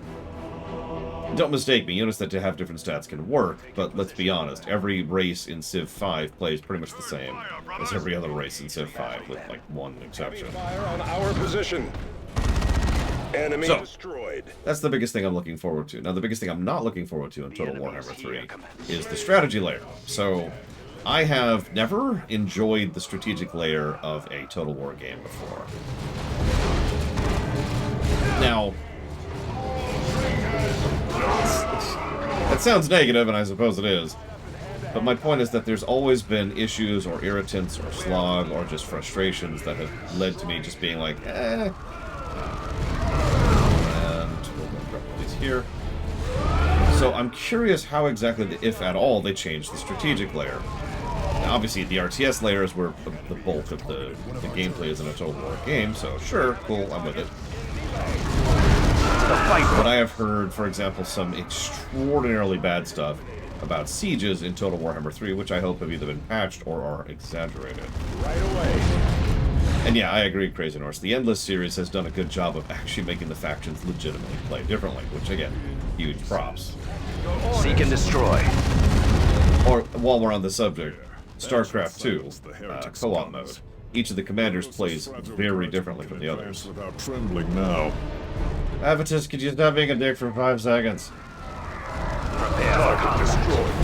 Don't mistake me, units that have different stats can work, but let's be honest, every race in Civ 5 plays pretty much the same as every other race in Civ 5, with like one exception. Fire on our position. Enemy destroyed. That's the biggest thing I'm looking forward to. Now, the biggest thing I'm not looking forward to in Total Warhammer 3 is the strategy layer. So, I have never enjoyed the strategic layer of a Total War game before. Now, that sounds negative, and I suppose it is. But my point is that there's always been issues or irritants or slog or just frustrations that have led to me just being like, eh. And we'll drop these here. So I'm curious how exactly, if at all, they changed the strategic layer. Now, obviously, the RTS layer is where the bulk of the gameplay is in a Total War game, so sure, cool, I'm with it. But I have heard, for example, some extraordinarily bad stuff about sieges in Total Warhammer 3, which I hope have either been patched or are exaggerated. Right away. And yeah, I agree, Crazy Norse. The Endless series has done a good job of actually making the factions legitimately play differently, which, again, huge props. Seek and destroy. Or, while we're on the subject, StarCraft 2, co-op mode. Each of the commanders plays very differently from the others. Without trembling now. Avitus, could you stop being a dick for 5 seconds? Target destroyed.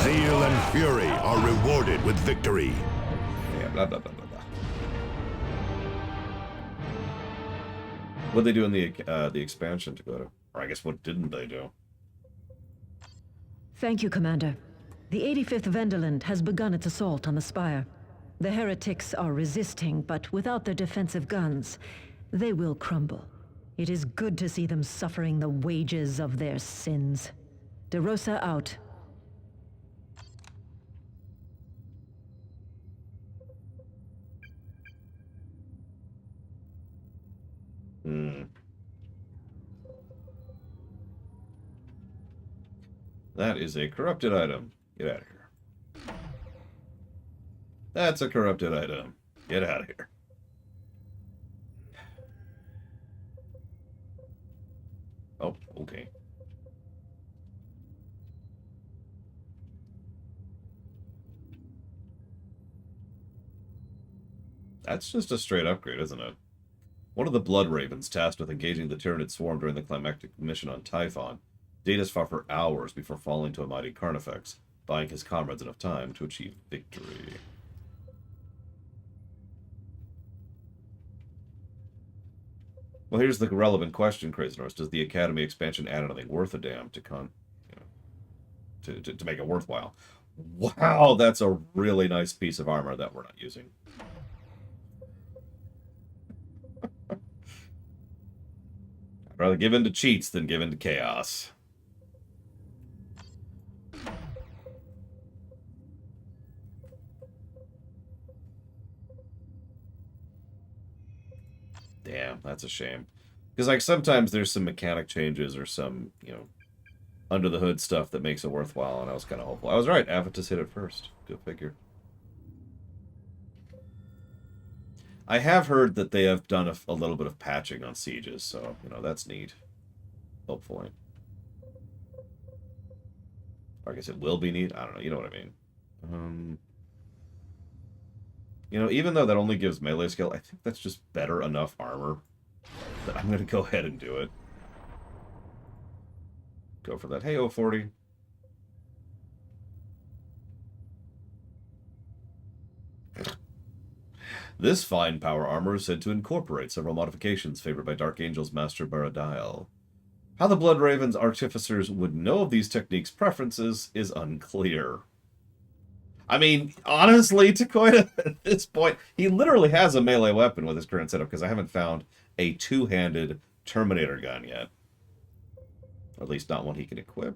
Zeal and fury are rewarded with victory. Yeah, blah, blah, blah, blah, blah. What'd they do in the expansion, Dakota? Or I guess what didn't they do? Thank you, Commander. The 85th Venderland has begun its assault on the Spire. The heretics are resisting, but without their defensive guns, they will crumble. It is good to see them suffering the wages of their sins. DeRosa out. That is a corrupted item. Get out of here. That's a corrupted item. Get out of here. Oh, okay. That's just a straight upgrade, isn't it? One of the Blood Ravens tasked with engaging the Tyranid swarm during the climactic mission on Typhon, Datus fought for hours before falling to a mighty Carnifex, buying his comrades enough time to achieve victory. Well, here's the relevant question, Crazy Norse. Does the Academy expansion add anything worth a damn to make it worthwhile? Wow, that's a really nice piece of armor that we're not using. I'd rather give in to cheats than give in to chaos. Damn, that's a shame. Because, like, sometimes there's some mechanic changes or some, you know, under-the-hood stuff that makes it worthwhile, and I was kind of hopeful. I was right, Avitus hit it first. Go figure. I have heard that they have done a little bit of patching on sieges, so, you know, that's neat. Hopefully. Or I guess it will be neat. I don't know, you know what I mean. You know, even though that only gives melee skill, I think that's just better enough armor that I'm going to go ahead and do it. Go for that. Hey, 040. This fine power armor is said to incorporate several modifications favored by Dark Angel's master Baradiel. How the Blood Raven's artificers would know of these techniques' preferences is unclear. I mean, honestly, Takoida, at this point, he literally has a melee weapon with his current setup, because I haven't found a two-handed Terminator gun yet. Or at least not one he can equip.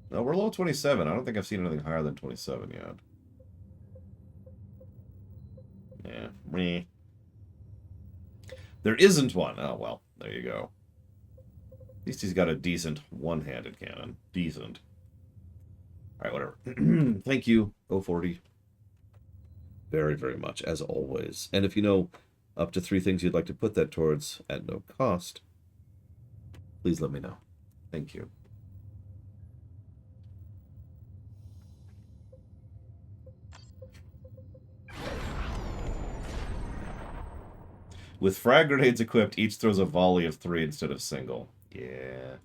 No, we're low 27. I don't think I've seen anything higher than 27 yet. Yeah, meh. There isn't one. Oh, well, there you go. At least he's got a decent one-handed cannon. Decent. Alright, whatever. Thank you, 040. very, very much, as always. And if you know up to 3 things you'd like to put that towards at no cost, please let me know. Thank you. With frag grenades equipped, each throws a volley of 3 instead of single. Yeah.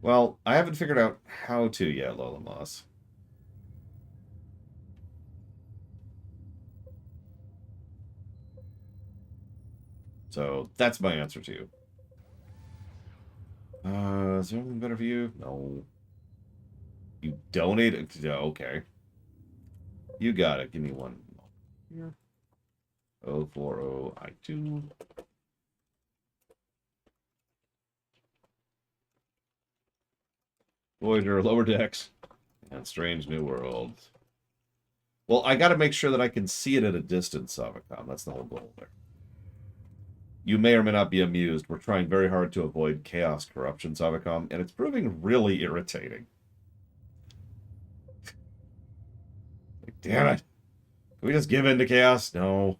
Well, I haven't figured out how to yet, Lola Moss. So, that's my answer to you. Is there anything better for you? No. You donated? Okay. You got it. Give me one. Here. 040I2. Voyager, Lower Decks, and Strange New World. Well, I gotta make sure that I can see it at a distance, Savacom. That's the whole goal there. You may or may not be amused. We're trying very hard to avoid chaos corruption, Savacom, and it's proving really irritating. Like, damn it. Can we just give in to chaos? No.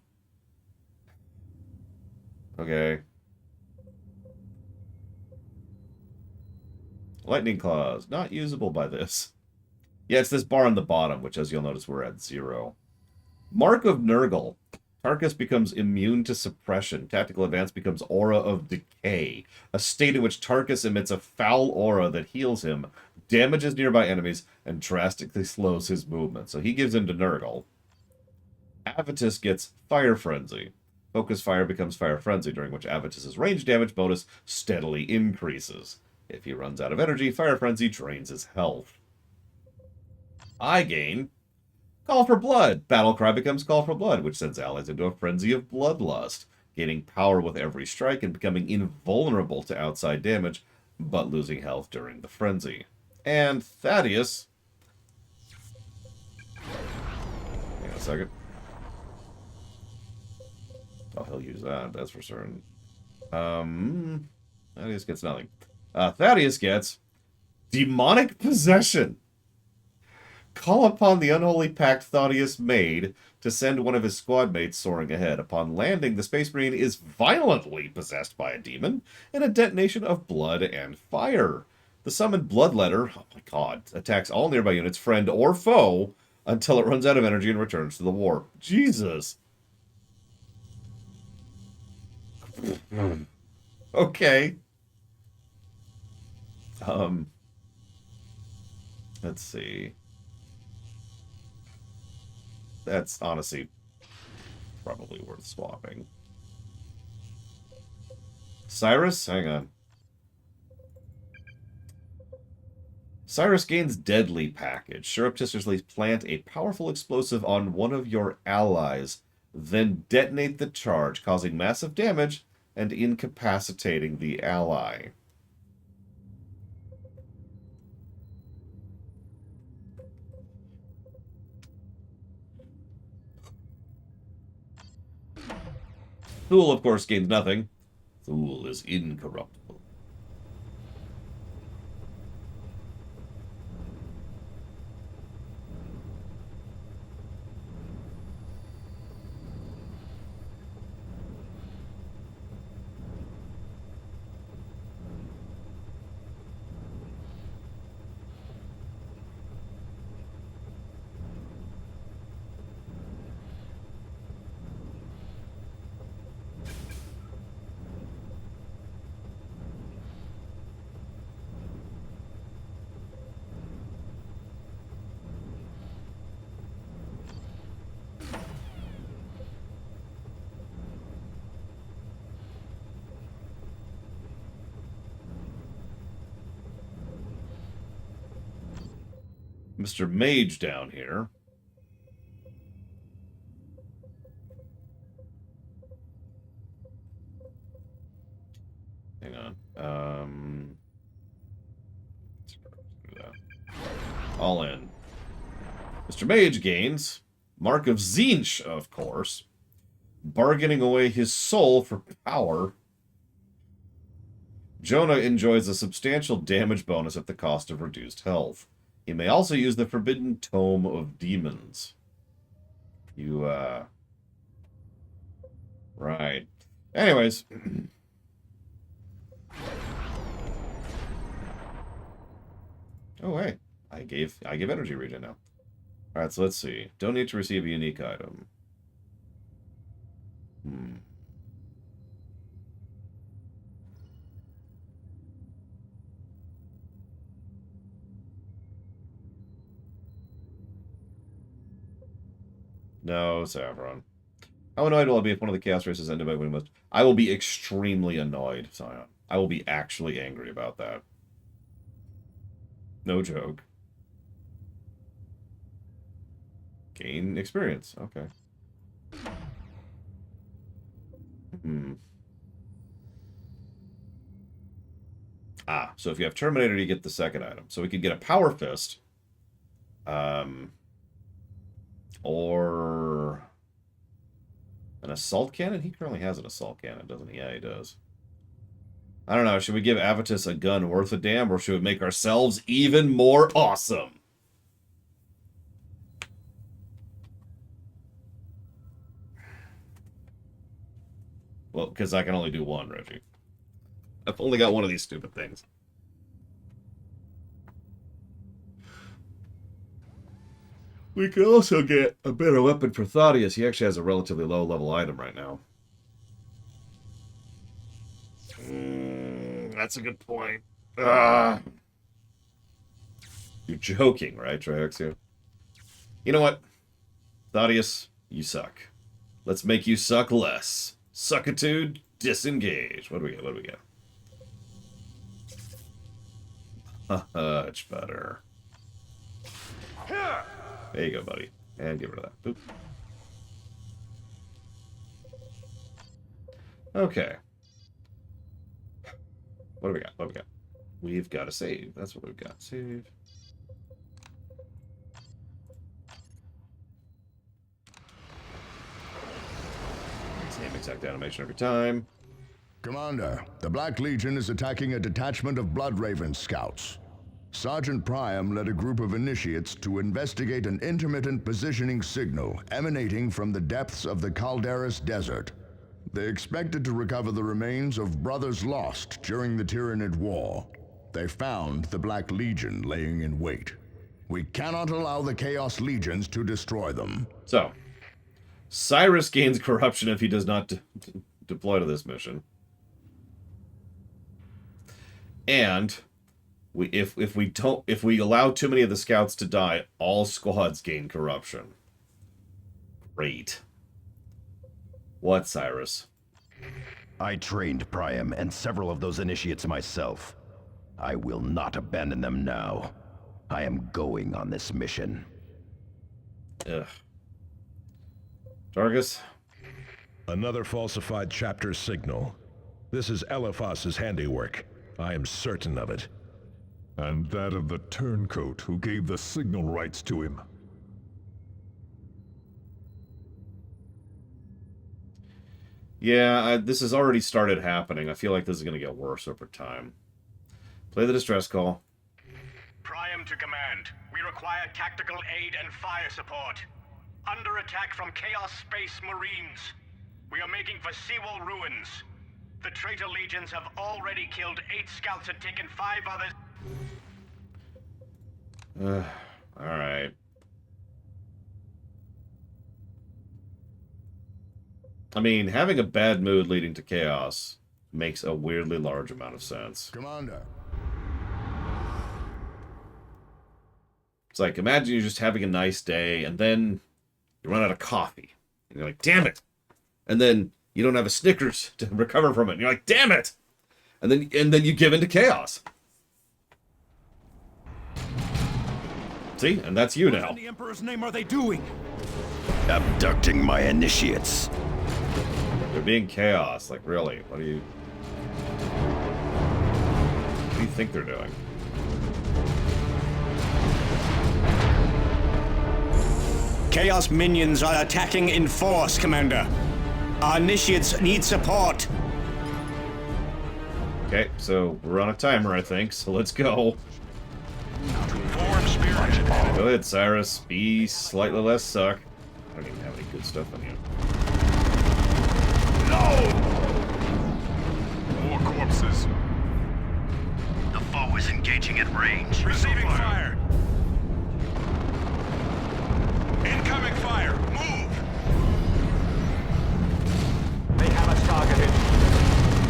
Okay. Lightning Claws. Not usable by this. Yeah, it's this bar on the bottom, which, as you'll notice, we're at 0. Mark of Nurgle. Tarkus becomes immune to suppression. Tactical Advance becomes Aura of Decay. A state in which Tarkus emits a foul aura that heals him, damages nearby enemies, and drastically slows his movement. So he gives in to Nurgle. Avitus gets Fire Frenzy. Focus Fire becomes Fire Frenzy, during which Avitus's range damage bonus steadily increases. If he runs out of energy, Fire Frenzy drains his health. I gain Call for Blood. Battlecry becomes Call for Blood, which sends allies into a frenzy of bloodlust, gaining power with every strike and becoming invulnerable to outside damage, but losing health during the frenzy. And Thaddeus... Hang on a second. Oh, he'll use that, that's for certain. Thaddeus gets nothing. Thaddeus gets Demonic Possession. Call upon the unholy pact Thaddeus made to send one of his squad mates soaring ahead. Upon landing, the Space Marine is violently possessed by a demon in a detonation of blood and fire. The summoned Bloodletter, oh my god, attacks all nearby units, friend or foe, until it runs out of energy and returns to the warp. Jesus. Okay. Let's see. That's honestly probably worth swapping. Cyrus? Hang on. Cyrus gains Deadly Package. Surreptitiously plant a powerful explosive on one of your allies, then detonate the charge, causing massive damage and incapacitating the ally. Thule, of course, gains nothing. Thule is incorruptible. Mr. Mage down here. Hang on. All in. Mr. Mage gains Mark of Tzeentch, of course. Bargaining away his soul for power. Jonah enjoys a substantial damage bonus at the cost of reduced health. He may also use the Forbidden Tome of Demons. You, Right. Anyways. Oh, hey. I gave energy regen now. Alright, so let's see. Don't need to receive a unique item. No, Saffron. How annoyed will I be if one of the Chaos races ended by winning most? I will be extremely annoyed, Scion. I will be actually angry about that. No joke. Gain experience. Okay. Ah, so if you have Terminator, you get the second item. So we could get a Power Fist. Or an Assault Cannon? He currently has an Assault Cannon, doesn't he? Yeah, he does. I don't know. Should we give Avitus a gun worth a damn, or should we make ourselves even more awesome? Well, because I can only do one, Reggie. I've only got one of these stupid things. We could also get a better weapon for Thaddeus. He actually has a relatively low-level item right now. That's a good point. You're joking, right, Trihexia? You know what? Thaddeus, you suck. Let's make you suck less. Suckitude, disengage. What do we get? What do we get? Much better. There you go, buddy. And get rid of that. Boop. Okay. What do we got? What do we got? We've got to save. That's what we've got. Save. Same exact animation every time. Commander, the Black Legion is attacking a detachment of Bloodraven scouts. Sergeant Priam led a group of initiates to investigate an intermittent positioning signal emanating from the depths of the Calderis Desert. They expected to recover the remains of brothers lost during the Tyranid War. They found the Black Legion laying in wait. We cannot allow the Chaos Legions to destroy them. So, Cyrus gains corruption if he does not deploy to this mission. And if we allow too many of the scouts to die, all squads gain corruption. Great. What, Cyrus? I trained Priam and several of those initiates myself. I will not abandon them now. I am going on this mission. Ugh. Targus? Another falsified chapter signal. This is Eliphas's handiwork. I am certain of it. And that of the turncoat who gave the signal rights to him. Yeah, this has already started happening. I feel like this is going to get worse over time. Play the distress call. Priam to command. We require tactical aid and fire support. Under attack from Chaos Space Marines. We are making for Seawall ruins. The traitor legions have already killed 8 scouts and taken 5 others. Alright. I mean, having a bad mood leading to chaos makes a weirdly large amount of sense. Commander. It's like, imagine you're just having a nice day, and then you run out of coffee. And you're like, damn it! And then you don't have a Snickers to recover from it. And you're like, damn it! And then you give in to chaos. See? And that's you now. What in the Emperor's name are they doing? Abducting my initiates. They're being chaos. Like, really? What do you think they're doing? Chaos minions are attacking in force, Commander. Our initiates need support. Okay, so we're on a timer, I think, so let's go. Form spirit. Go ahead, Cyrus. Be slightly less suck. I don't even have any good stuff on you. More corpses. The foe is engaging at range. Receiving fire. Incoming fire. Move. They have us targeted.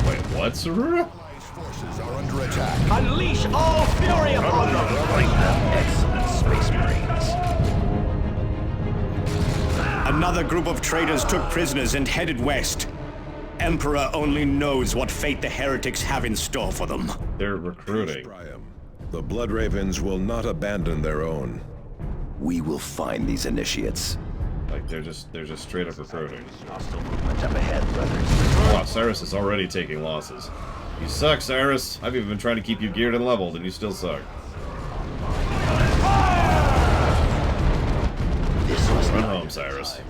Wait, what, Sarura? Forces are under attack. Unleash all fury upon them. Bring them excellent Space Marines. Another group of traitors took prisoners and headed west. Emperor only knows what fate the heretics have in store for them. They're recruiting. The Blood Ravens will not abandon their own. We will find these initiates. Like, they're just straight up recruiting. Hostile movement up ahead, brothers. Wow, Cyrus is already taking losses. You suck, Cyrus. I've even been trying to keep you geared and leveled, and you still suck. Run home, Cyrus. Stand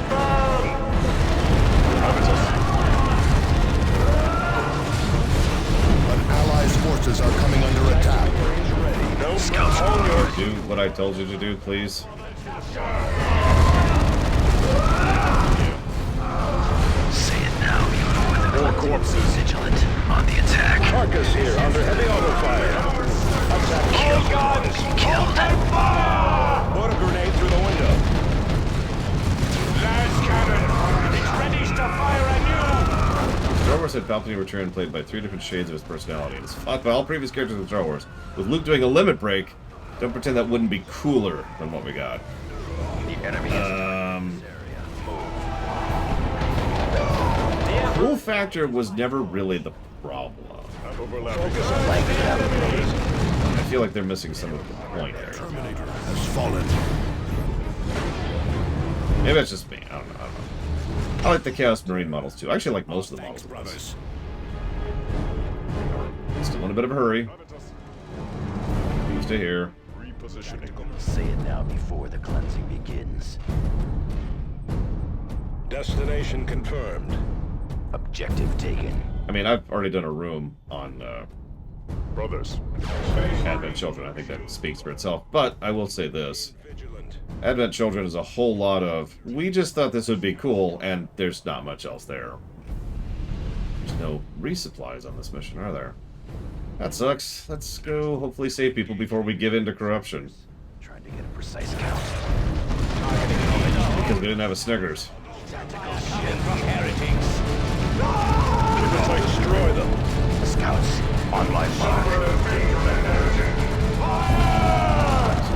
firm. An allies' forces are coming under attack. No scouts on your... Do what I told you to do, please. Say it now, you More corpses. vigilant on the attack. Marcus here, under heavy auto fire. Attack. Killed. Killed. Put a grenade through the window. Lance cannon. It's ready to fire anew. Star Wars had Palpatine return played by 3 different shades of his personality. It's fought by all previous characters in Star Wars. With Luke doing a limit break, don't pretend that wouldn't be cooler than what we got. The enemy is Cool factor was never really the problem. I feel like they're missing some of the point there. Terminator has fallen. Maybe that's just me. I don't know. I like the Chaos Marine models too. I actually like most of the models. Brothers. Still in a bit of a hurry. Stay here. Repositioning. Say it now before the cleansing begins. Destination confirmed. Objective taken. I mean, I've already done a room on Brothers. Advent Children. I think that speaks for itself. But I will say this. Advent Children is a whole lot of, we just thought this would be cool, and there's not much else there. There's no resupplies on this mission, are there? That sucks. Let's go hopefully save people before we give in to corruption. Trying to get a precise count. Because we didn't have a Snickers. Destroy them. Scouts, on my mark.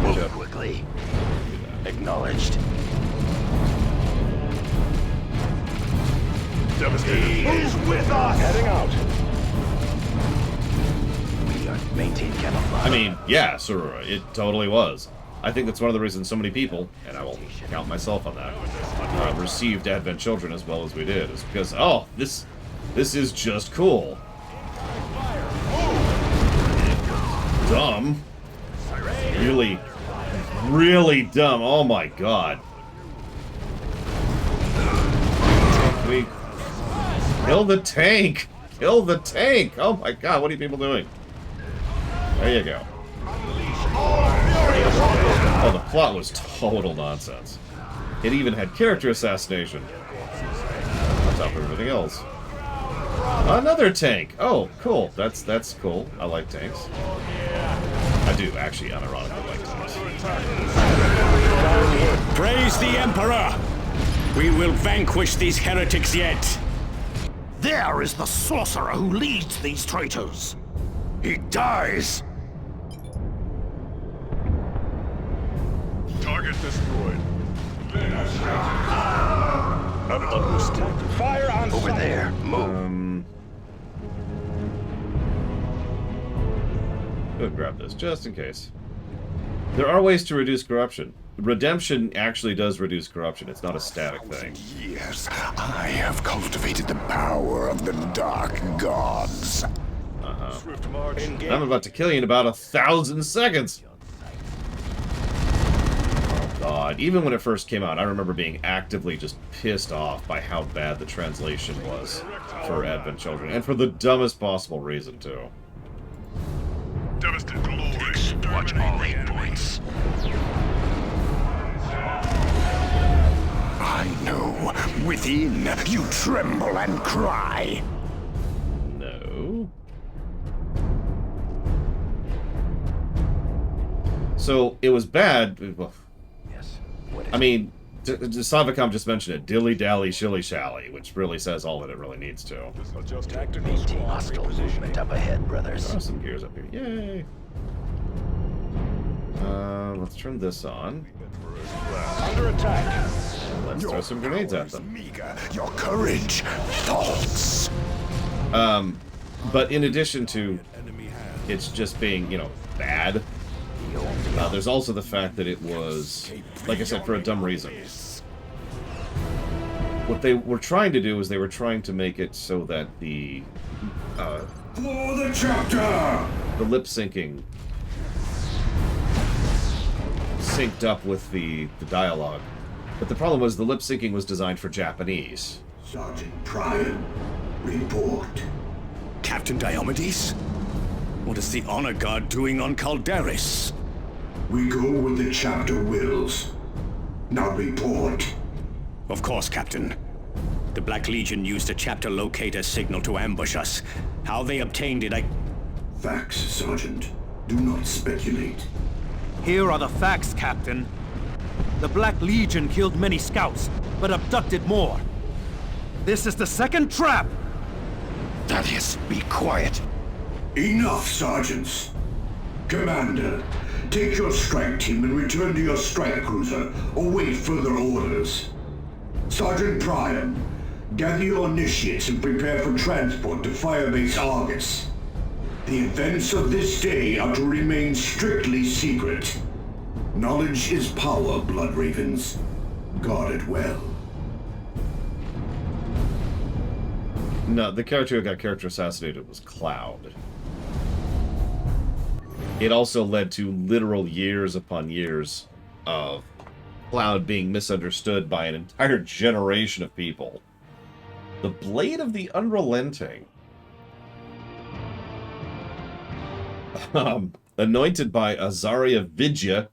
Move quickly. Acknowledged. Devastator. He's with us. Heading out. We are maintain camouflage. I mean, yeah, Sarura, it totally was. I think that's one of the reasons so many people, and I will count myself on that, received Advent Children as well as we did. Is because, oh, this is just cool. Dumb. Really, really dumb. Oh my god. We kill the tank. Kill the tank. Oh my god, what are you people doing? There you go. Oh, the plot was total nonsense. It even had character assassination. On top of everything else. Another tank! Oh, cool. That's cool. I like tanks. I do, actually, unironically like tanks. Praise the Emperor! We will vanquish these heretics yet! There is the sorcerer who leads these traitors. He dies. Target destroyed. Have it understood. Fire on Over sight. there. Move. Go grab this, just in case. There are ways to reduce corruption. Redemption actually does reduce corruption. It's not a static thing. Yes, I have cultivated the power of the dark gods. Swift march. I'm about to kill you in about 1,000 seconds. Oh god. Even when it first came out, I remember being actively just pissed off by how bad the translation was for Advent Children. And for the dumbest possible reason, too. Devastator glory. Watch all 8 points. I know. Within, you tremble and cry. No. So it was bad. Well, yes. I mean, Savicom just mentioned it. Dilly dally, shilly shally, which really says all that it really needs to. Maintain hostile movement up ahead, brothers. There are some gears up here. Yay! Let's turn this on. Under attack. Let's throw some grenades at them. Meager. Your courage false. But in addition to it's just being, bad, there's also the fact that it was, like I said, for a dumb reason. What they were trying to do is they were trying to make it so that the For the chapter! The lip syncing synced up with the dialogue. But the problem was the lip syncing was designed for Japanese. Sergeant Priam, report. Captain Diomedes? What is the Honor Guard doing on Calderis? We go where the chapter wills. Now report. Of course, Captain. The Black Legion used a chapter locator signal to ambush us. How they obtained it, Facts, Sergeant. Do not speculate. Here are the facts, Captain. The Black Legion killed many scouts, but abducted more. This is the second trap! Thaddeus, be quiet. Enough, Sergeants. Commander, take your strike team and return to your strike cruiser, or wait further orders. Sergeant Priam, gather your initiates and prepare for transport to Firebase Argus. The events of this day are to remain strictly secret. Knowledge is power, Blood Ravens. Guard it well. No, the character who got character assassinated was Cloud. It also led to literal years upon years of Cloud being misunderstood by an entire generation of people. The Blade of the Unrelenting. Anointed by Azaria Vidya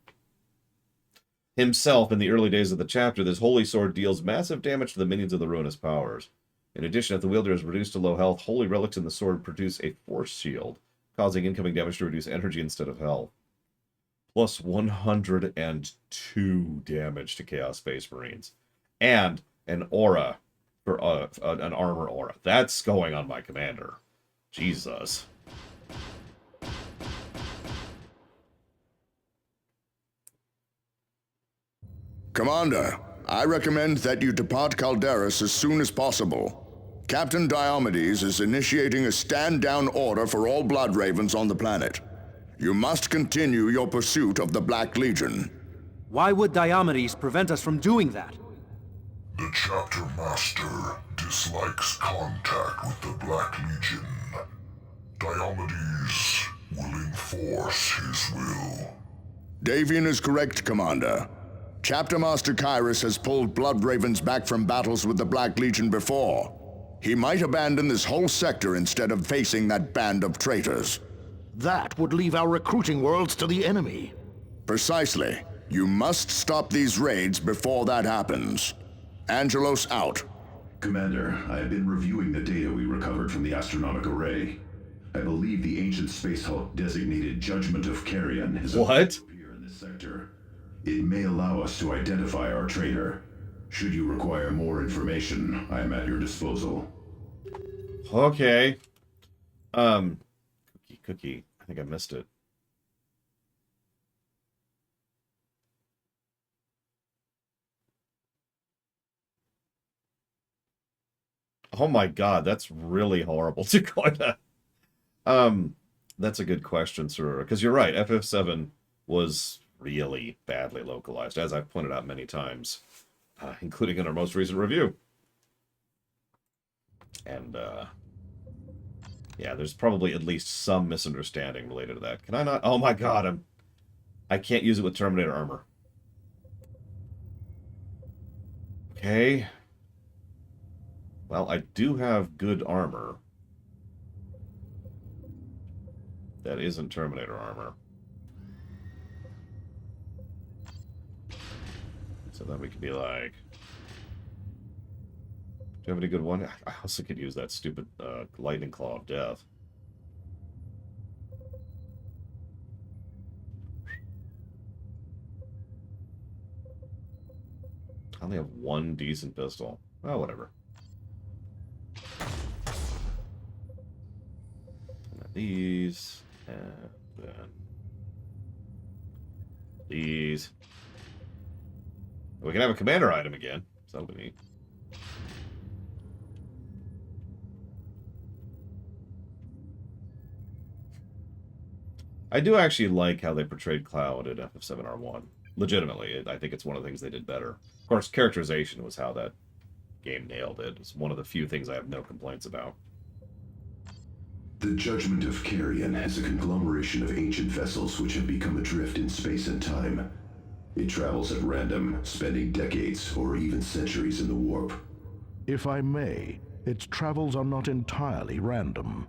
himself in the early days of the chapter, this holy sword deals massive damage to the minions of the Ruinous Powers. In addition, if the wielder is reduced to low health, holy relics in the sword produce a force shield, causing incoming damage to reduce energy instead of health. Plus 102 damage to Chaos Space Marines. And an aura, for an armor aura. That's going on my commander. Jesus. Commander, I recommend that you depart Calderis as soon as possible. Captain Diomedes is initiating a stand-down order for all Blood Ravens on the planet. You must continue your pursuit of the Black Legion. Why would Diomedes prevent us from doing that? The chapter master dislikes contact with the Black Legion. Diomedes will enforce his will. Davian is correct, Commander. Chapter Master Kyrus has pulled Blood Ravens back from battles with the Black Legion before. He might abandon this whole sector instead of facing that band of traitors. That would leave our recruiting worlds to the enemy. Precisely. You must stop these raids before that happens. Angelos out. Commander, I have been reviewing the data we recovered from the astronomic array. I believe the ancient space hulk designated Judgment of Carrion is what? Here in this sector. It may allow us to identify our traitor. Should you require more information, I am at your disposal. Okay. Cookie. I think I missed it. Oh my god, that's really horrible to go into. That's a good question, sir. Because you're right, FF7 was really badly localized, as I've pointed out many times, including in our most recent review. And, yeah, there's probably at least some misunderstanding related to that. Can I not? Oh my god, I can't use it with Terminator armor. Okay. Well, I do have good armor. That isn't Terminator armor. So then we could be like... you have any good one? I also could use that stupid lightning claw of death. I only have one decent pistol. Oh, whatever. And these, and then these. We can have a commander item again, so that'll be neat. I do actually like how they portrayed Cloud at FF7R1. Legitimately, I think it's one of the things they did better. Of course, characterization was how that game nailed it. It's one of the few things I have no complaints about. The Judgment of Carrion is a conglomeration of ancient vessels which have become adrift in space and time. It travels at random, spending decades or even centuries in the warp. If I may, its travels are not entirely random.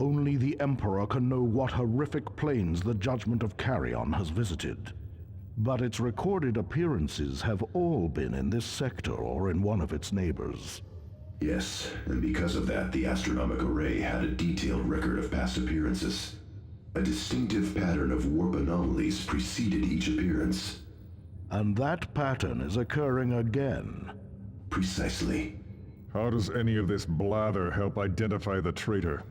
Only the Emperor can know what horrific planes the Judgment of Carrion has visited. But its recorded appearances have all been in this sector or in one of its neighbors. Yes, and because of that, the astronomic array had a detailed record of past appearances. A distinctive pattern of warp anomalies preceded each appearance. And that pattern is occurring again. Precisely. How does any of this blather help identify the traitor?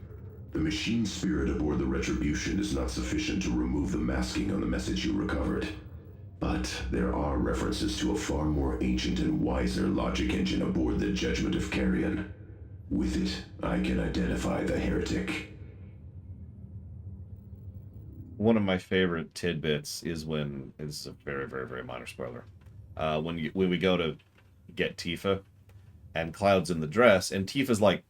The machine spirit aboard the Retribution is not sufficient to remove the masking on the message you recovered. But there are references to a far more ancient and wiser logic engine aboard the Judgment of Carrion. With it, I can identify the heretic. One of my favorite tidbits is when, this is a very, very, very minor spoiler, when we go to get Tifa, and Cloud's in the dress, and Tifa's like,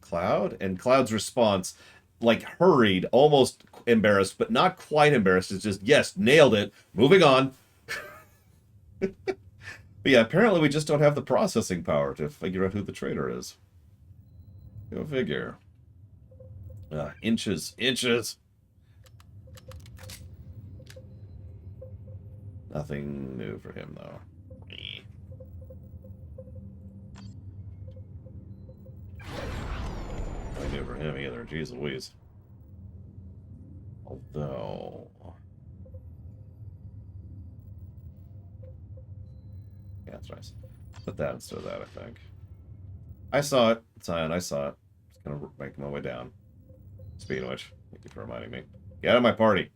Cloud? And Cloud's response, like hurried, almost embarrassed, but not quite embarrassed. It's just, yes, nailed it. Moving on. But yeah, apparently we just don't have the processing power to figure out who the traitor is. Go figure. Inches. Nothing new for him, though. Nothing new for him either. Jeez Louise. Although... yeah, that's nice. Put that instead of that, I think. I saw it. Zion, I saw it. Just gonna make my way down. Speaking of which, thank you for reminding me. Get out of my party.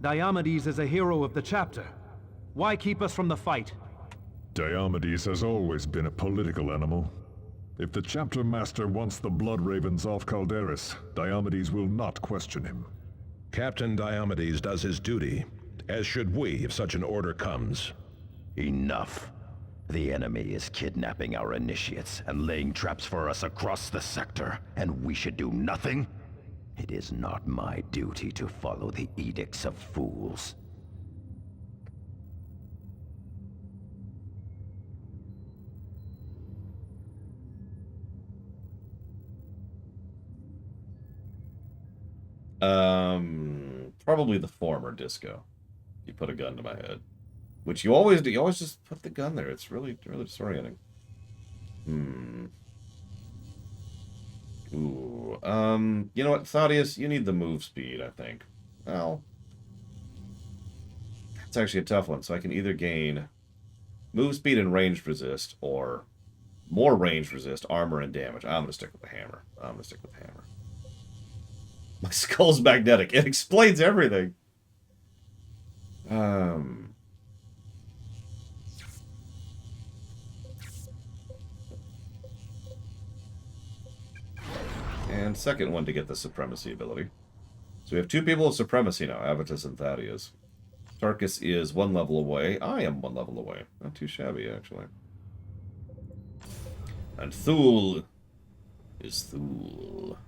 Diomedes is a hero of the chapter. Why keep us from the fight? Diomedes has always been a political animal. If the chapter master wants the Blood Ravens off Calderis, Diomedes will not question him. Captain Diomedes does his duty, as should we if such an order comes. Enough. The enemy is kidnapping our initiates and laying traps for us across the sector, and we should do nothing? It is not my duty to follow the edicts of fools. Probably the former, Disco. You put a gun to my head. Which you always do. You always just put the gun there. It's really, really disorienting. Ooh. You know what, Thaddeus? You need the move speed, I think. Well, it's actually a tough one. So I can either gain move speed and range resist, or more range resist, armor, and damage. I'm gonna stick with the hammer. My skull's magnetic. It explains everything. And second one to get the supremacy ability. So we have two people of supremacy now, Avitus and Thaddeus. Tarkus is 1 level away. I am 1 level away. Not too shabby, actually. And Thule is Thule.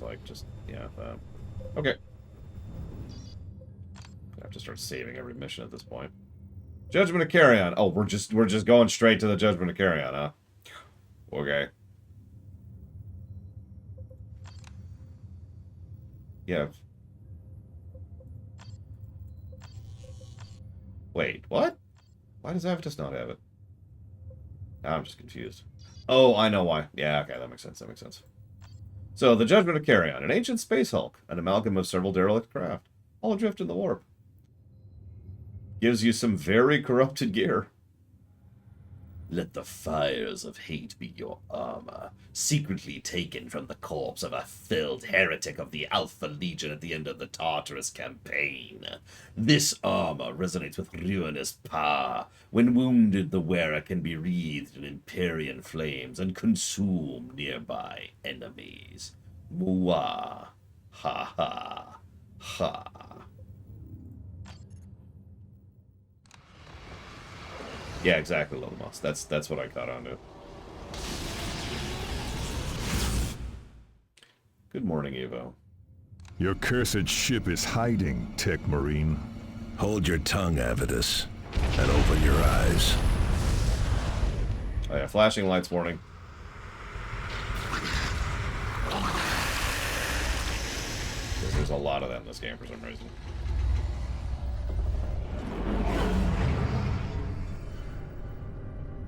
Like just okay. I have to start saving every mission at this point. Judgment of Carrion. Oh, we're just going straight to the Judgment of Carrion, huh? Okay. Yeah. Wait, what? Why does Avitus not have it? Now I'm just confused. Oh, I know why. Yeah, okay, that makes sense. That makes sense. So, the Judgment of Carrion, an ancient space hulk, an amalgam of several derelict craft, all adrift in the warp. Gives you some very corrupted gear. Let the fires of hate be your armor, secretly taken from the corpse of a felled heretic of the Alpha Legion at the end of the Tartarus campaign. This armor resonates with ruinous power. When wounded, the wearer can be wreathed in Empyrean flames and consume nearby enemies. Mwah. Ha ha. Ha. Yeah, exactly, Little Moss. That's what I caught on to. Good morning, Evo. Your cursed ship is hiding, Tech Marine. Hold your tongue, Avitus, and open your eyes. Oh yeah, flashing lights warning. Because there's a lot of that in this game for some reason.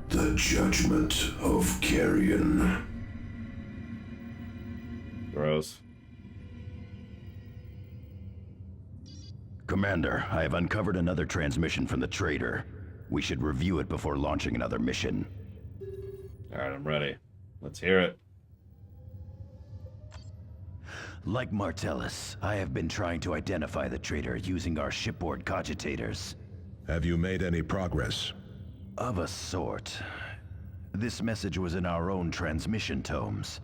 The Judgment of Carrion. Gross. Commander, I have uncovered another transmission from the traitor. We should review it before launching another mission. Alright, I'm ready. Let's hear it. Like Martellus, I have been trying to identify the traitor using our shipboard cogitators. Have you made any progress? Of a sort. This message was in our own transmission tomes.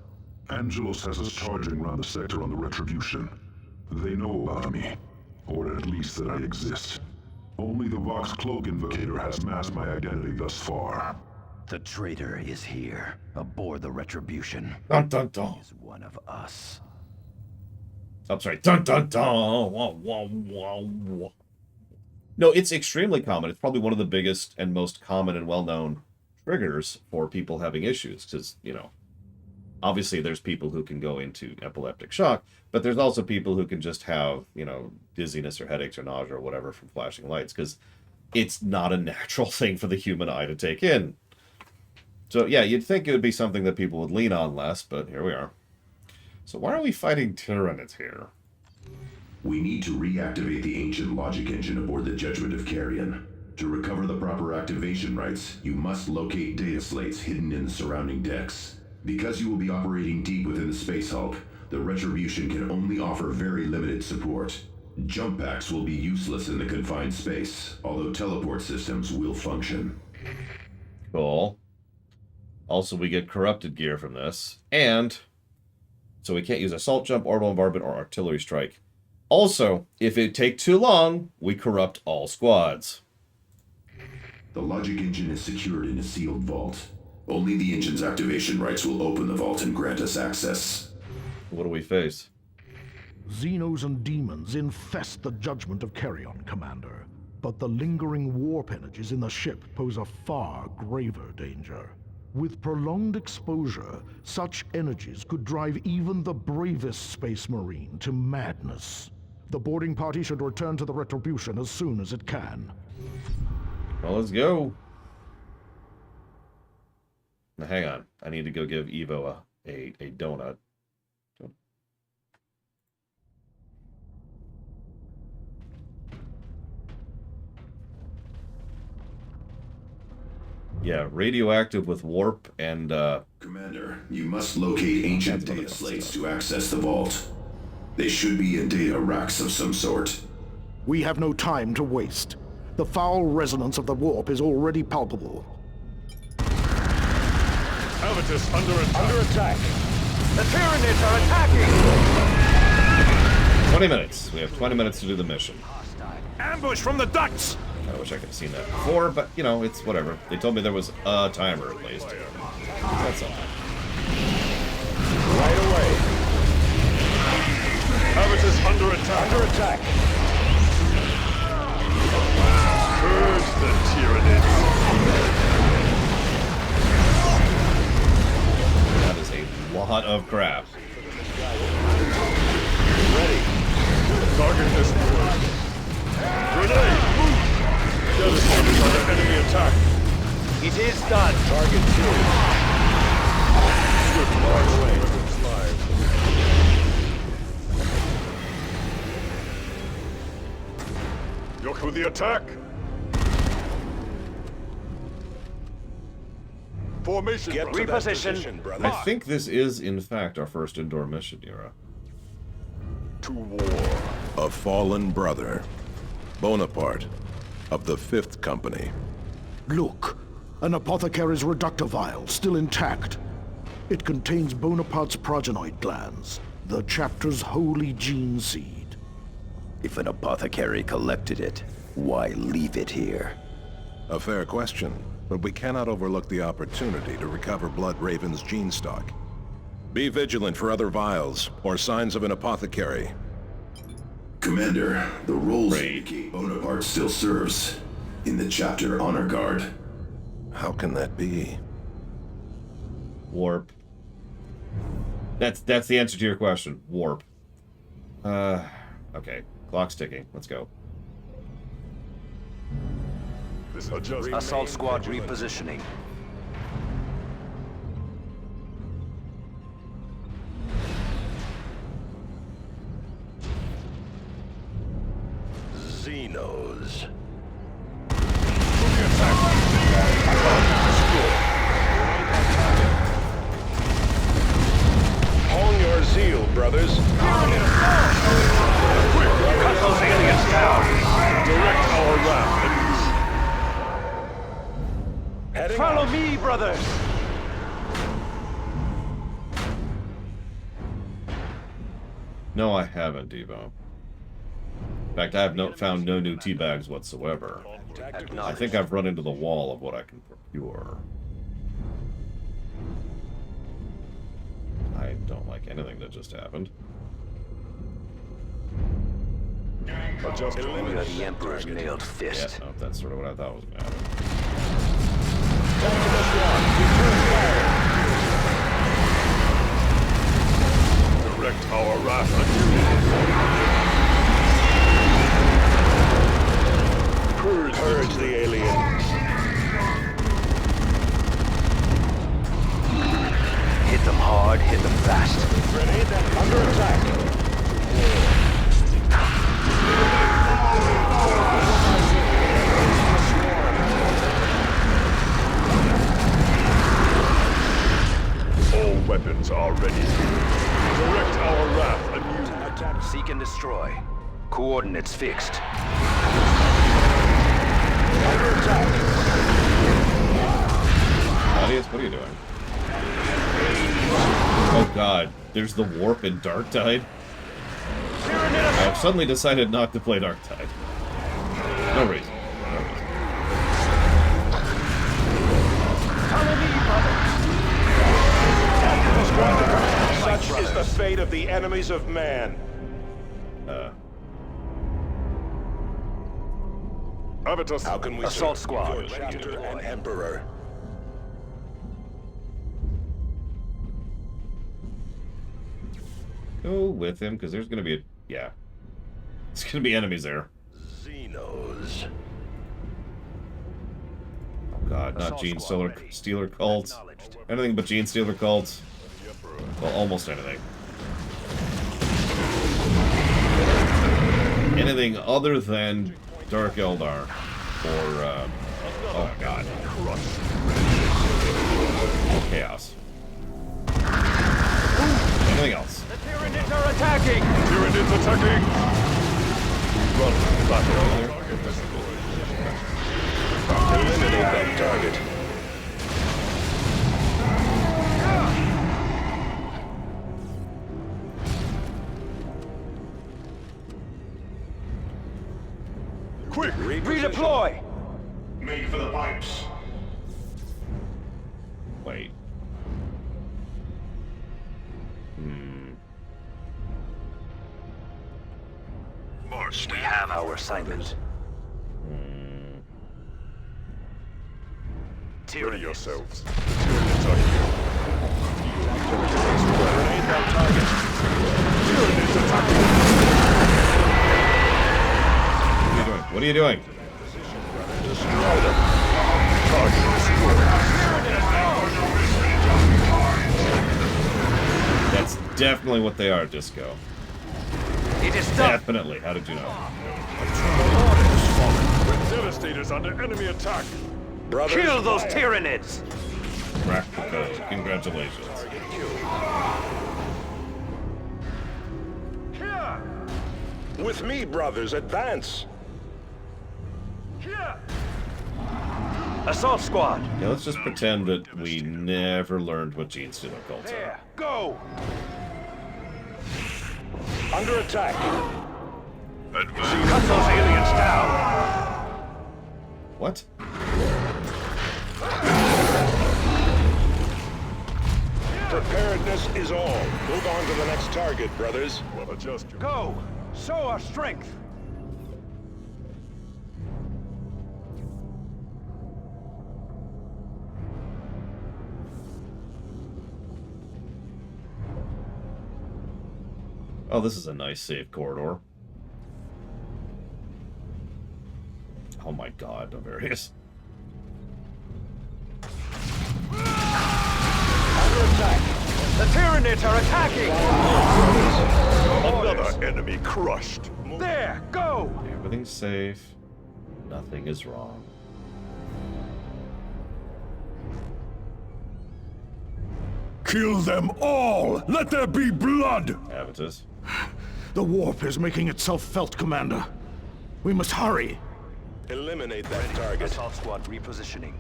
Angelos has us charging around the sector on the Retribution. They know about me. Or at least that I exist. Only the Vox Cloak Invocator has masked my identity thus far. The traitor is here, aboard the Retribution. Dun dun dun. He is one of us. I'm sorry. Dun dun dun. Wah, wah, wah, wah. No, it's extremely common. It's probably one of the biggest and most common and well-known triggers for people having issues. Because, you know, obviously there's people who can go into epileptic shock, but there's also people who can just have, you know, dizziness or headaches or nausea or whatever from flashing lights. Because it's not a natural thing for the human eye to take in. So, yeah, you'd think it would be something that people would lean on less, but here we are. So why are we fighting Tyranids here? We need to reactivate the ancient logic engine aboard the Judgment of Carrion. To recover the proper activation rights, you must locate data slates hidden in the surrounding decks. Because you will be operating deep within the Space Hulk, the Retribution can only offer very limited support. Jump packs will be useless in the confined space, although teleport systems will function. Cool. Also, we get corrupted gear from this, and so we can't use assault jump, orbital bombardment, or artillery strike. Also, if it takes too long, we corrupt all squads. The logic engine is secured in a sealed vault. Only the engine's activation rights will open the vault and grant us access. What do we face? Xenos and demons infest the Judgment of Carrion, Commander. But the lingering warp energies in the ship pose a far graver danger. With prolonged exposure, such energies could drive even the bravest Space Marine to madness. The boarding party should return to the Retribution as soon as it can. Well, let's go. Now, hang on. I need to go give Evo a donut. Yeah, radioactive with warp and, Commander, you must locate ancient data slates to access the vault. They should be in data racks of some sort. We have no time to waste. The foul resonance of the warp is already palpable. Avitus under attack. The Tyranids are attacking! 20 minutes. We have 20 minutes to do the mission. Ambush from the ducts! I wish I could have seen that before, but, you know, it's whatever. They told me there was a timer at least. That's all. Right away. Avitus under attack. Under attack. Purge The Tyranids. That is a lot of crap. Ready. Target destroyed. Grenade! Move! Devastators under enemy attack. It is done. Target 2. Swift march weapons live. Yoku the attack. Formation. Get reposition. I think this is, in fact, our first indoor mission, Yura. To war. A fallen brother. Bonaparte, of the 5th Company. Look, an apothecary's reductor vial, still intact. It contains Bonaparte's progenoid glands, the chapter's holy gene seed. If an apothecary collected it, why leave it here? A fair question, but we cannot overlook the opportunity to recover Blood Raven's gene stock. Be vigilant for other vials, or signs of an apothecary. Commander, the roles indicate Bonaparte still serves in the chapter honor guard. How can that be? Warp. That's the answer to your question. Warp. Okay. Clock's ticking. Let's go. Assault squad repositioning. Xenos. Hone your zeal, brothers. Cut those aliens down. Direct our wrath. Follow me, brothers. No, I haven't, Devo. In fact, I have found no new tea bags whatsoever. I think I've run into the wall of what I can procure. I don't like anything that just happened. We are the Emperor's mailed fist. Yeah, no, that's sort of what I thought was going to happen. Direct our wrath on you. Purge the aliens. Hit them hard, hit them fast. Grenade them under attack. All weapons are ready. Direct our wrath anew. Attack, seek and destroy. Coordinates fixed. Under attack. Audience, what are you doing? Oh god, there's the warp in Darktide. I've suddenly decided not to play Darktide. No reason. Such is the fate of the enemies of man. How can we Assault serve squad. your chapter and emperor? Go with him, because there's gonna be a... yeah. There's gonna be enemies there. Xenos. Oh god, not Gene Stealer cults. Anything but Gene Stealer cults. Well, almost anything. Anything other than Dark Eldar. Or, oh god. Chaos. Anything else. The Tyranids are attacking. Tyranids attacking. Run back over there. Eliminate that target. Quick! Redeploy! Make for the pipes. Wait. We have our assignment. Ready yourselves. The Tyranids are here. Grenade that target. Tyranids attacking. What are you doing? Destroy them. Target destroyed. That's definitely what they are, Disco. It is done. Definitely. How did you know? With Devastators under enemy attack. Brothers, Kill those Tyranids! Crack the code. Congratulations. with me, brothers, advance. Assault squad. Yeah, let's just pretend that we never learned what gene stealer cults are. Go! Under attack. Cut those aliens down. What? Preparedness is all. Move on to the next target, brothers. Go! Show our strength. Oh, this is a nice safe corridor. Oh my god, Novarius. Under attack. The Tyranids are attacking! Another enemy crushed. There, go! Everything's safe. Nothing is wrong. Kill them all! Let there be blood! Avitus. The warp is making itself felt, Commander. We must hurry. Eliminate that target. Assault squad repositioning.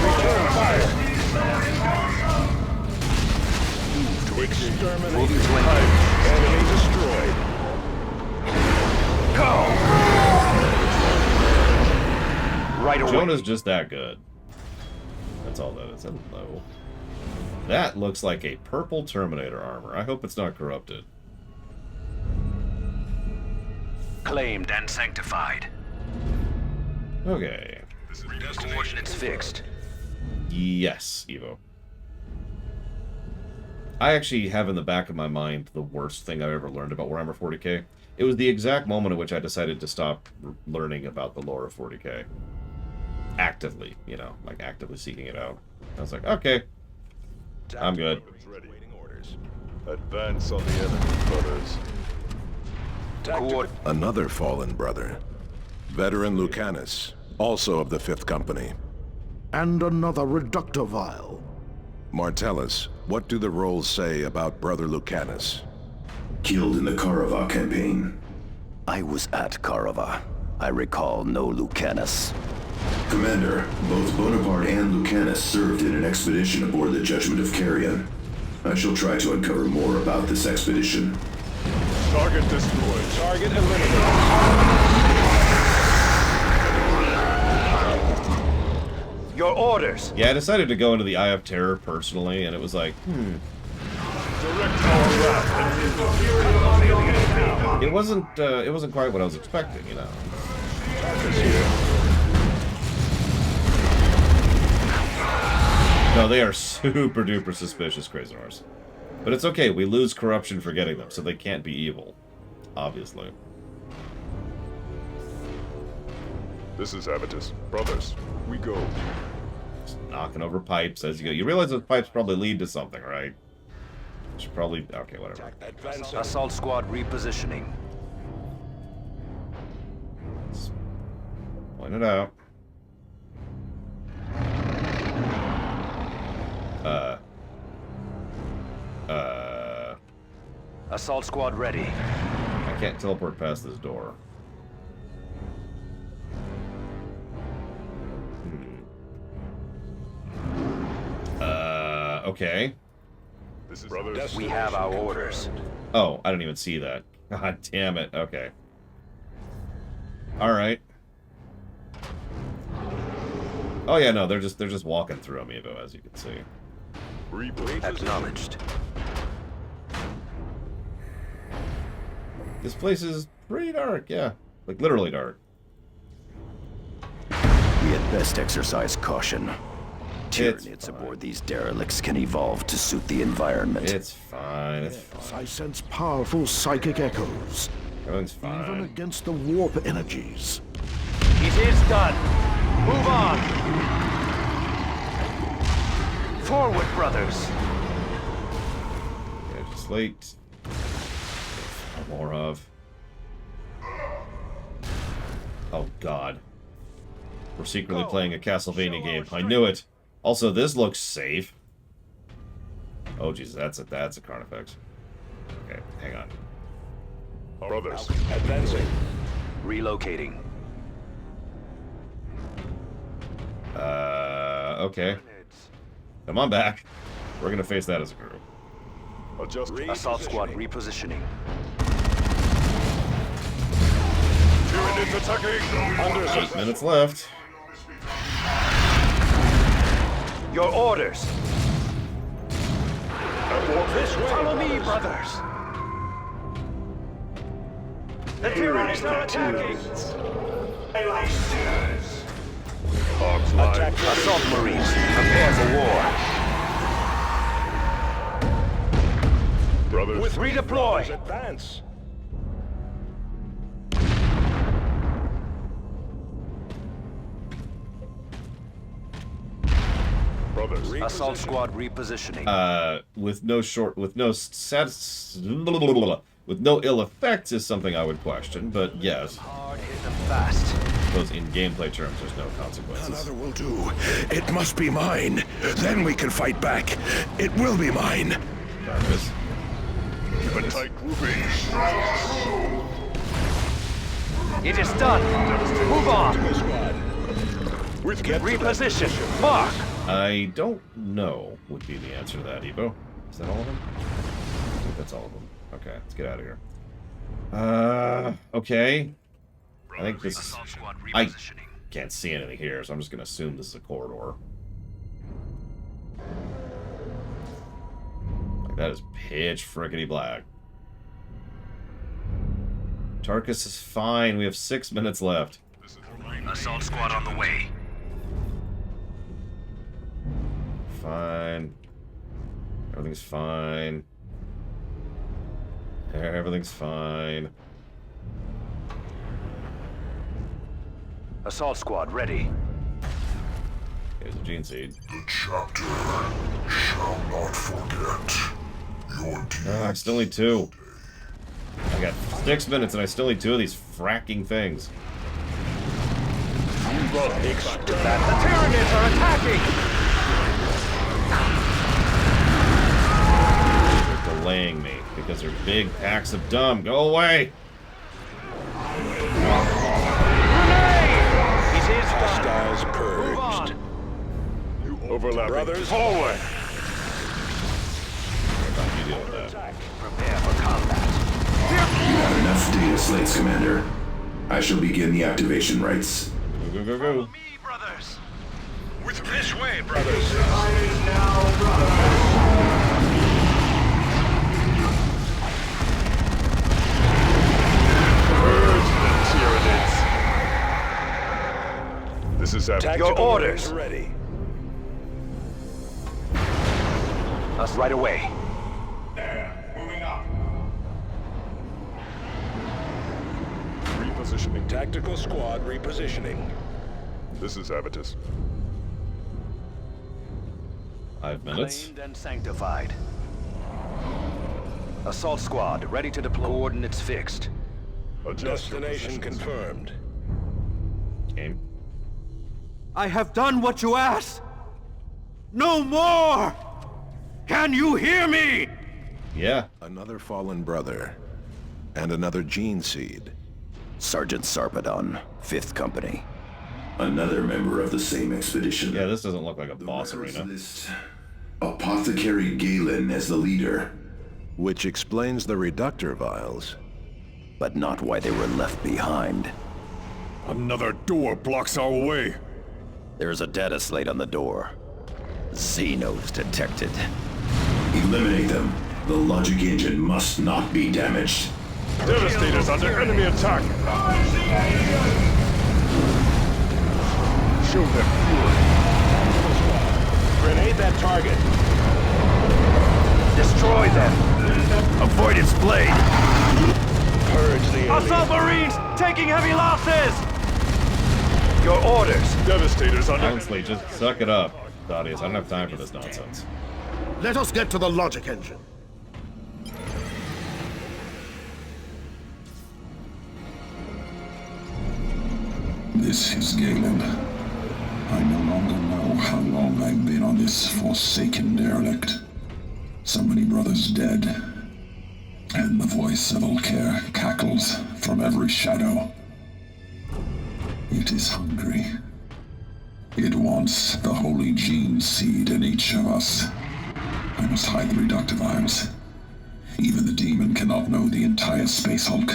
Return fire. Exterminate. Moving to an Enemy destroyed. Go! Right away. Jonah's just that good. That's all that is. Hello. That looks like a purple Terminator armor. I hope it's not corrupted. Claimed and sanctified. Okay. Coordinates fixed. Yes, Evo. I actually have in the back of my mind the worst thing I've ever learned about Warhammer 40k. It was the exact moment at which I decided to stop learning about the lore of 40k. Actively, you know, like actively seeking it out. I was like, okay, I'm good. Advance on the enemy, brothers. Another fallen brother. Veteran Lucanus, also of the 5th Company. And another reductor vial. Martellus, what do the rolls say about Brother Lucanus? Killed in the Karava campaign. I was at Karava. I recall no Lucanus. Commander, both Bonaparte and Lucanus served in an expedition aboard the Judgment of Carrion. I shall try to uncover more about this expedition. Target destroyed. Target eliminated. Your orders. Yeah, I decided to go into the Eye of Terror personally, and it was like, It wasn't quite what I was expecting, you know. No, they are super duper suspicious, Crazonors. But it's okay, we lose corruption for getting them, so they can't be evil. Obviously. This is Avitus. Brothers, we go. Just knocking over pipes as you go. You realize those pipes probably lead to something, right? Should probably... okay, whatever. Assault squad repositioning. Let's point it out. Assault squad ready. I can't teleport past this door. Okay. This is brothers. We have our orders. Oh, I didn't even see that. God damn it. Okay. Alright. Oh yeah, no, they're just walking through Amiibo, as you can see. Acknowledged. This place is pretty dark, yeah. Like, literally dark. We had best exercise caution. Tyranids aboard these derelicts can evolve to suit the environment. It's fine, it's fine. I sense powerful psychic echoes. Everything's fine. Even against the warp energies. It is done. Move on. Forward, brothers. Yeah, just late. More of. Oh god. We're secretly playing a Castlevania game. I knew it. Also, this looks safe. Oh Jesus, that's a Carnifex. Okay, hang on. Brothers, advancing. Relocating. Okay. Come on back. We're gonna face that as a group. Assault squad repositioning. Tyranids attacking. 8 minutes left. Your orders. This way. Follow me, brothers. The Tyranids are attacking. Attack. Assault Marines, prepare for war. Brothers. Redeploy. Advance. Brothers. Assault squad repositioning. With no ill effects is something I would question, but yes. Hard, hit them fast. Those in gameplay terms, there's no consequences. Another will do. It must be mine. Then we can fight back. It will be mine. Darkness. Keep a tight grouping. It is done. Move on. Reposition. Mark. I don't know would be the answer to that, Evo. Is that all of them? I think that's all of them. Okay, let's get out of here. Okay. I think this is... I can't see anything here, so I'm just going to assume this is a corridor. Like, that is pitch frickety black. Tarkus is fine. We have 6 minutes left. Assault squad on the way. Fine. Everything's fine. Everything's fine. Assault squad ready. Here's a gene seed. The chapter shall not forget your deeds. I still need 2. I got 6 minutes and I still need 2 of these fracking things. The Tyranids are attacking! They're delaying me because they're big packs of dumb. Go away! Hostiles purged. Overlapping. Brothers, forward. You deal with that. Prepare for combat. You have enough data slates, Commander. I shall begin the activation rites. Go, go, go, go. Me, brothers. With this way, brothers. Purge the Tyranids. This is Your orders. ready. Us right away. repositioning. Tactical squad repositioning. This is Avitus. 5 minutes. Claimed and sanctified. Assault squad ready to deploy. Coordinates fixed. Destination confirmed. Game. I have done what you asked! No more! Can you hear me? Yeah. Another fallen brother. And another gene seed. Sergeant Sarpedon, 5th Company. Another member of the same expedition. Yeah, this doesn't look like a boss arena. List. Apothecary Galen as the leader. Which explains the reductor vials. But not why they were left behind. Another door blocks our way. There's a data slate on the door. Xenos detected. Eliminate them. The logic engine must not be damaged. Devastator's under enemy attack. Show them fury. Grenade that target. Destroy them. Avoid its blade. Purge the enemy. Assault Marines taking heavy losses! Your orders. Devastator's under... Honestly, just suck it up, Thaddeus. I don't have time for this nonsense. Let us get to the logic engine. This is Galen. I no longer know how long I've been on this forsaken derelict. So many brothers dead. And the voice of Ulcair cackles from every shadow. It is hungry. It wants the holy gene seed in each of us. I must hide the reductive arms. Even the demon cannot know the entire Space Hulk.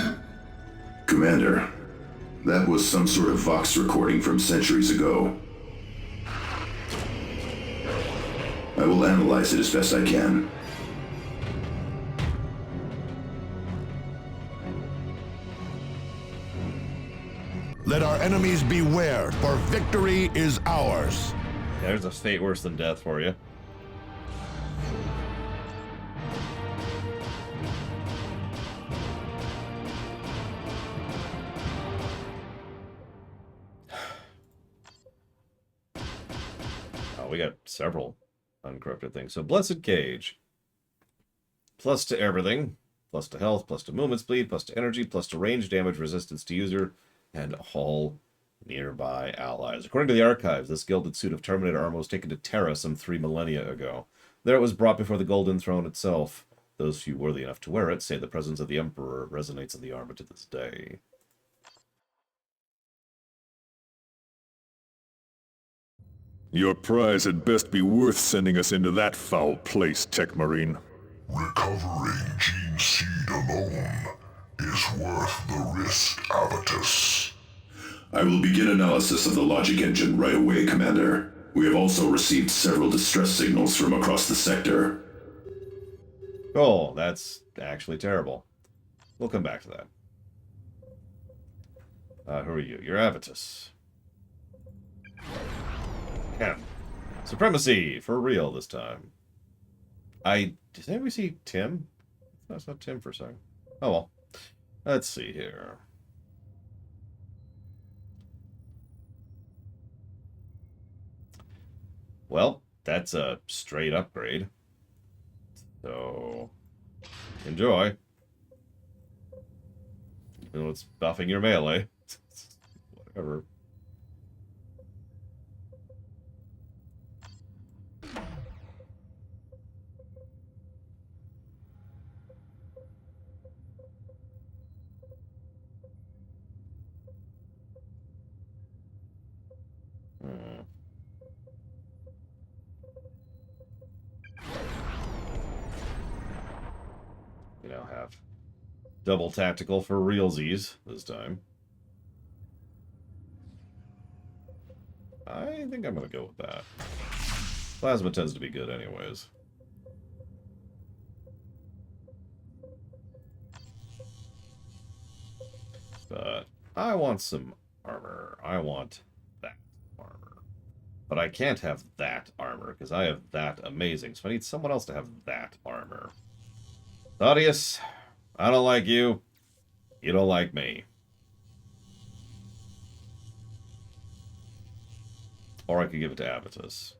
Commander, that was some sort of Vox recording from centuries ago. I will analyze it as best I can. Let our enemies beware, for victory is ours. There's a fate worse than death for you. Oh, we got several uncorrupted things. So, Blessed Cage. Plus to everything. Plus to health, plus to movement speed, plus to energy, plus to range damage, resistance to user, and all nearby allies. According to the archives, this gilded suit of Terminator armor was taken to Terra some 3 millennia ago. There it was brought before the Golden Throne itself. Those few worthy enough to wear it say the presence of the Emperor resonates in the armor to this day. Your prize had best be worth sending us into that foul place, Tech Marine. Recovering gene seed alone is worth the risk, Avitus. I will begin analysis of the logic engine right away, Commander. We have also received several distress signals from across the sector. Oh, that's actually terrible. We'll come back to that. Who are you? You're Avitus. Chem. Supremacy! For real this time. Did anybody see Tim? No, it's not Tim for a second. Oh well. Let's see here. Well, that's a straight upgrade. So, enjoy. Even though it's buffing your melee. Whatever. You now have double tactical for realsies this time. I think I'm gonna go with that. Plasma tends to be good anyways. But I want some armor. I want that armor. But I can't have that armor because I have that amazing. So I need someone else to have that armor. Thaddeus, I don't like you. You don't like me. Or I could give it to Avitus.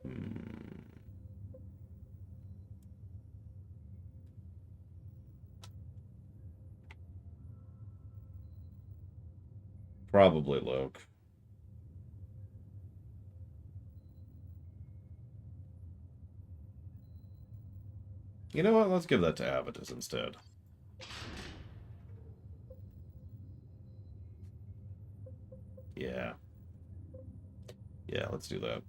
Probably Loke. You know what? Let's give that to Avitus instead. Yeah. Yeah, let's do that.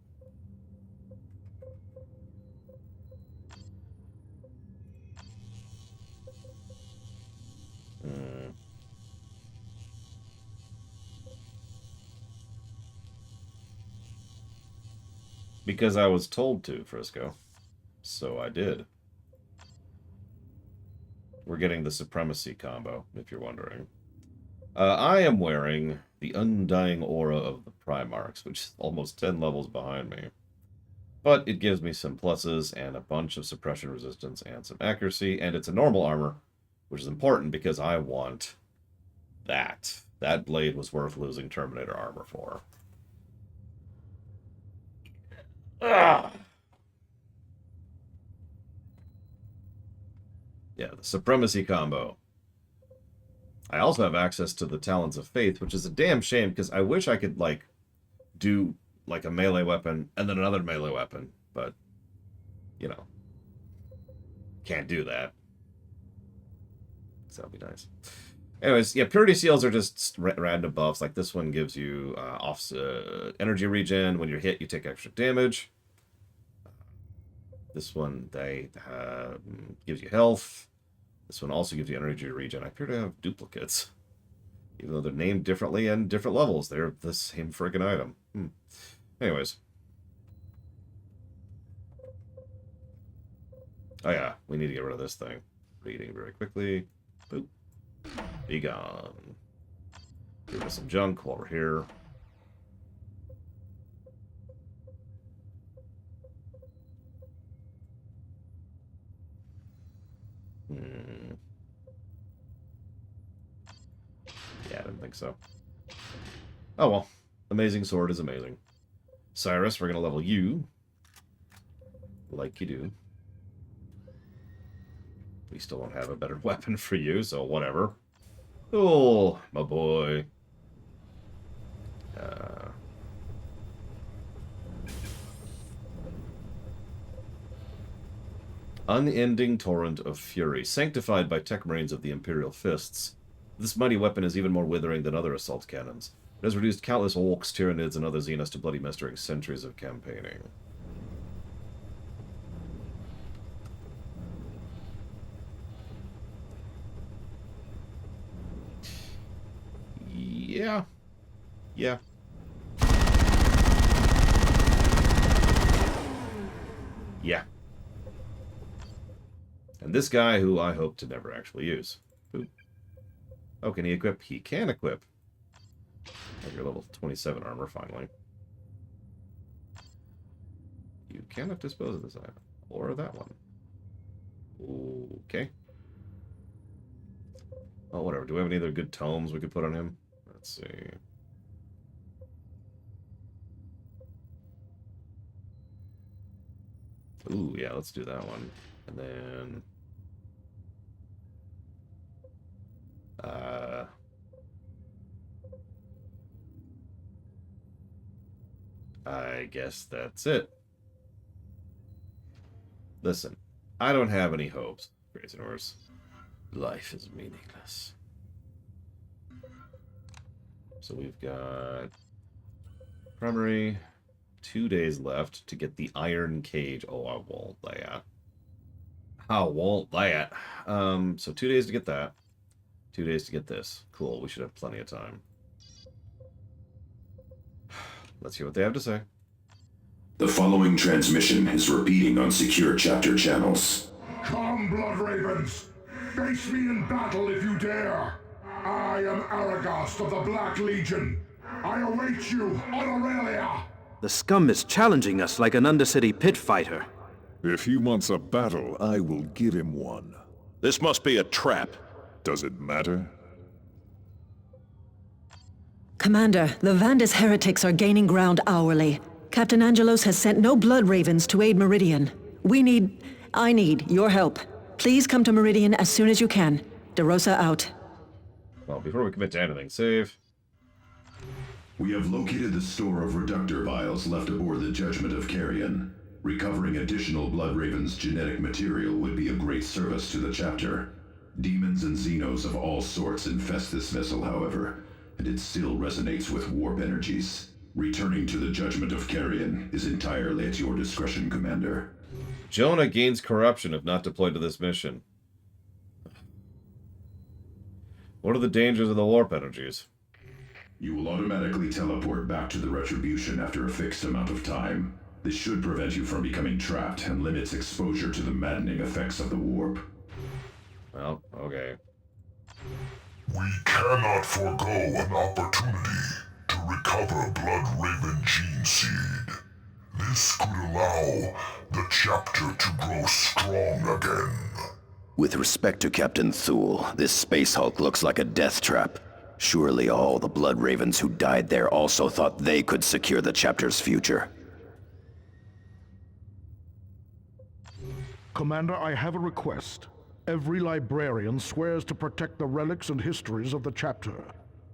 Because I was told to, Frisco. So I did. we're getting the Supremacy combo, if you're wondering. I am wearing the Undying Aura of the Primarchs, which is almost 10 levels behind me. But it gives me some pluses and a bunch of suppression resistance and some accuracy, and it's a normal armor, which is important because I want that. That blade was worth losing Terminator armor for. Ah! Yeah, the Supremacy combo. I also have access to the Talons of Faith, which is a damn shame, because I wish I could, like, do, like, a melee weapon and then another melee weapon, but, you know, can't do that. So that'd be nice. Anyways, yeah, Purity Seals are just random buffs. Like, this one gives you energy regen. When you're hit, you take extra damage. This one, gives you health. This one also gives you energy regen. I appear to have duplicates. Even though they're named differently and different levels, they're the same friggin' item. Anyways. Oh yeah, we need to get rid of this thing. Reading very quickly. Boop. Be gone. Get rid of some junk while we're here. Yeah, I didn't think so. Oh well. Amazing sword is amazing. Cyrus, we're gonna level you. Like you do. We still don't have a better weapon for you, so whatever. Oh, my boy. Unending torrent of fury, sanctified by tech marines of the Imperial Fists. This mighty weapon is even more withering than other assault cannons. It has reduced countless orcs, tyranids, and other Xenos to bloody mess during centuries of campaigning. Yeah. Yeah. Yeah. And this guy who I hope to never actually use. Ooh. Oh, can he equip? He can equip. Have your level 27 armor, finally. You cannot dispose of this item. Or that one. Okay. Oh, whatever. Do we have any other good tomes we could put on him? Let's see. Ooh, yeah, let's do that one. And then... I guess that's it. Listen, I don't have any hopes, Grayson Horse. Life is meaningless. So we've got primary, 2 days left to get the iron cage. Oh, I won't that. I won't that. So 2 days to get that. 2 days to get this. Cool, we should have plenty of time. Let's hear what they have to say. The following transmission is repeating on secure chapter channels. Come, Blood Ravens! Face me in battle if you dare! I am Aragast of the Black Legion. I await you on Aurelia! The scum is challenging us like an Undercity pit fighter. If he wants a battle, I will give him one. This must be a trap. Does it matter? Commander, the Vandis heretics are gaining ground hourly. Captain Angelos has sent no Blood Ravens to aid Meridian. I need your help. Please come to Meridian as soon as you can. DeRosa out. Well, before we commit to anything, save. We have located the store of reductor vials left aboard the Judgment of Carrion. Recovering additional Blood Raven's genetic material would be a great service to the chapter. Demons and Xenos of all sorts infest this vessel, however, and it still resonates with warp energies. Returning to the Judgment of Carrion is entirely at your discretion, Commander. Jonah gains corruption if not deployed to this mission. What are the dangers of the warp energies? You will automatically teleport back to the Retribution after a fixed amount of time. This should prevent you from becoming trapped and limits exposure to the maddening effects of the warp. Well, okay. We cannot forego an opportunity to recover Blood Raven gene seed. This could allow the chapter to grow strong again. With respect to Captain Thule, this Space Hulk looks like a death trap. Surely all the Blood Ravens who died there also thought they could secure the chapter's future. Commander, I have a request. Every librarian swears to protect the relics and histories of the chapter.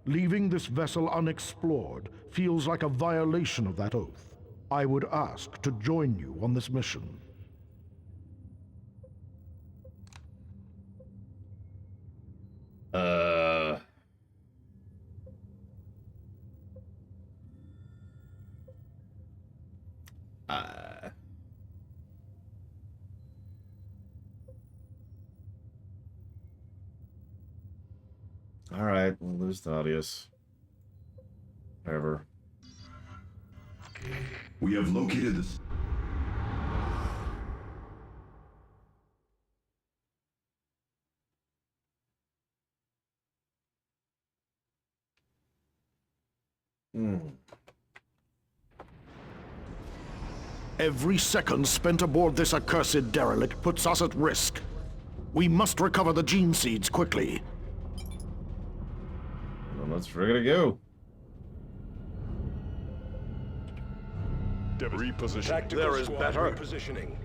Leaving this vessel unexplored feels like a violation of that oath. I would ask to join you on this mission. Alright, we'll lose Thaddeus. Whatever. We have located this. Every second spent aboard this accursed derelict puts us at risk. We must recover the gene seeds quickly. Well, let's friggin' go. Reposition. Tactical There is squad better. repositioning.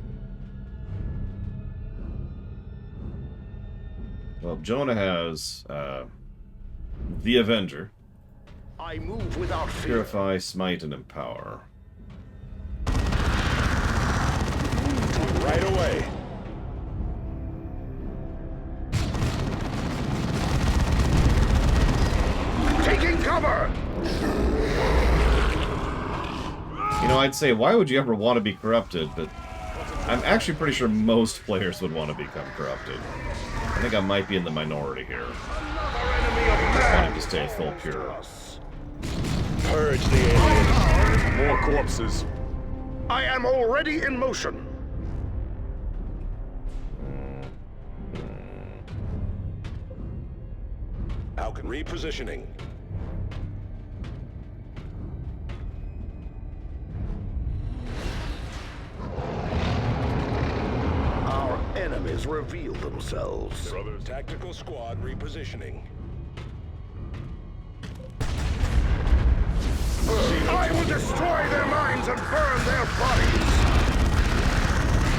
Well, Jonah has the Avenger. I move without fear. Purify, Smite, and Empower. Right away. Taking cover! You know, I'd say, why would you ever want to be corrupted? But I'm actually pretty sure most players would want to become corrupted. I think I might be in the minority here. Wanting to stay full pure. Purge the aliens. More corpses. I am already in motion. Falcon repositioning. Our enemies reveal themselves. Tactical squad repositioning. I will destroy their minds and burn their bodies!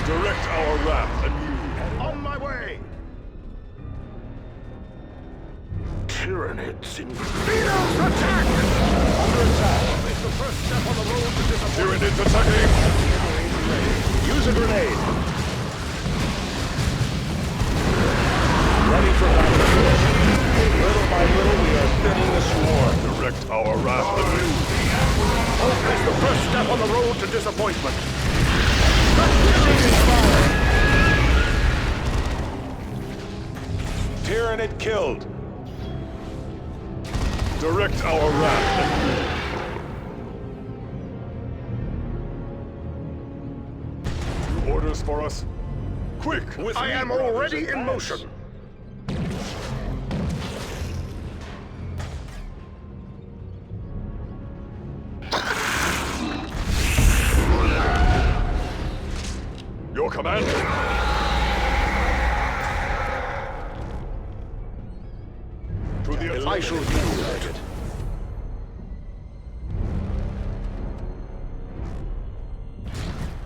Direct our wrath anew. On my way! Tyranids in... Xenos attack! Under attack! It's the first step on the road to disappointment. Tyranids attacking! Use a grenade. Ready for battle. Little by little, we are thinning the swarm. Direct our wrath anew. Hope is the first step on the road to disappointment. Tyranid killed. Direct our wrath anew. Orders for us? Quick! I am already in motion. Your command? To the I shall deal with it.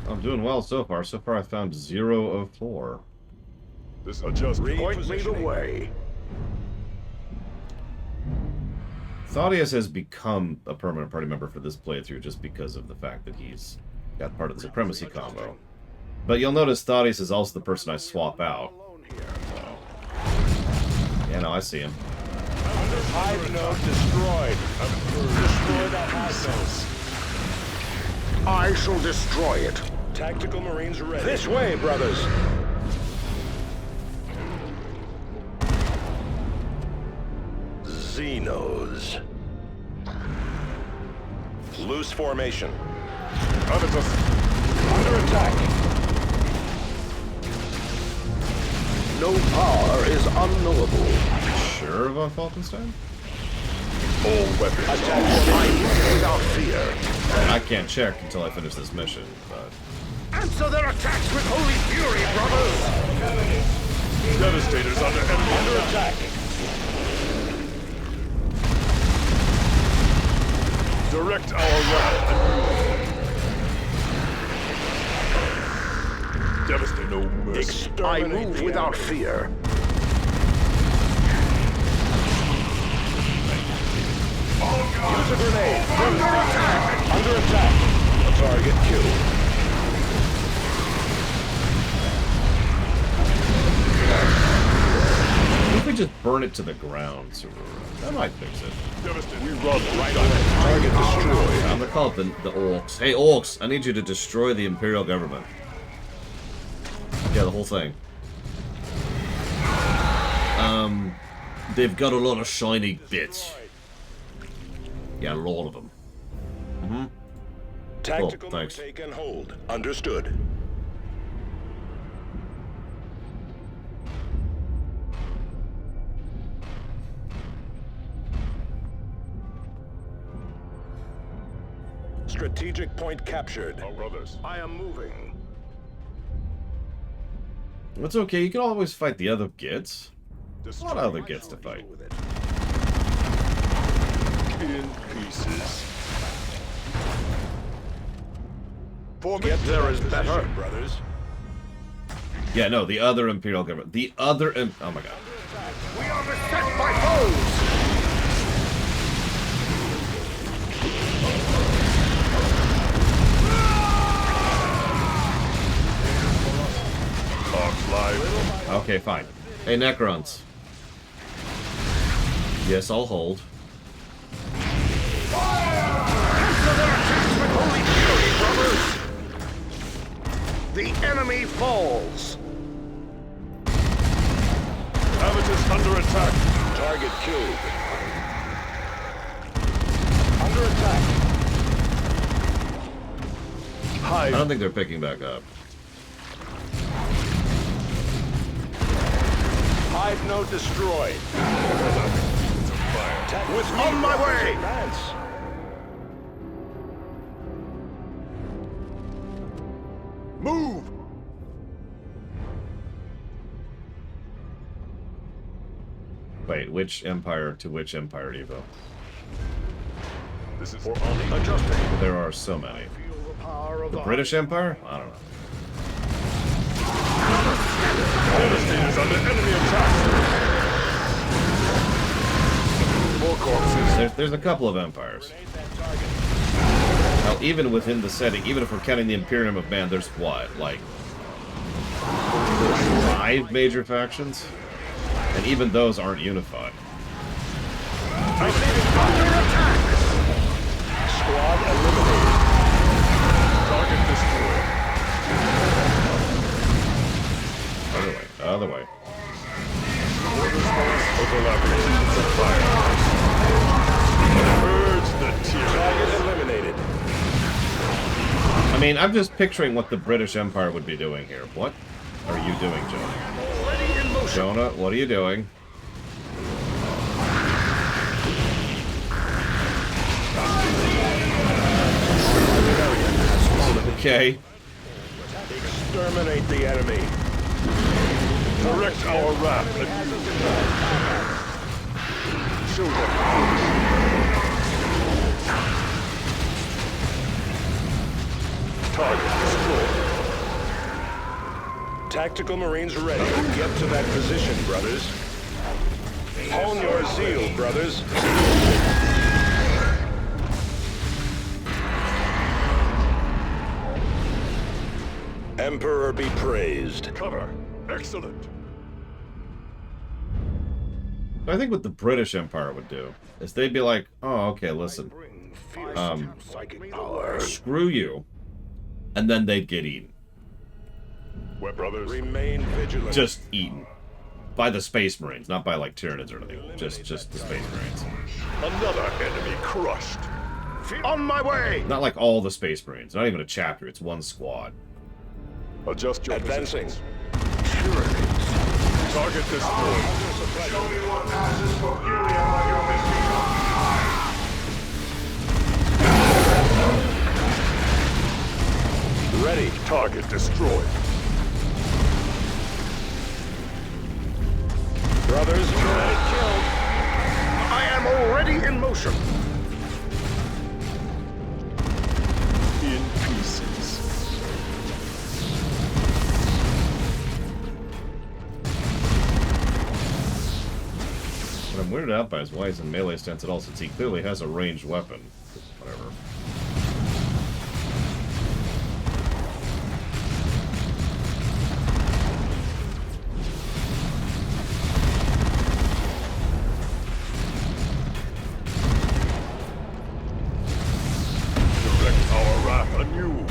I'm doing well so far. So far, I found 0 of 4. This adjustment. Point me the way. Thaddeus has become a permanent party member for this playthrough just because of the fact that he's got part of the Supremacy combo. But you'll notice Thaddeus is also the person I swap out. Yeah, no, I see him. Hive node destroyed. Destroy that hive node. I shall destroy it. Tactical Marines ready. This way, brothers. Xenos. Loose formation. Under attack. No power is unknowable. Sure, von Falkenstein? All weapons are without fear. I can't check until I finish this mission, but... Answer their attacks with holy fury, brothers! Devastators under attack. Direct our wrath. Devastate, no mercy. I move without fear. Use a grenade. Under attack. Under attack. A target killed. What if we just burn it to the ground, Subaru? That might fix it. We run right on it. Target destroyed. I'm gonna call it the Orcs. Hey, Orcs, I need you to destroy the Imperial government. Yeah, the whole thing. They've got a lot of shiny bits. Yeah, a lot of them. Mm-hmm. Tactical cool, thanks. take and hold. Understood. Strategic point captured. Our brothers. I am moving. It's okay, you can always fight the other Gits. What other Gits to fight? In pieces. Get there is better, brothers. Yeah, no, the other Imperial government. The other oh my god. We are beset by foes! Okay, fine. Hey, Necrons. Yes, I'll hold. The enemy falls. Habitus under attack. Target killed. Under attack. I don't think they're picking back up. Hive node destroyed. With on my way. Move. Wait, which empire to which empire, Evo? This is for adjusting. There are so many. The British Empire? I don't know. Devastators under enemy attack. More corpses. There's a couple of empires. Now, even within the setting, even if we're counting the Imperium of Man, there's what, like 5 major factions? And even those aren't unified. Squad eliminated. Target destroyed. Other way. Overlapping engines of fire. Purge the tyranny. Target eliminated. I mean, I'm just picturing what the British Empire would be doing here. What are you doing, Jonah? Jonah, what are you doing? Okay. Exterminate the enemy. Direct our wrath. Show them. Target destroyed. Tactical Marines ready. Get to that position, brothers. Hone your zeal, brothers. Emperor be praised. Cover. Excellent. I think what the British Empire would do is they'd be like, oh, okay, listen. Screw you. And then they'd get eaten. We're brothers. Remain vigilant. Just eaten. By the Space Marines, not by like Tyranids or anything. Just the Space Marines. Another enemy crushed. On my way! Not like all the Space Marines. Not even a chapter, it's one squad. Adjust your advancing. positions. Tyranids. Target destroyed. Show me what passes for fury among your misdeeds. Ready. Target destroyed. Brothers, grenade killed. I am already in motion. In pieces. What I'm weirded out by is why he's in melee stance at all, since he clearly has a ranged weapon. Whatever. Direct our wrath anew.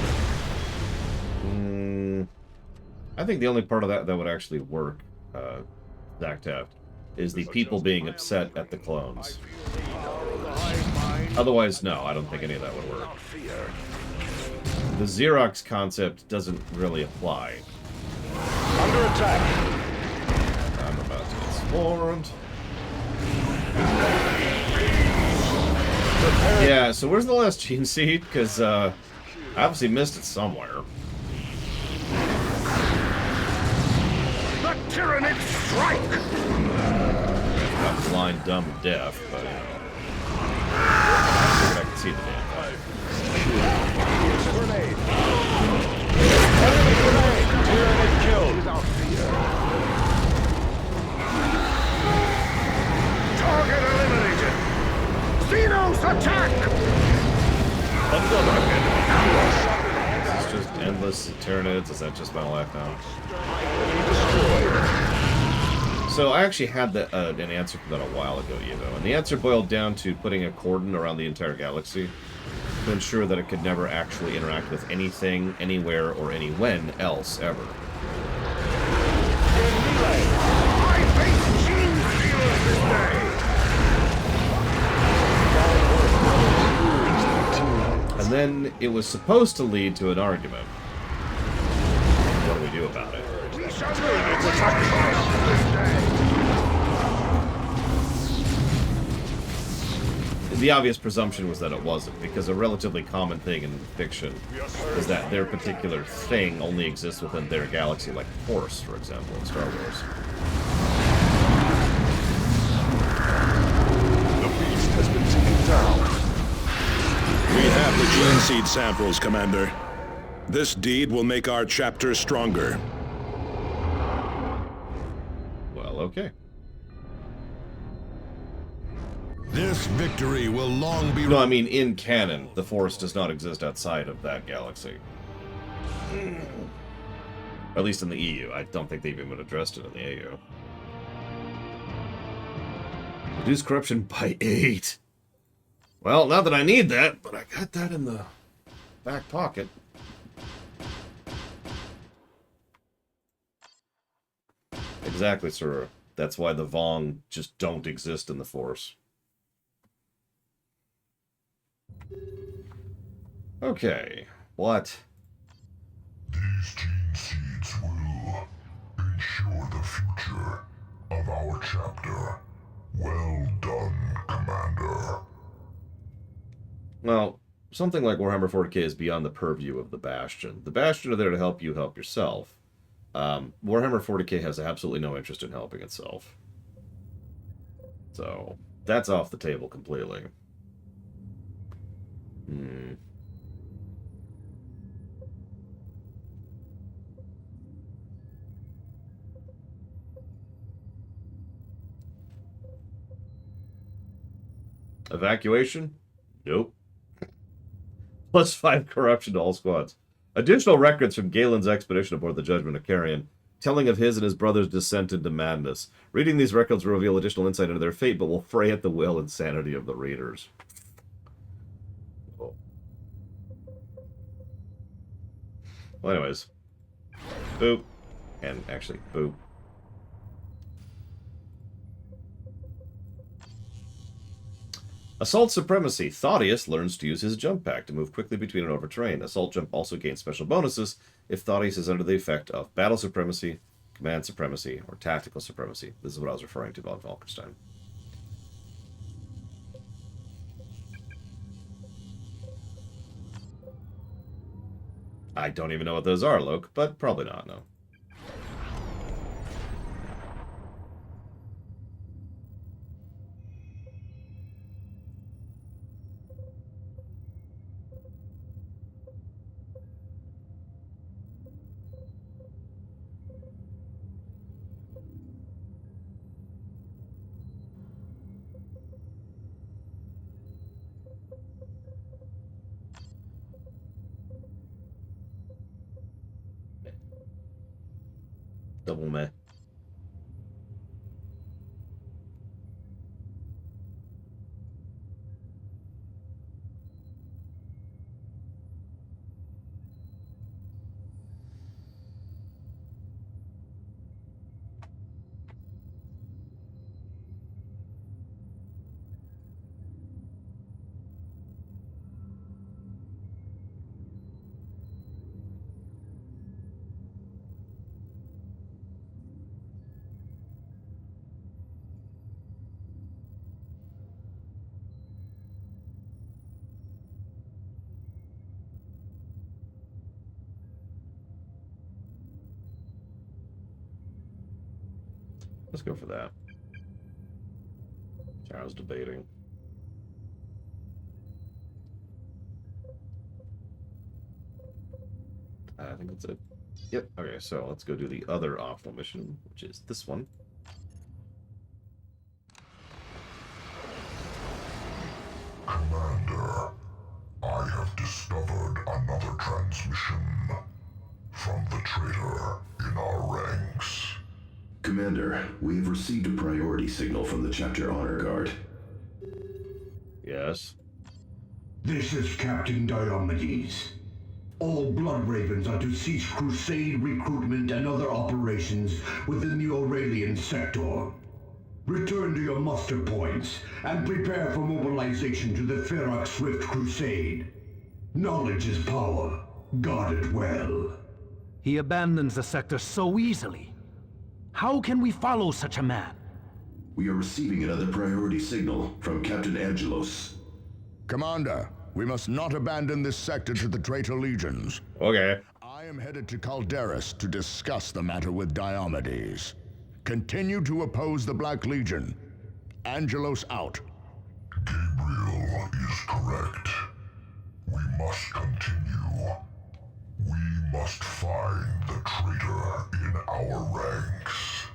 I think the only part of that that would actually work, Zach Taft, is the people being upset at the clones. Otherwise, no, I don't think any of that would work. The Xerox concept doesn't really apply. Under attack. I'm about to get swarmed. Yeah, so where's the last gene seed? Because I obviously missed it somewhere. The Tyranid strike! Not blind, dumb, and deaf, but you know. I can see the damn thing. Grenade. Enemy grenade. Tyranid killed. Target eliminated! Xenos attack! Another enemy ambush. Is this just endless Tyranids? Is that just my life now? So I actually had an answer for that a while ago, Evo, and the answer boiled down to putting a cordon around the entire galaxy to ensure that it could never actually interact with anything, anywhere, or any when else ever. I face Gene Stealers this day! And then it was supposed to lead to an argument. What do we do about it? We shall attack this day! The obvious presumption was that it wasn't, because a relatively common thing in fiction is that their particular thing only exists within their galaxy, like Force, for example, in Star Wars. The beast has been taken down. We have the gene seed samples, Commander. This deed will make our chapter stronger. Well, okay. This victory will long be... No, I mean, in canon, the Force does not exist outside of that galaxy. At least in the EU. I don't think they've even addressed it in the EU. Reduce corruption by 8. Well, not that I need that, but I got that in the back pocket. Exactly, sir. That's why the Vong just don't exist in the Force. Okay, what? These gene seeds will ensure the future of our chapter. Well done, Commander. Well, something like Warhammer 40k is beyond the purview of the Bastion. The Bastion are there to help you help yourself. Warhammer 40k has absolutely no interest in helping itself. So, that's off the table completely. Evacuation? Nope. +5 corruption to all squads. Additional records from Galen's expedition aboard the Judgment of Carrion, telling of his and his brother's descent into madness. Reading these records will reveal additional insight into their fate, but will fray at the will and sanity of the readers. Oh. Well, anyways. Boop. And actually, boop. Assault Supremacy. Thaddeus learns to use his jump pack to move quickly between and over terrain. Assault Jump also gains special bonuses if Thaddeus is under the effect of Battle Supremacy, Command supremacy, or tactical supremacy. This is what I was referring to about Valkenstein. I don't even know what those are, Loke, but probably not, no. Double meh. Let's go for that. Sorry, I was debating. I think that's it. Yep. Okay, so let's go do the other optional mission, which is this one. Commander, I have discovered another transmission from the traitor in our ranks. Commander, we have received a priority signal from the Chapter Honor Guard. Yes. This is Captain Diomedes. All Blood Ravens are to cease Crusade recruitment and other operations within the Aurelian sector. Return to your muster points and prepare for mobilization to the Ferox Swift Crusade. Knowledge is power. Guard it well. He abandons the sector so easily. How can we follow such a man? We are receiving another priority signal from Captain Angelos. Commander, we must not abandon this sector to the traitor legions. Okay. I am headed to Calderis to discuss the matter with Diomedes. Continue to oppose the Black Legion. Angelos out. Gabriel is correct. We must continue. We must find the traitor in our ranks.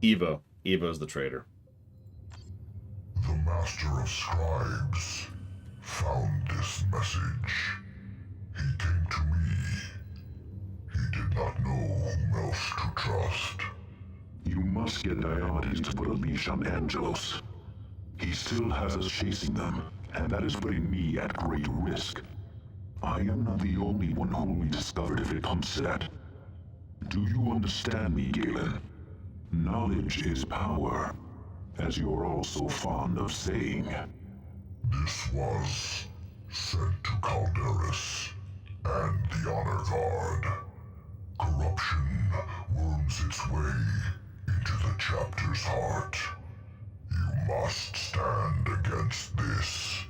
Evo. Evo's the traitor. The Master of Scribes found this message. He came to me. He did not know whom else to trust. You must get Diomedes to put a leash on Angelos. He still has us chasing them, and that is putting me at great risk. I am not the only one who will be discovered if it comes to that. Do you understand me, Galen? Knowledge is power, as you're all so fond of saying. This was sent to Calderis and the Honor Guard. Corruption worms its way into the chapter's heart. You must stand against this.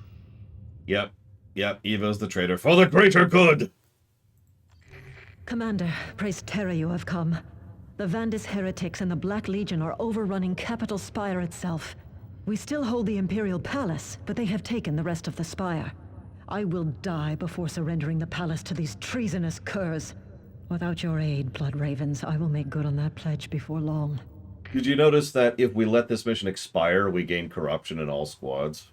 Yep. Yep, Evo's the traitor for the greater good! Commander, praise Terra you have come. The Vandis heretics and the Black Legion are overrunning Capital Spire itself. We still hold the Imperial Palace, but they have taken the rest of the Spire. I will die before surrendering the palace to these treasonous curs. Without your aid, Blood Ravens, I will make good on that pledge before long. Did you notice that if we let this mission expire, we gain corruption in all squads?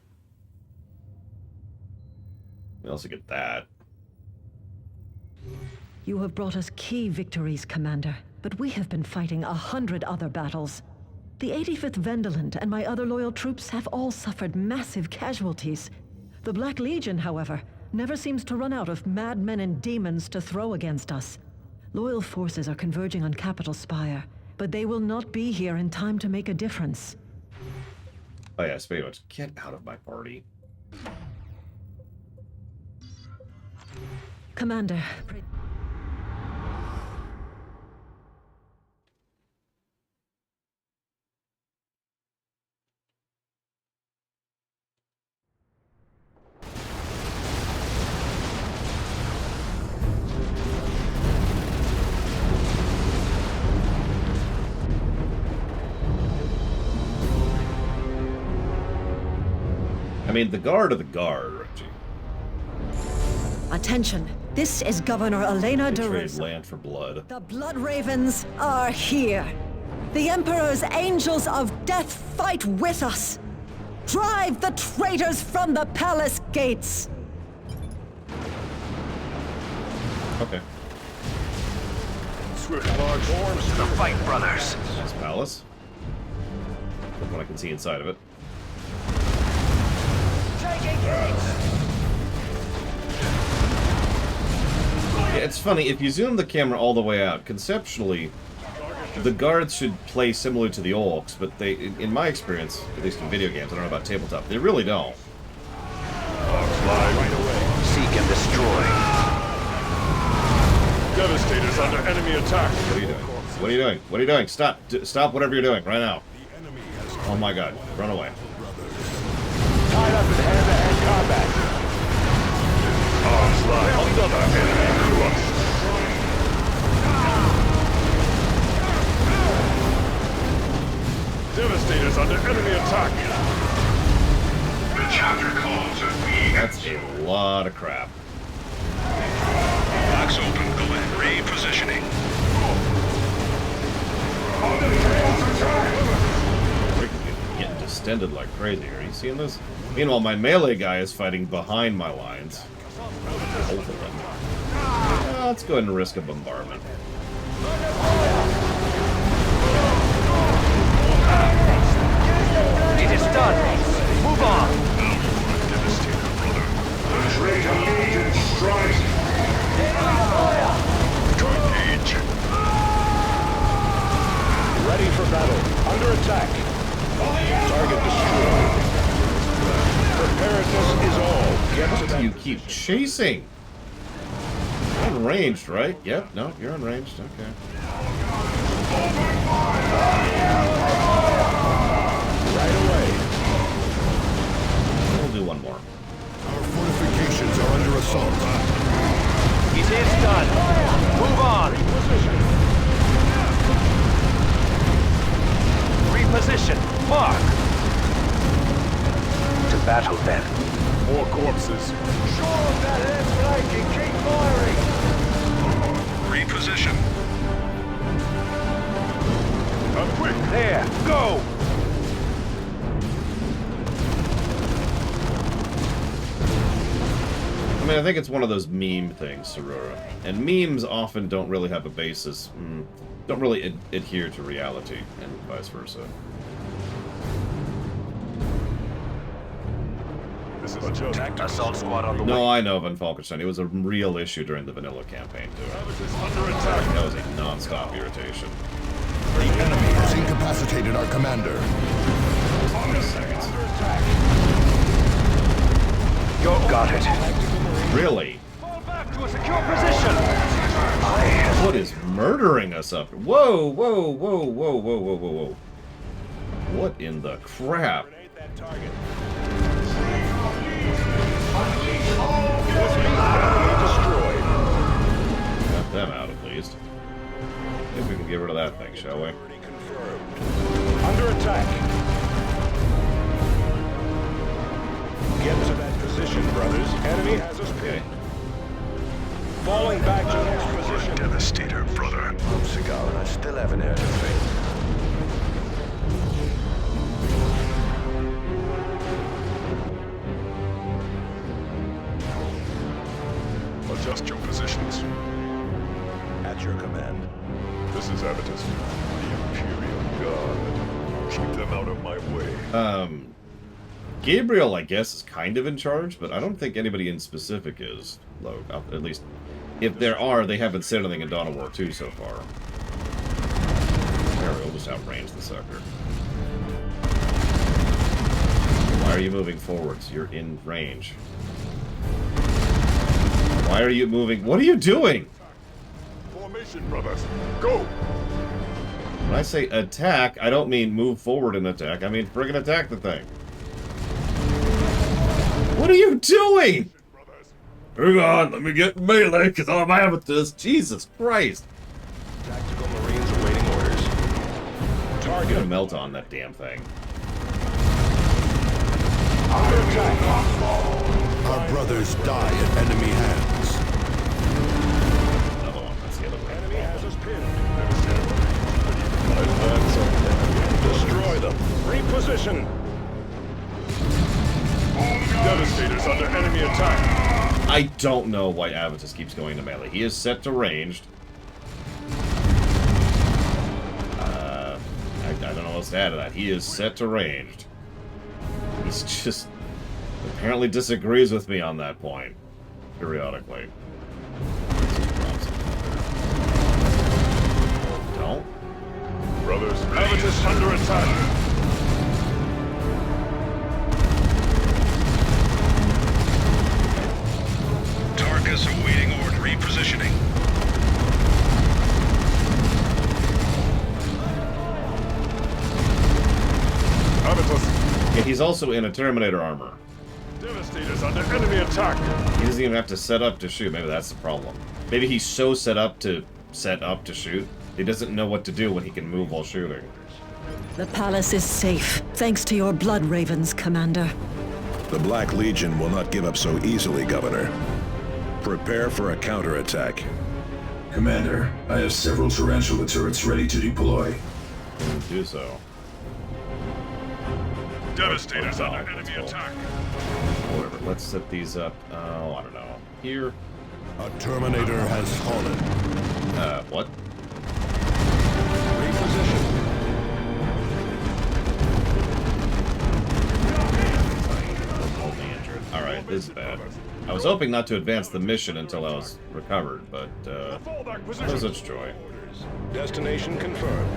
We also get that. You have brought us key victories, Commander, but we have been fighting 100 other battles. The 85th Vendaland and my other loyal troops have all suffered massive casualties. The Black Legion, however, never seems to run out of madmen and demons to throw against us. Loyal forces are converging on Capital Spire, but they will not be here in time to make a difference. Oh yeah, speaking of which, get out of my party. Commander, mean, the guard of the guard, Reggie. Attention. This is Governor Elena They de trade Rosa. land for blood. The Blood Ravens are here. The Emperor's angels of death fight with us. Drive the traitors from the palace gates. Okay. Swift large forms The fight, brothers. This palace. From what I can see inside of it. taking hits. Yeah, it's funny, if you zoom the camera all the way out, conceptually, the guards should play similar to the orcs, but they, in my experience, at least in video games, I don't know about tabletop, they really don't. Right away. Seek and destroy. Devastator's under enemy attack. What are you doing? What are you doing? What are you doing? Stop! Stop whatever you're doing right now. Oh my god, run away. Tied up in hand-to-hand combat. Onslaught. Another enemy crushed. Devastator's under enemy attack. The chapter calls at me. That's a lot of crap. Box open. Go ahead. Repositioning. Freaking getting distended like crazy. Are you seeing this? Meanwhile, my melee guy is fighting behind my lines. Both of them. Let's go ahead and risk a bombardment. It is done. Move on. The traitor legion strikes. Engage. Ready for battle. Under attack. Target destroyed. Preparedness is all. Get to that. You keep chasing. You're unranged, right? Yep. No, you're unranged. Okay. Right away. We'll do one more. Our fortifications are under assault. It is done. Move on. Reposition. Mark. To battle then. More corpses. Shore of that head flank and keep firing. Reposition. Come quick. There. Go. I mean, I think it's one of those meme things, Sorora. And memes often don't really have a basis, don't really adhere to reality, and vice versa. This is a joke. Assault squad on the way. No, I know Von Falkenstein. It was a real issue during the vanilla campaign, too. Under attack. That was a non-stop irritation. The enemy has incapacitated our commander. 20 seconds. Go. Got it. Really? Fall back to a secure position. What is murdering us up? Whoa, whoa, whoa, whoa, whoa, whoa, whoa, whoa. What in the crap? Grenade that target. Destroyed. Got them out at least. Maybe we can get rid of that thing, shall we? Under attack. Get to that position, brothers. Enemy has us pinned. Falling back to next position. Devastator, brother. I'm Cigar, and I still haven't heard a thing. Adjust your positions. At your command. This is Avitus, the Imperial Guard. Keep them out of my way. Gabriel, I guess, is kind of in charge, but I don't think anybody in specific is. At least, if there are, they haven't said anything in Dawn of War 2 so far. There, we'll just outrange the sucker. Why are you moving forwards? You're in range. Why are you moving? What are you doing? Formation, brothers. Go! When I say attack, I don't mean move forward and attack. I mean friggin' attack the thing. What are you doing? Hang on, let me get melee, because I'm Avitus. Jesus Christ. Tactical Marines awaiting orders. I'm Target. gonna melt on that damn thing. Under attack. Our brothers die at enemy hands. Another one. That's the other one. Enemy has us pinned. Destroy them. Reposition. Devastator's under enemy attack. I don't know why Avitus keeps going to melee. He is set to ranged. I don't know what's to add to that. He is set to ranged. He's just apparently disagrees with me on that point periodically. Don't. Brothers, Avitus under attack. Tarkus awaiting order. Repositioning. Yeah, he's also in a Terminator armor. Devastator's under enemy attack. He doesn't even have to set up to shoot. Maybe that's the problem. Maybe he's so set up to shoot, he doesn't know what to do when he can move while shooting. The palace is safe, thanks to your blood ravens, Commander. The Black Legion will not give up so easily, Governor. Prepare for a counterattack. Commander, I have several tarantula turrets ready to deploy. Do so. Devastator's under enemy attack. Whatever. Let's set these up. Oh, I don't know. Here. A Terminator has fallen. What? Reposition. Alright, this is bad. I was hoping not to advance the mission until I was recovered, but, no such joy. Destination confirmed.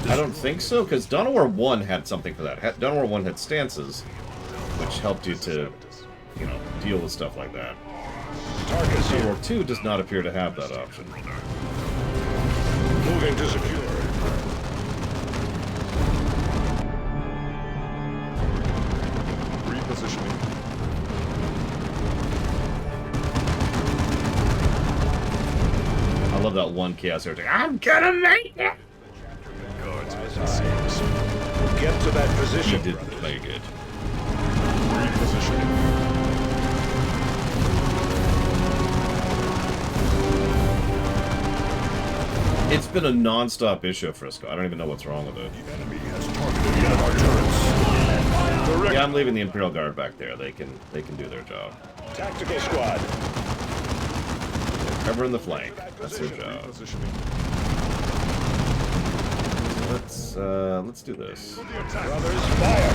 I don't think so, because Dawn of War 1 had something for that. Dawn of War 1 had stances, which helped you to, you know, deal with stuff like that. Dawn of War 2 does not appear to have that option. Moving to secure. Repositioning. I love that one Chaos Heretic. I'm gonna make it! Get to that position. He didn't play good. Repositioning. It's been a non-stop issue, Frisco. I don't even know what's wrong with it. The enemy has targeted one of our turrets. Yeah, I'm leaving the Imperial Guard back there. They can do their job. Tactical squad. They're covering the flank. That's their job. Let's do this. Brothers, fire!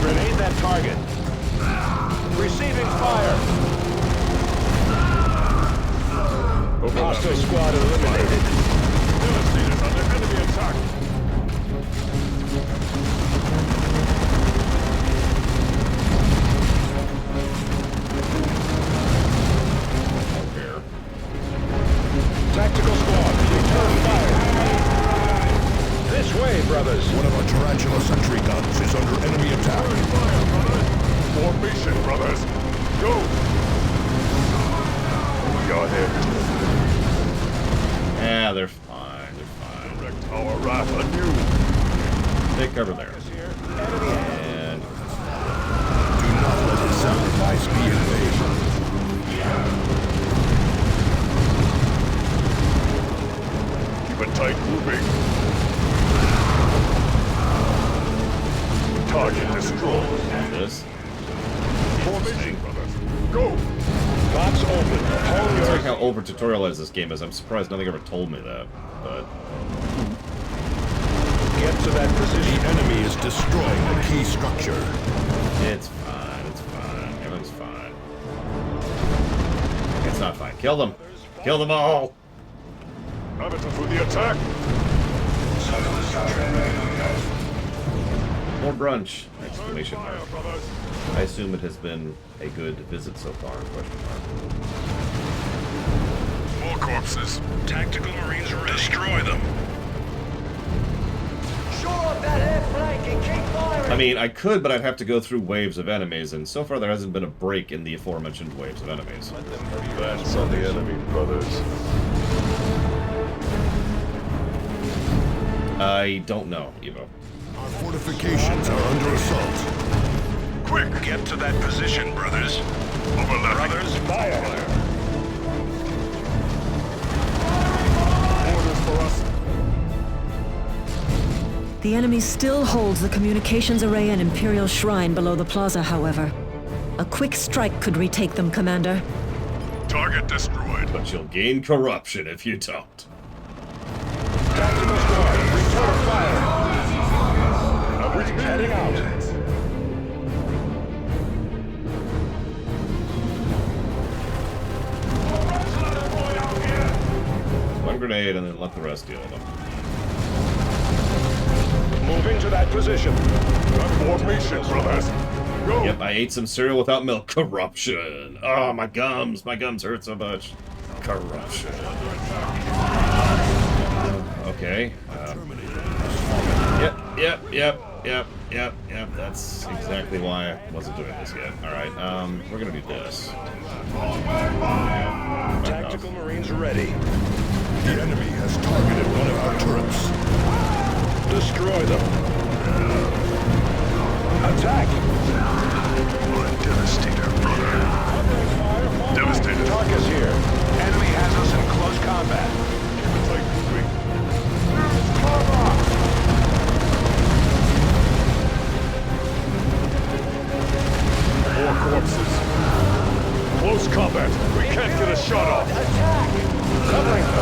Grenade that target. Receiving fire. Hostile squad eliminated. Devastator's under enemy attack. Here. Tactical squad, return fire. This way, brothers. One of our tarantula sentry guns is under enemy attack. Formation, brothers. Go! We are here. Yeah, they're fine. They're fine. Direct our wrath anew. Take cover there. And Do not let his sacrifice be in vain. Keep a tight grouping. Target destroyed. this. Formation, brothers. Go! Box open. Hold It's your... like how over-tutorialized this game is. I'm surprised nothing ever told me that, but... Get to that position. The enemy is destroying a key structure. It's fine, it's fine. Everything's fine. It's not fine. Kill them! Kill them all! Avitus with the attack! More brunch! Exclamation mark. Fire, brothers. I assume it has been a good visit so far, question mark. More corpses. Tactical Marines ready. Destroy them. Shore up that air flank and keep firing! I mean, I could, but I'd have to go through waves of enemies, and so far there hasn't been a break in the aforementioned waves of enemies. Advance on the enemy, brothers. I don't know, Evo. Our fortifications are under assault. Quick, get to that position, brothers. Overlapping. Brothers, fire! Orders for us. The enemy still holds the communications array and Imperial Shrine below the plaza, however. A quick strike could retake them, Commander. Target destroyed. But you'll gain corruption if you don't. Tactical squad, return fire! We're heading out. One grenade and then let the rest deal with them. Moving to that position. Formation, brothers. Go. Yep, I ate some cereal without milk. Corruption. Oh, my gums. My gums hurt so much. Corruption. Okay. Yep. That's exactly why I wasn't doing this yet. Alright, we're gonna do this. Tactical Marines ready. The enemy has targeted one of our turrets. Destroy them. Attack! Devastator, brother. Devastator. Tarkus here. Enemy has us in close combat. More corpses. Close combat. We can't get a shot off. Attack! Covering them.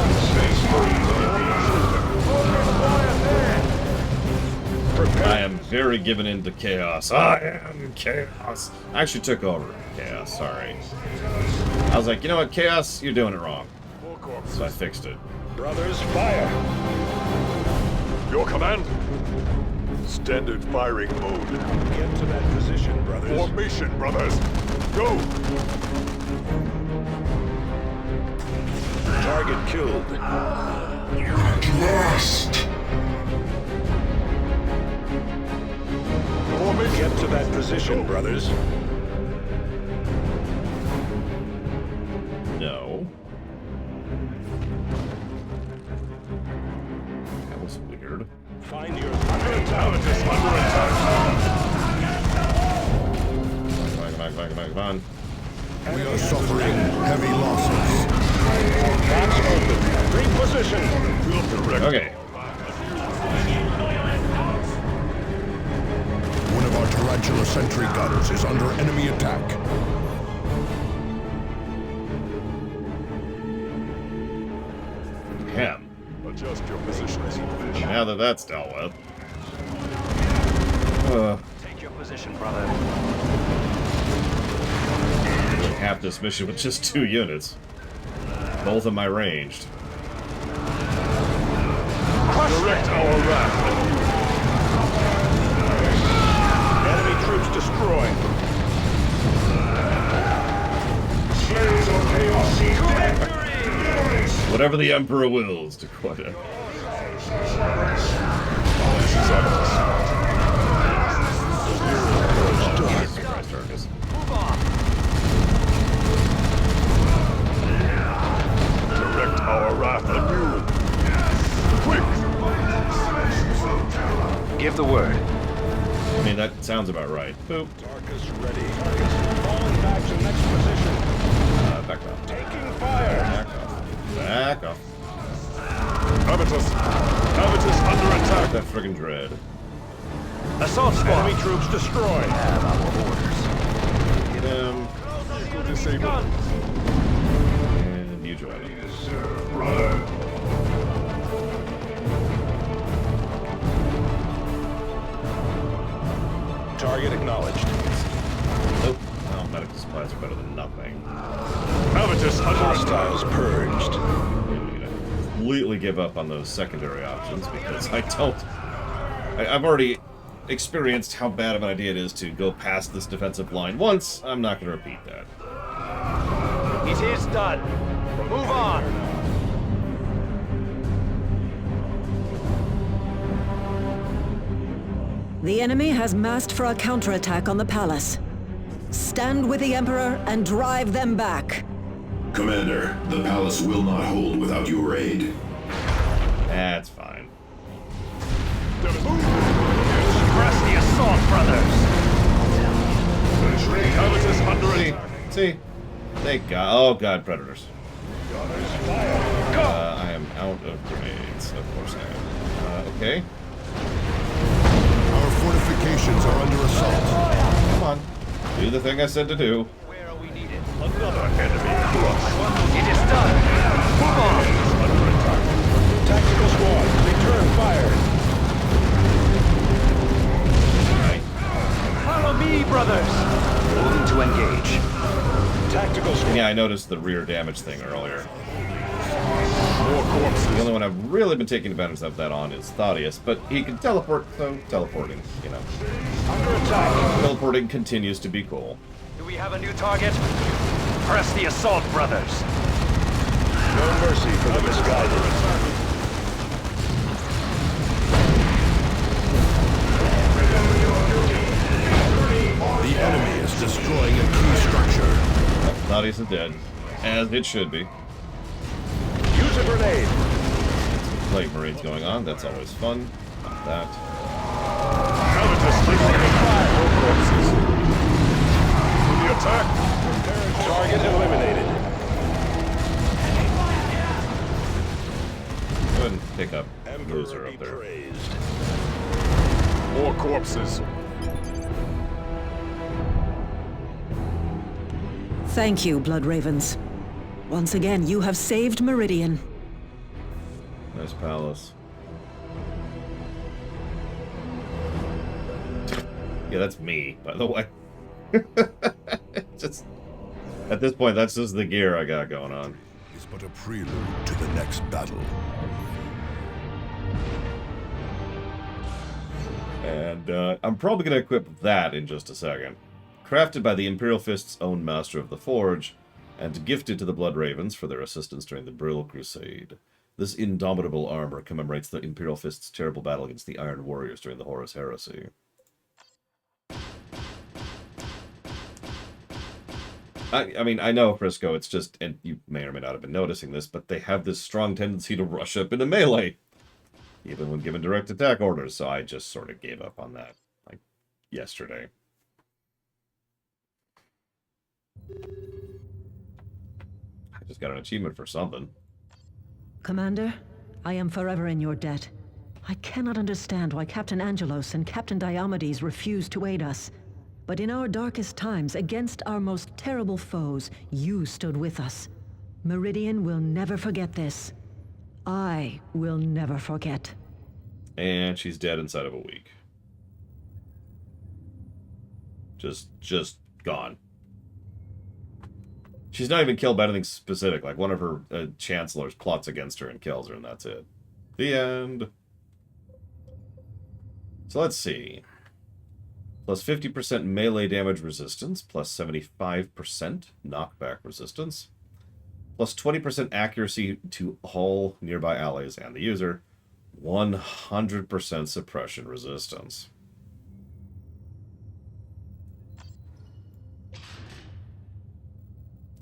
I am very given into chaos. I am chaos. I actually took over chaos, sorry. I was like, you know what, chaos, you're doing it wrong. So I fixed it. Brothers, fire! Your command? Standard firing mode. Get to that position, brothers. Formation, brothers. Go! Target killed. At last! Get to that position, brothers. No. That was weird. Find your Under attack. Come on. We are suffering heavy losses. Box open. Reposition. Okay. One of our Tarantula sentry guns is under enemy attack. Ham. Adjust your positions. Now that that's dealt with. Take your position, brother. Half this mission with just 2 units. Both of my ranged. Direct our wrath. Enemy troops destroyed. Slaves of chaos seek Whatever the Emperor wills, to quote it. Direct our wrath anew. Quick! Give the word. I mean, that sounds about right. Boop. Tarkus ready. Tarkus falling back to next position. Back off. Taking fire. Back off. Back off. Avitus under attack. That friggin' dread. Assault squad. Enemy troops destroyed. Have our orders. Get him. Disabled. And you join him. Target acknowledged. Nope. Well, medical supplies are better than nothing. Avitus under Hostiles purged. I'm gonna completely give up on those secondary options because I don't. I've already experienced how bad of an idea it is to go past this defensive line once. I'm not going to repeat that. It is done. Move on. The enemy has massed for a counterattack on the palace. Stand with the Emperor and drive them back. Commander, the palace will not hold without your aid. That's fine. Press the assault, brothers! Covetous under attack. See? Thank God. Oh God, predators. I am out of grenades. Of course I am. Okay. Our fortifications are under assault. Come on. Do the thing I said to do. Where are we needed? Another enemy crushed. It is done! Move on! Under attack. Tactical squad, return fire. Follow me, brothers! Moving to engage. Tactical squad. Yeah, I noticed the rear damage thing earlier. More corpses. The only one I've really been taking advantage of that on is Thaddeus, but he can teleport, so teleporting, you know. Under attack. Teleporting continues to be cool. Do we have a new target? Press the assault, brothers! No mercy for the misguided. The enemy is destroying a key structure. Thaddeus is dead, as it should be. Use a grenade. Plague Marines going on, that's always fun. Not that. Covetous receiving fire. More corpses. To the attack. Target eliminated. Go ahead and pick up Loser up there. More corpses. Thank you, Blood Ravens. Once again, you have saved Meridian. Nice palace. Yeah, that's me, by the way. Just at this point, that's just the gear I got going on. It's but a prelude to the next battle. And I'm probably going to equip that in just a second. Crafted by the Imperial Fist's own Master of the Forge, and gifted to the Blood Ravens for their assistance during the Brill Crusade. This indomitable armor commemorates the Imperial Fist's terrible battle against the Iron Warriors during the Horus Heresy. I mean, I know, Frisco, it's just, and you may or may not have been noticing this, but they have this strong tendency to rush up into melee, even when given direct attack orders, so I just sort of gave up on that, like, yesterday. I just got an achievement for something. Commander, I am forever in your debt. I cannot understand why Captain Angelos and Captain Diomedes refused to aid us. But in our darkest times, against our most terrible foes, you stood with us. Meridian will never forget this. I will never forget. And she's dead inside of a week. Just gone. She's not even killed by anything specific. Like, one of her chancellors plots against her and kills her, and that's it. The end. So let's see. Plus 50% melee damage resistance, plus 75% knockback resistance, plus 20% accuracy to all nearby allies and the user, 100% suppression resistance.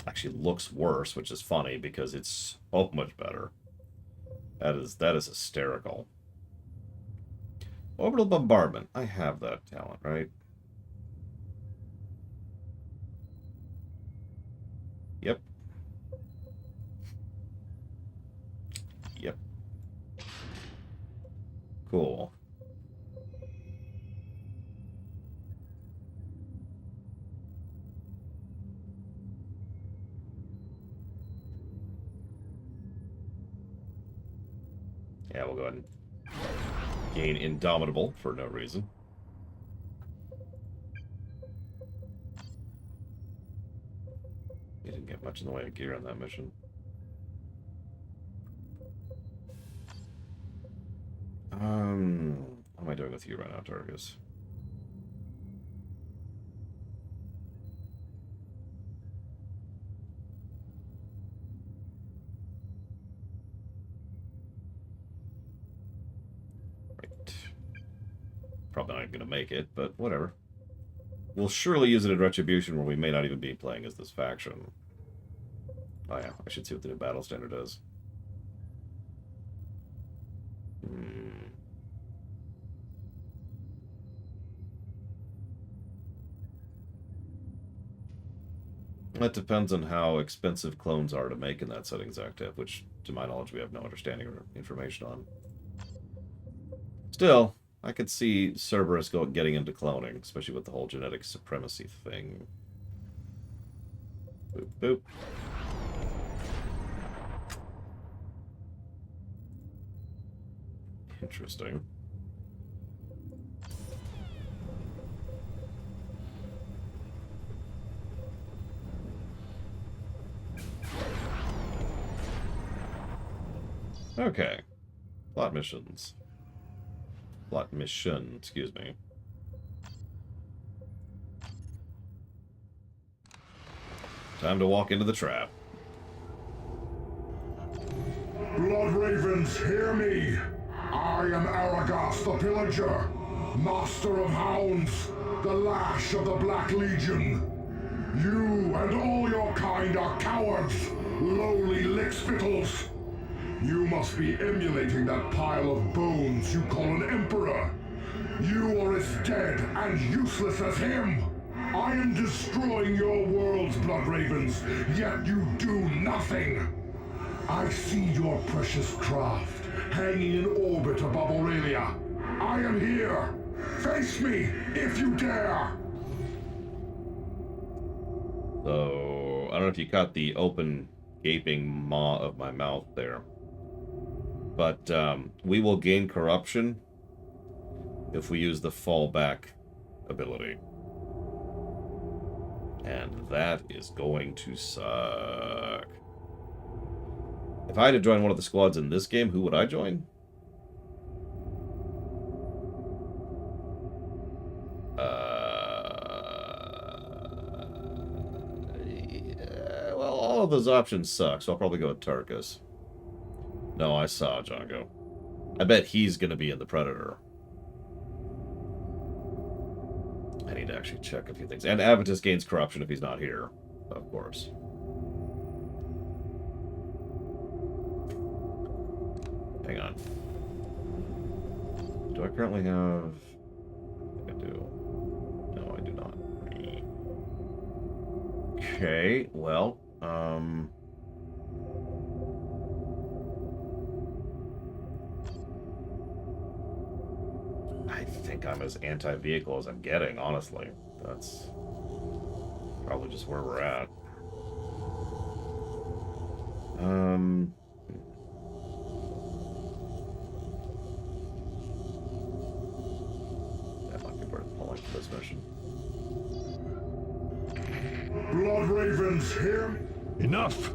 Actually looks worse, which is funny because it's so much better. That is hysterical. Orbital bombardment. I have that talent, right? Yep. Yep. Cool. Yeah, we'll go ahead and gain Indomitable for no reason. You didn't get much in the way of gear on that mission. What am I doing with you right now, Targus? Probably not going to make it, but whatever. We'll surely use it in Retribution where we may not even be playing as this faction. Oh yeah, I should see what the new battle standard is. That depends on how expensive clones are to make in that setting, Zactep, which, to my knowledge, we have no understanding or information on. Still, I could see Cerberus getting into cloning, especially with the whole genetic supremacy thing. Boop, boop. Interesting. Okay. Plot missions. Plot mission, excuse me. Time to walk into the trap. Blood Ravens, hear me! I am Aragast the Pillager, Master of Hounds, the Lash of the Black Legion. You and all your kind are cowards, lowly lickspittles. You must be emulating that pile of bones you call an emperor. You are as dead and useless as him. I am destroying your worlds, Blood Ravens, yet you do nothing. I see your precious craft hanging in orbit above Aurelia. I am here. Face me if you dare. So, I don't know if you caught the open, gaping maw of my mouth there. But we will gain corruption if we use the fallback ability. And that is going to suck. If I had to join one of the squads in this game, who would I join? Yeah, well, all of those options suck, so I'll probably go with Tarkus. No, I saw Django. I bet he's going to be in the Predator. I need to actually check a few things. And Avitus gains corruption if he's not here, of course. Hang on. Do I currently have... I think I do. No, I do not. Okay, well, I think I'm as anti-vehicle as I'm getting, honestly. That's probably just where we're at. That might be worth pulling for this mission. Blood Ravens, hear? Enough!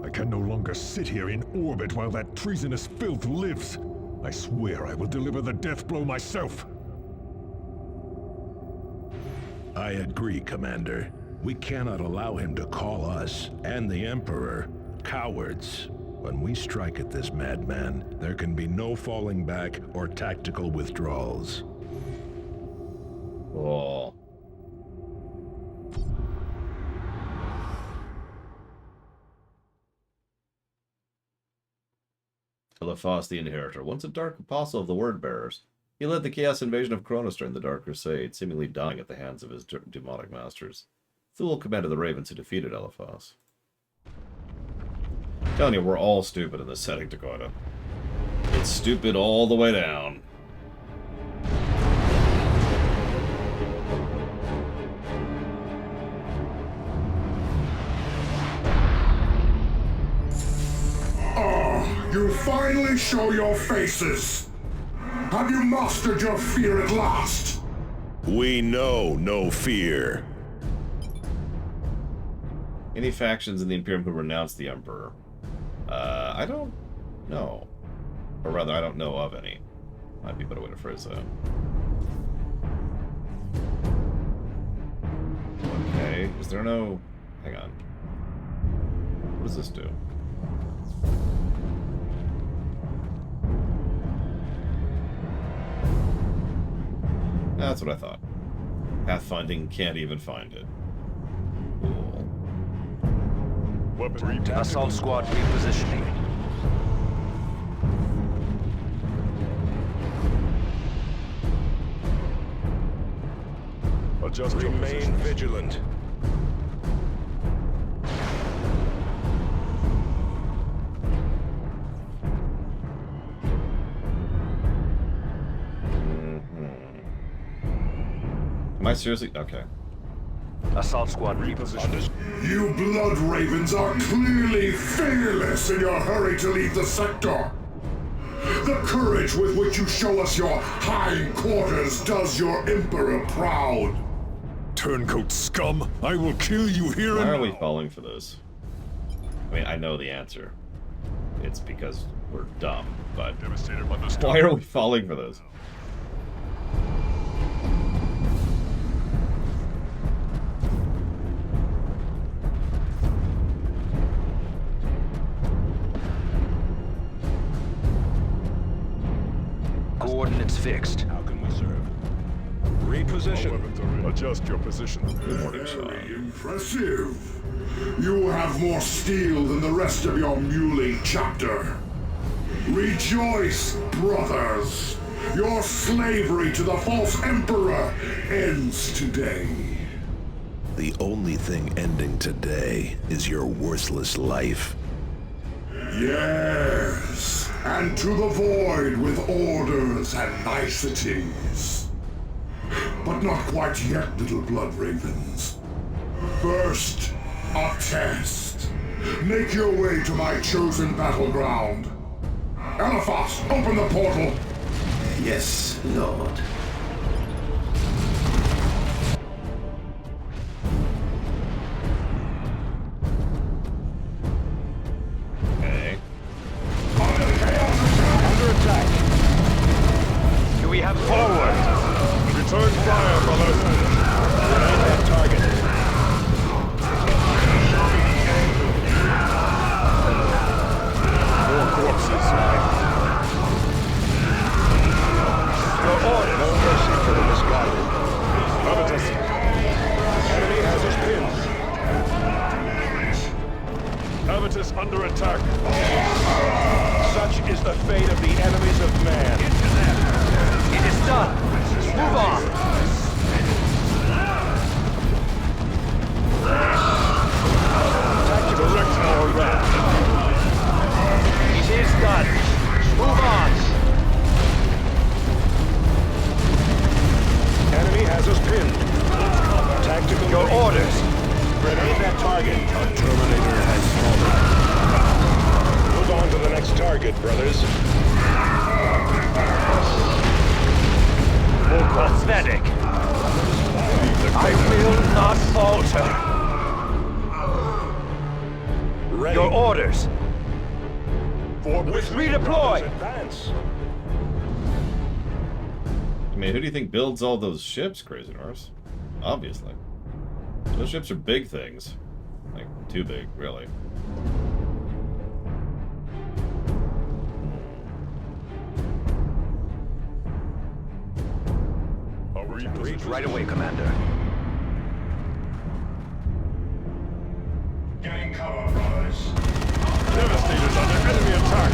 I can no longer sit here in orbit while that treasonous filth lives. I swear I will deliver the death blow myself. I agree, Commander. We cannot allow him to call us, and the Emperor, cowards. When we strike at this madman, there can be no falling back or tactical withdrawals. Oh. Eliphas the Inheritor, once a dark apostle of the Word-Bearers, he led the Chaos invasion of Kronos during the Dark Crusade, seemingly dying at the hands of his demonic masters. Thule commanded the Ravens who defeated Eliphas. I'm telling you, we're all stupid in this setting, Dakota. It's stupid all the way down. You finally show your faces! Have you mastered your fear at last? We know no fear. Any factions in the Imperium who renounce the Emperor? I don't know. Or rather, I don't know of any. Might be a better way to phrase that. Okay, is there no... Hang on. What does this do? That's what I thought. Pathfinding can't even find it. Cool. Assault squad repositioning. Remain vigilant. I seriously? Okay. Assault squad repositioned. You blood ravens are clearly fearless in your hurry to leave the sector. The courage with which you show us your hindquarters does your Emperor proud. Turncoat scum! I will kill you here and Why are now. we falling for this? I mean, I know the answer. It's because we're dumb, but Devastator understood. why are we falling for this? Coordinates fixed. How can we serve? Reposition. Adjust your position. Very impressive. You have more steel than the rest of your muley chapter. Rejoice, brothers. Your slavery to the false emperor ends today. The only thing ending today is your worthless life. Yes, and to the void with orders and niceties. But not quite yet, little blood ravens. First, a test. Make your way to my chosen battleground. Eliphas, open the portal. Yes, Lord. Okay. Under attack. Do we have forward? Return fire, brothers. Grenade that target. More corpses. Your order. No mercy for the misguided. Avitus. Enemy has us pinned. Avitus under attack. Such is the fate of the enemies of man. Into them. It is done. Move on. Tactical Direct our wrath. It is done. Move on. Enemy has us pinned. Tactical. Your orders. Grenade that target. A Terminator has fallen. Move on to the next target, brothers. Pathetic. I will not falter. Ready. Your orders. With redeploy. Advance. I mean, who do you think builds all those ships, Crazy Norse? Obviously. Those ships are big things. Like, too big, really. Right away, Commander. Getting cover, brothers. Devastator's under enemy attack.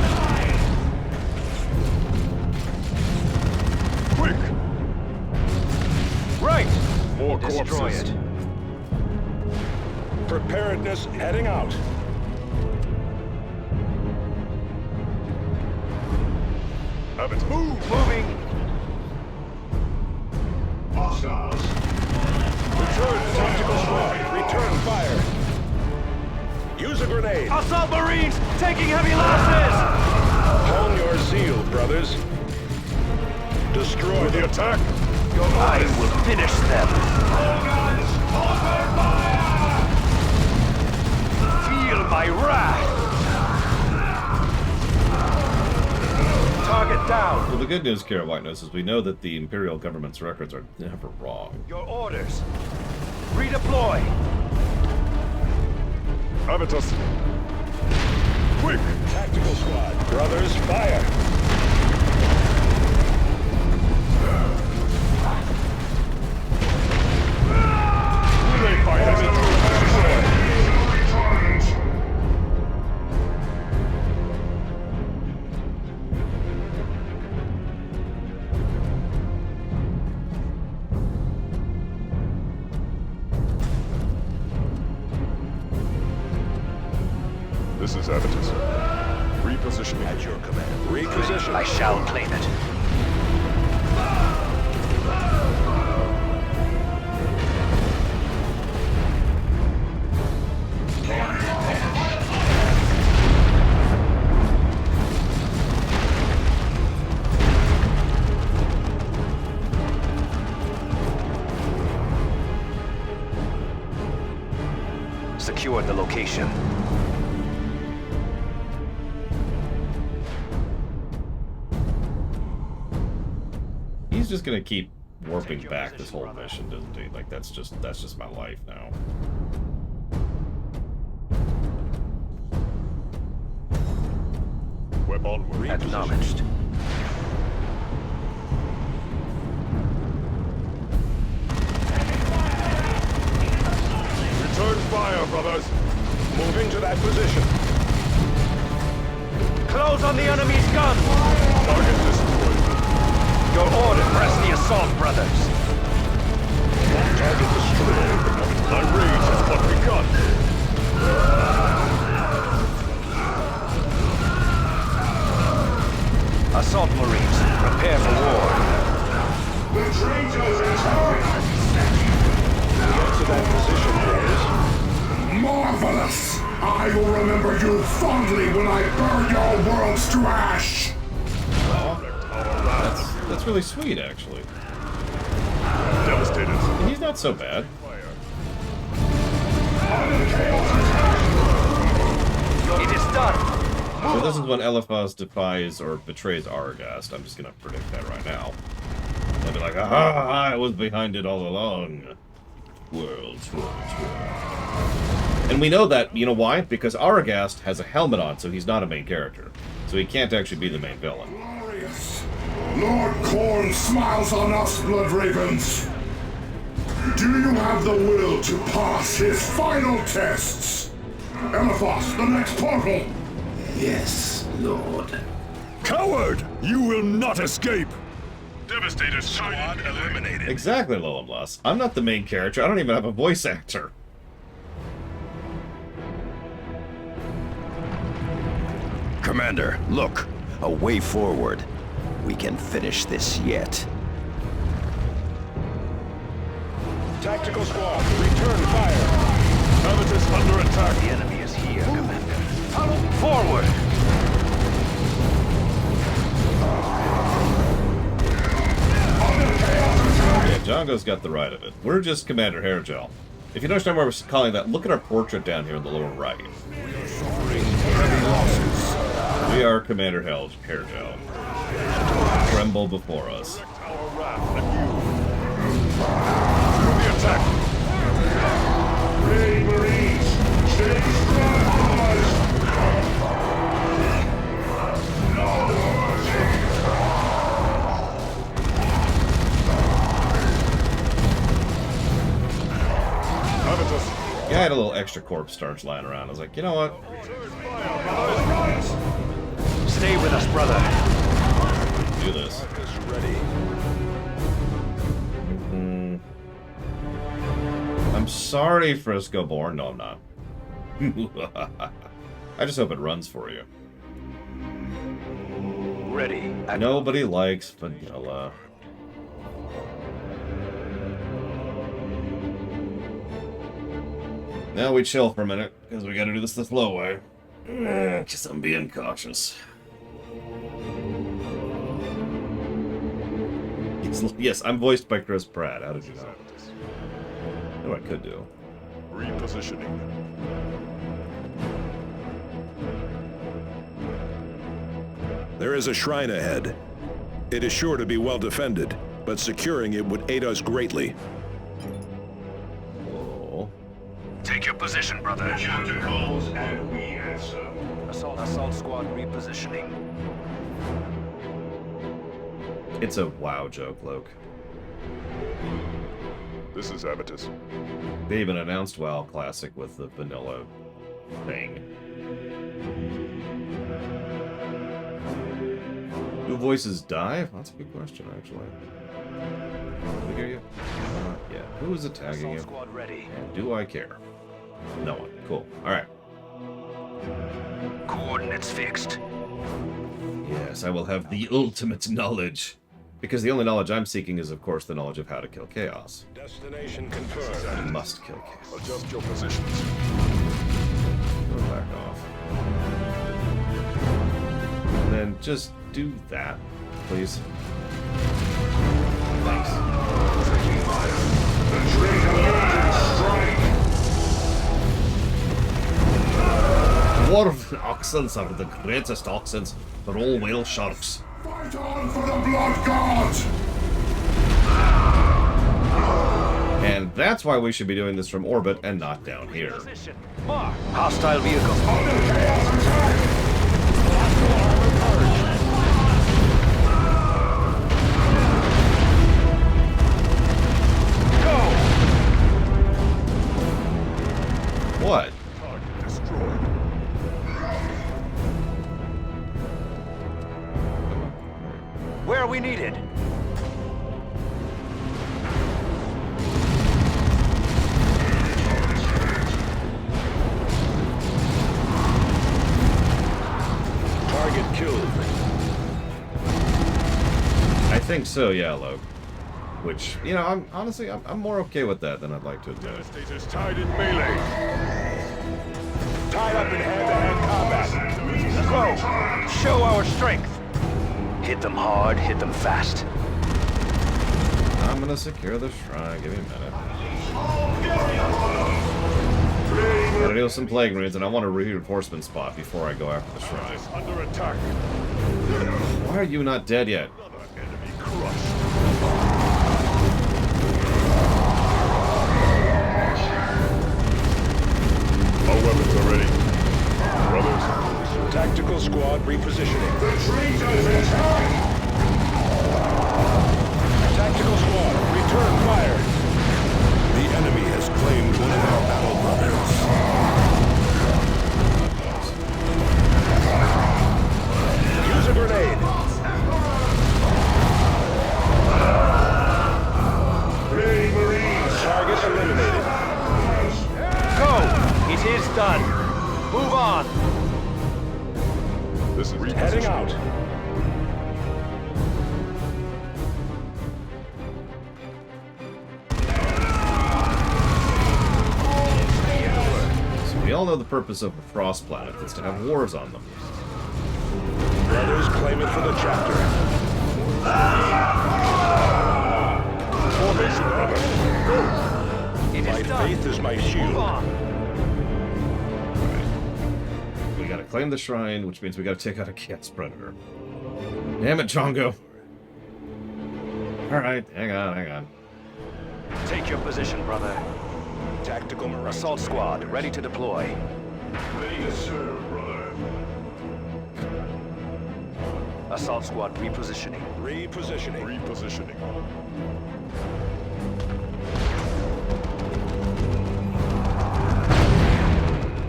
Quick! Right. More Destroy corpses. it. Preparedness heading out. Abbott, move! Moving. Hostiles. Return tactical squad. Return fire. Use a grenade. Assault Marines taking heavy losses. Hone your zeal, brothers. Destroy the attack. I will finish them. Feel my wrath. Target down. Well, the good news, Kara Whitenose, is we know that the Imperial government's records are never wrong. Your orders. Redeploy. Avitus. Quick! tactical squad. Brothers, fire. Relay fire. This is Avitus. Repositioning. At your command. Reposition. I shall claim it. location. He's just gonna keep warping back this whole mission, doesn't he? Like that's just my life now. Weapon acknowledged. Return fire, brothers. Moving to that position. Close on the enemy's gun! Target destroyed. Your order, press the assault, brothers. Target destroyed. My rage has but begun. Assault Marines, prepare for war. The traitors attack! Get to that position, brothers. Marvelous! I will remember you fondly when I burn your worlds to ash! That's really sweet, actually. Devastated. He's not so bad. It is done. So this is when Eliphaz defies or betrays Aragast. I'm just gonna predict that right now. They'll be like, aha, I was behind it all along. Worlds. And we know that, you know why? Because Aragast has a helmet on, so he's not a main character. So he can't actually be the main villain. Glorious! Lord Khorne smiles on us, Blood Ravens! Do you have the will to pass his final tests? Eliphaz, the next portal! Yes, Lord. Coward! You will not escape! Devastator squad eliminated. Exactly, Loamlas. I'm not the main character. I don't even have a voice actor. Commander, look. A way forward. We can finish this yet. Tactical squad, return fire. Habitus under attack. The enemy is here, Commander. Forward! Yeah, Django's got the right of it. We're just Commander Hairgel. If you don't understand why we're calling that, look at our portrait down here in the lower right. We are Commander Hairgel. Tremble before us. The attack. Brave Marines, stay strong, boys! Yeah, I had a little extra corpse starch lying around. I was like, you know what? Stay with us, brother. Do this. I'm sorry, Frisco Born. No, I'm not. I just hope it runs for you. Ready. Nobody likes vanilla. Now we chill for a minute, because we gotta do this the slow way. Because I'm being cautious. Yes, I'm voiced by Chris Pratt. How did you know? Oh, I could do. Repositioning. There is a shrine ahead. It is sure to be well defended, but securing it would aid us greatly. Take your position, brother. The chapter calls and we answer. Assault squad repositioning. It's a WoW joke, Loke. This is Habitus. They even announced WoW Classic with the vanilla thing. Do voices die? That's a good question, actually. Did we hear you? Yeah. Who is attacking you? Squad ready. And do I care? No one. Cool. Alright. Coordinates fixed. Yes, I will have the ultimate knowledge. Because the only knowledge I'm seeking is, of course, the knowledge of how to kill Chaos. Destination confirmed. I must kill Chaos. Adjust your positions. Go back off. And then just do that, please. Thanks. The traitor strike! Dwarven oxens are the greatest oxens. They're all whale sharks. Fight on for the blood gods! And that's why we should be doing this from orbit and not down here. Hostile vehicle. What? Target destroyed. Where are we needed? Target killed. I think so, yeah, Loke. Which, you know, I'm honestly, I'm more okay with that than I'd like to admit. Devastator's tied in melee. Tied up in hand-to-hand combat. Go! Show our strength! Hit them hard, hit them fast. I'm gonna secure the shrine. Give me a minute. Gotta deal with some plague runes, and I want a reinforcement spot before I go after the shrine. Under attack. Why are you not dead yet? Enemy crushed. All weapons are ready. Brothers. Tactical squad repositioning. The traitors attack! Tactical squad, return fire. The enemy has claimed one of our battle brothers. Use a grenade. Hey, Marines. Target eliminated. Go! It is done. Move on. This is heading out. So we all know the purpose of a frost planet is to have wars on them. Brothers claim it for the chapter. Formation, brother. My faith is my shield. We gotta claim the shrine, which means we gotta take out a Chaos Predator. Damn it, Chongo. Alright, hang on. Take your position, brother. Tactical Marine. Assault squad, ready to deploy. Ready to serve, brother. Assault squad repositioning. Repositioning.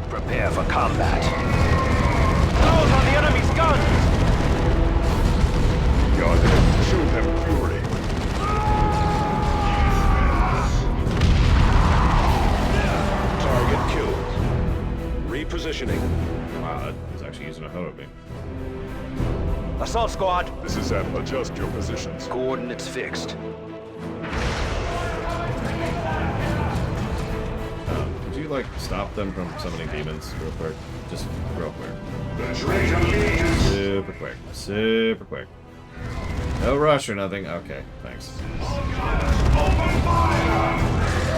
Prepare for combat. Those on the enemy's guns! God, show them fury. Target killed. Repositioning. Wow, that was actually using a Hotobi. Assault squad! This is M. Adjust your positions. Coordinates fixed. Could you, like, stop them from summoning demons real quick? Just real quick. The traitor legions! Super quick. No rush or nothing. Okay, thanks. Open fire!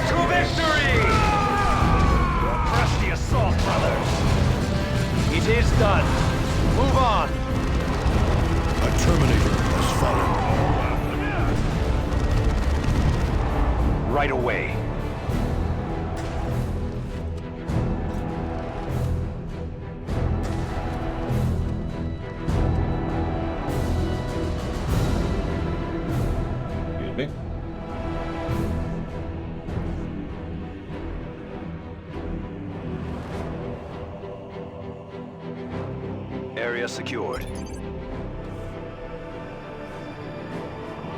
To victory! Press the assault, brothers! It is done. Move on! A Terminator has fallen. Right away. Excuse me. Area secured.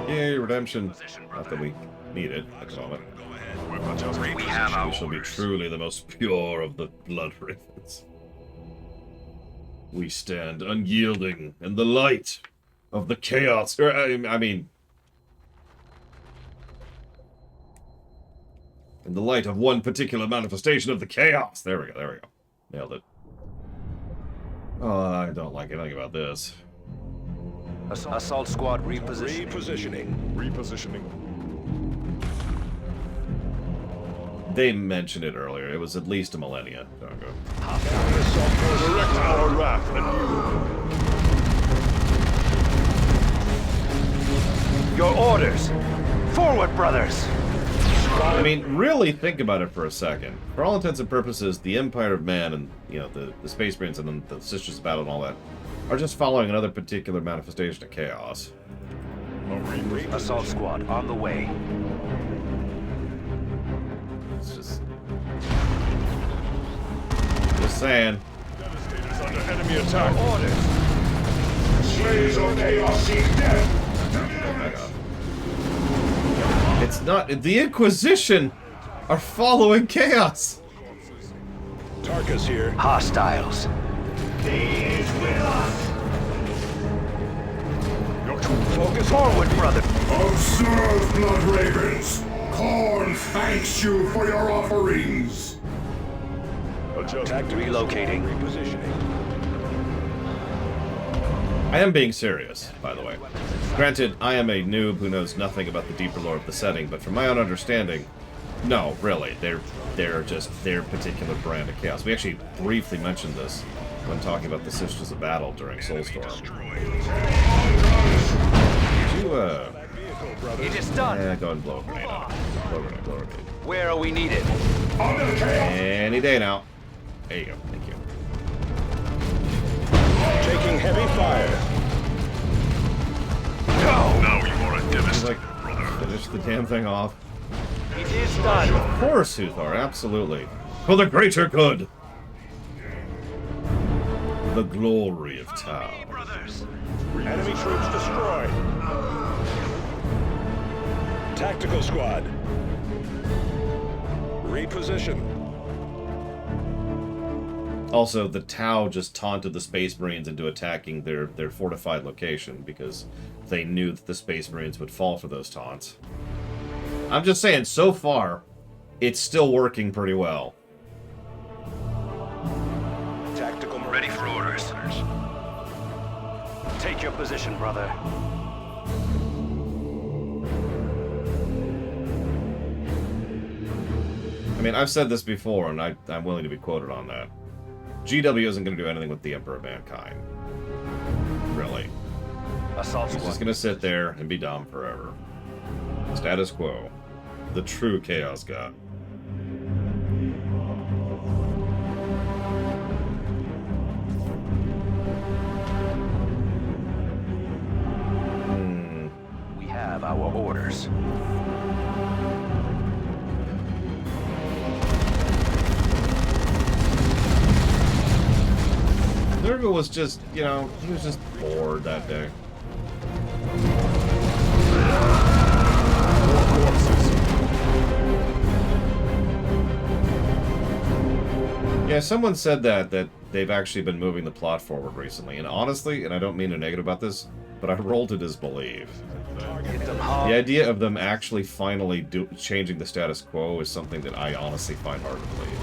Yay, redemption. Not that we need it at the moment. We have our We shall be truly the most pure of the blood ravens. We stand unyielding in the light of the chaos. I mean, in the light of one particular manifestation of the chaos. There we go. Nailed it. Oh, I don't like anything about this. Assault squad repositioning. Repositioning. They mentioned it earlier. It was at least a millennia ago. Direct our wrath at you. Your orders! Forward, brothers! I mean, really think about it for a second. For all intents and purposes, the Empire of Man and, you know, the Space Marines and then the Sisters of Battle and all that are just following another particular manifestation of chaos. Assault squad on the way. It's just saying. Devastators under enemy attack. Orders! Slaves of chaos seek death! It's not. The Inquisition are following chaos. Tarka's here. Hostiles. He is with us! Focus forward, brother. Observe, Blood Ravens! Khorne thanks you for your offerings! Relocating. Repositioning. I am being serious, by the way. Granted, I am a noob who knows nothing about the deeper lore of the setting, but from my own understanding, no, really, they're just their particular brand of chaos. We actually briefly mentioned this when talking about the Sisters of Battle during Soulstorm. Did you, It is done. Yeah, go ahead and blow a grenade out. Blow a grenade, blow a grenade. Where are we needed? Any day now. There you go, thank you. Taking heavy fire. Now you are a devastator, brother. Finish the damn thing off. It is done. Of course, Uthar, absolutely. For the greater good. The glory of Tau. Enemy troops destroyed. Tactical squad. Reposition. Also, the Tau just taunted the Space Marines into attacking their fortified location because they knew that the Space Marines would fall for those taunts. I'm just saying, so far, it's still working pretty well. Tactical Ready for orders. Take your position, brother. I mean, I've said this before, and I'm willing to be quoted on that. GW isn't going to do anything with the Emperor of Mankind. Really. Assault He's squad. just going to sit there and be dumb forever. Status quo. The true Chaos God. We have our orders. Nurgle was just, you know, he was just bored that day. Yeah, someone said that they've actually been moving the plot forward recently, and honestly, and I don't mean to negative about this, but I roll to disbelieve. The idea of them actually finally changing the status quo is something that I honestly find hard to believe.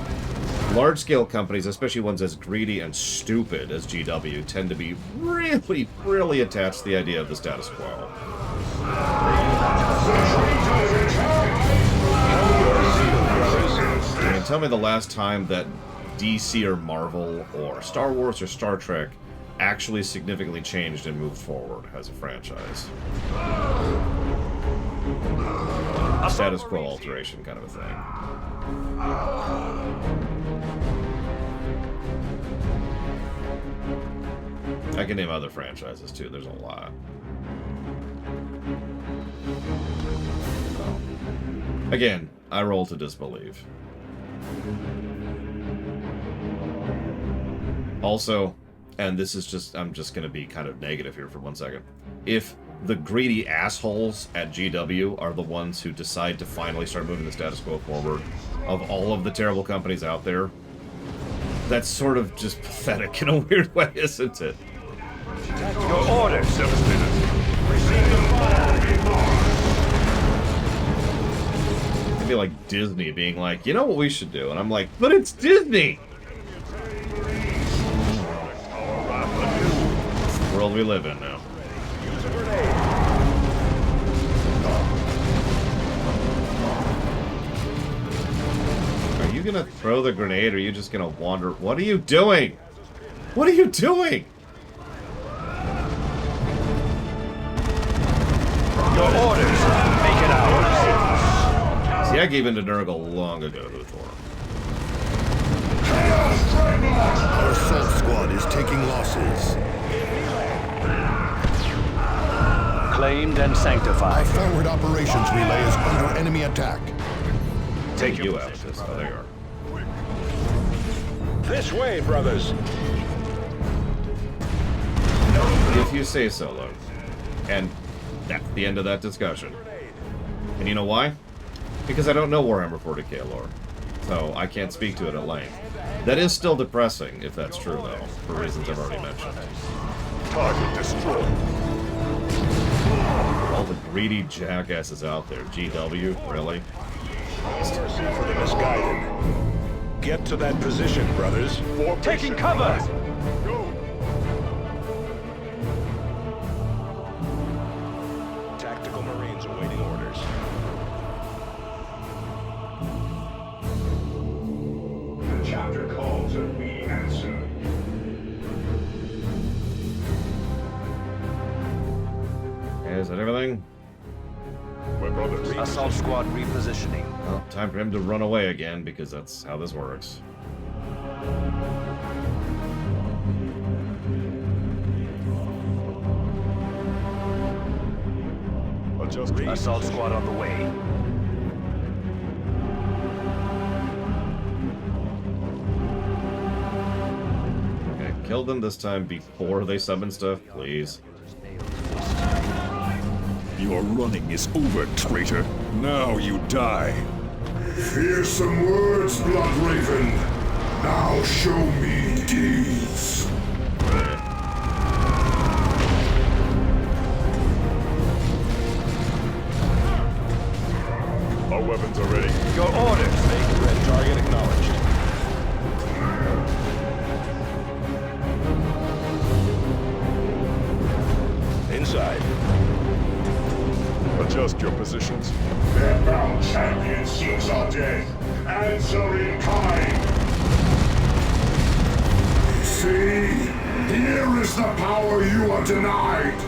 Large-scale companies, especially ones as greedy and stupid as GW, tend to be really, really attached to the idea of the status quo. I mean, tell me the last time that DC or Marvel or Star Wars or Star Trek actually significantly changed and moved forward as a franchise. Status quo alteration kind of a thing. I can name other franchises too, there's a lot. So, again, I roll to disbelieve. Also, and this is just, I'm just going to be kind of negative here for 1 second. If the greedy assholes at GW are the ones who decide to finally start moving the status quo forward, of all of the terrible companies out there, that's sort of just pathetic in a weird way, isn't it? Your orders. It'd be like Disney being like, you know what we should do? And I'm like, but it's Disney! It's the world we live in now. you gonna throw the grenade or are you just gonna wander? What are you doing? What are you doing? Your orders, make it ours. See, I gave in to Nurgle long ago, Luthor. Our assault squad is taking losses. Claimed and sanctified. Our forward operations relay is under enemy attack. Take you out. Oh, there you are. This way, brothers. If you say so, Luke. And that's the end of that discussion. And you know why? Because I don't know Warhammer 40k lore. So I can't speak to it at length. That is still depressing, if that's true, though, for reasons I've already mentioned. Target destroyed. All the greedy jackasses out there. GW, really? Mercy for the misguided. Get to that position, brothers. Taking cover! Go! Tactical Marines awaiting orders. The chapter calls and we answer. Is that everything? My brothers. Assault squad repositioning. Well, time for him to run away again, because that's how this works. Assault squad on the way. Okay, kill them this time before they summon stuff, please. Your running is over, traitor. Now you die. Fearsome words, Bloodraven. Now show me deeds. Our weapons are ready. Your orders. Red target acknowledged. Inside. Adjust your positions. Their bound champion seeks our death. Answer in kind. See? Here is the power you are denied.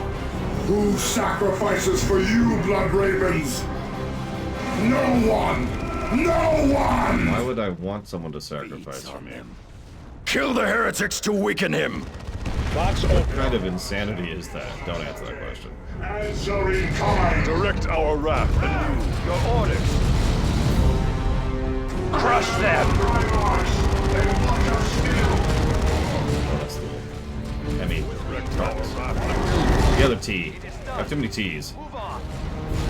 Who sacrifices for you, Bloodravens? No one! No one! Why would I want someone to sacrifice for me? Kill the heretics to weaken him! What kind of insanity is that? Don't answer that question. Answer in kind. Direct our wrath anew. Your orders. Crush them! Oh, that's the... I mean, the other T. I have too many T's.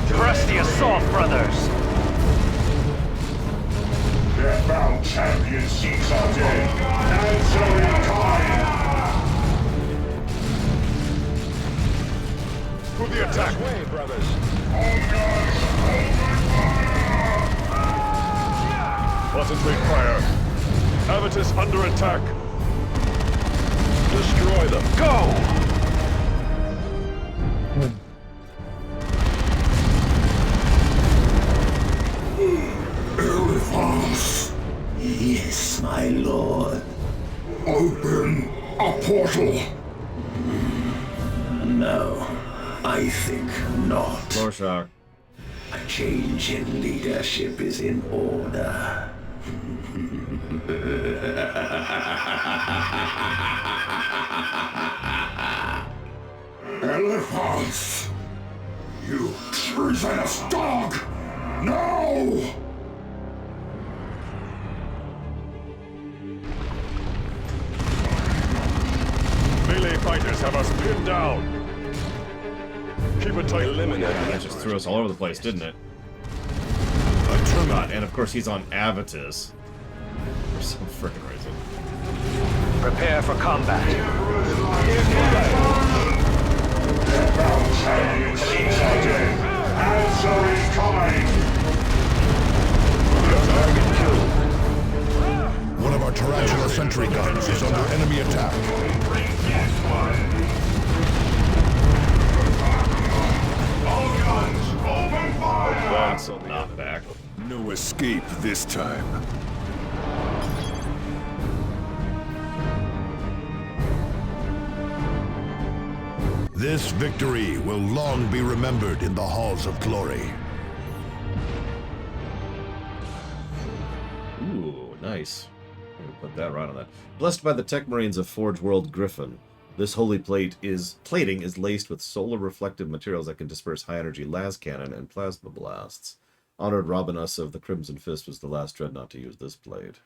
Press the assault, brothers! Their bound champion seeks our death. Answer in kind. To the attack. Way, brothers. Concentrate fire. Avitus under attack. Destroy them. Go! Elefants. Yes, my lord. Open a portal. No, I think not. Rorschach. A change in leadership is in order. Elephants! You treasonous dog! No! Melee fighters have us pinned down. Keep it tight. Eliminate. That just threw us all over the place, didn't it? God, and of course he's on Avitus. For some frickin' reason. Prepare for combat. Answer in kind. Target killed. One of our Tarantula sentry guns is under enemy attack. All guns, open fire! That's a knockback. No escape this time. This victory will long be remembered in the halls of glory. Ooh, nice. I'm gonna put that right on that. Blessed by the Tech Marines of Forge World Griffin, this holy plating is laced with solar reflective materials that can disperse high energy las cannon and plasma blasts. Honored Robinus of the Crimson Fist was the last dreadnought to use this blade.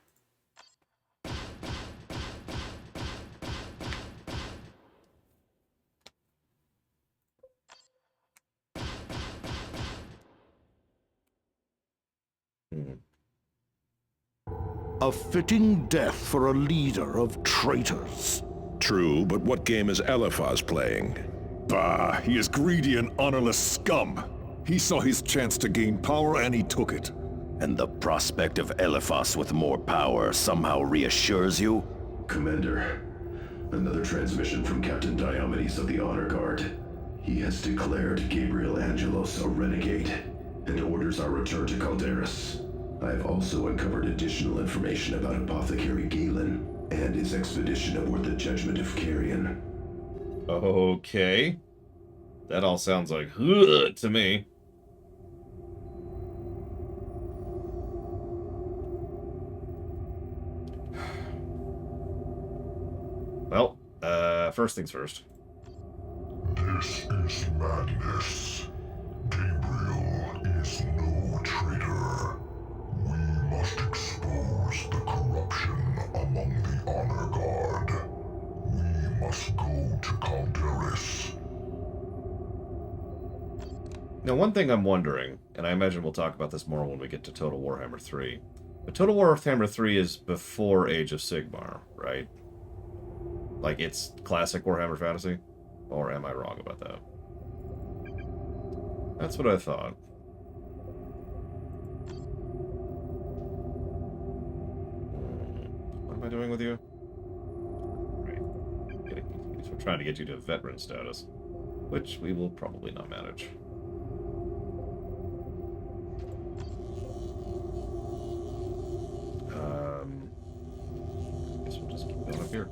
A fitting death for a leader of traitors. True, but what game is Eliphaz playing? Bah, he is greedy and honorless scum. He saw his chance to gain power and he took it. And the prospect of Eliphaz with more power somehow reassures you? Commander, another transmission from Captain Diomedes of the Honor Guard. He has declared Gabriel Angelos a renegade and orders our return to Calderis. I have also uncovered additional information about Apothecary Galen and his expedition aboard the Judgment of Carrion. Okay. That all sounds like to me. Well, first things first. This is madness. Gabriel is no traitor. We must expose the corruption among the Honor Guard. We must go to Calderis. Now, one thing I'm wondering, and I imagine we'll talk about this more when we get to Total Warhammer 3, but Total Warhammer 3 is before Age of Sigmar, right? Like, it's classic Warhammer Fantasy? Or am I wrong about that? That's what I thought. What am I doing with you? Right. We're trying to get you to veteran status, which we will probably not manage. Guess we'll just keep going up here.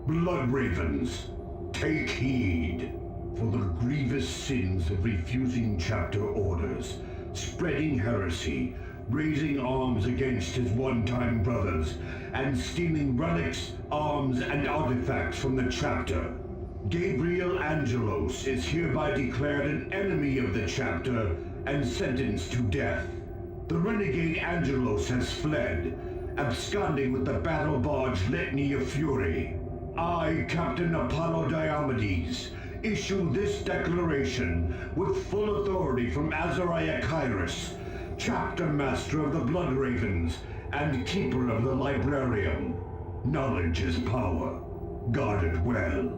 Blood Ravens, take heed. For the grievous sins of refusing chapter orders, spreading heresy, raising arms against his one-time brothers, and stealing relics, arms, and artifacts from the chapter, Gabriel Angelos is hereby declared an enemy of the chapter and sentenced to death. The renegade Angelos has fled, absconding with the battle barge Litany of Fury. I, Captain Apollo Diomedes, issue this declaration with full authority from Azariah Kairos, Chapter Master of the Blood Ravens and Keeper of the Librarium. Knowledge is power. Guard it well.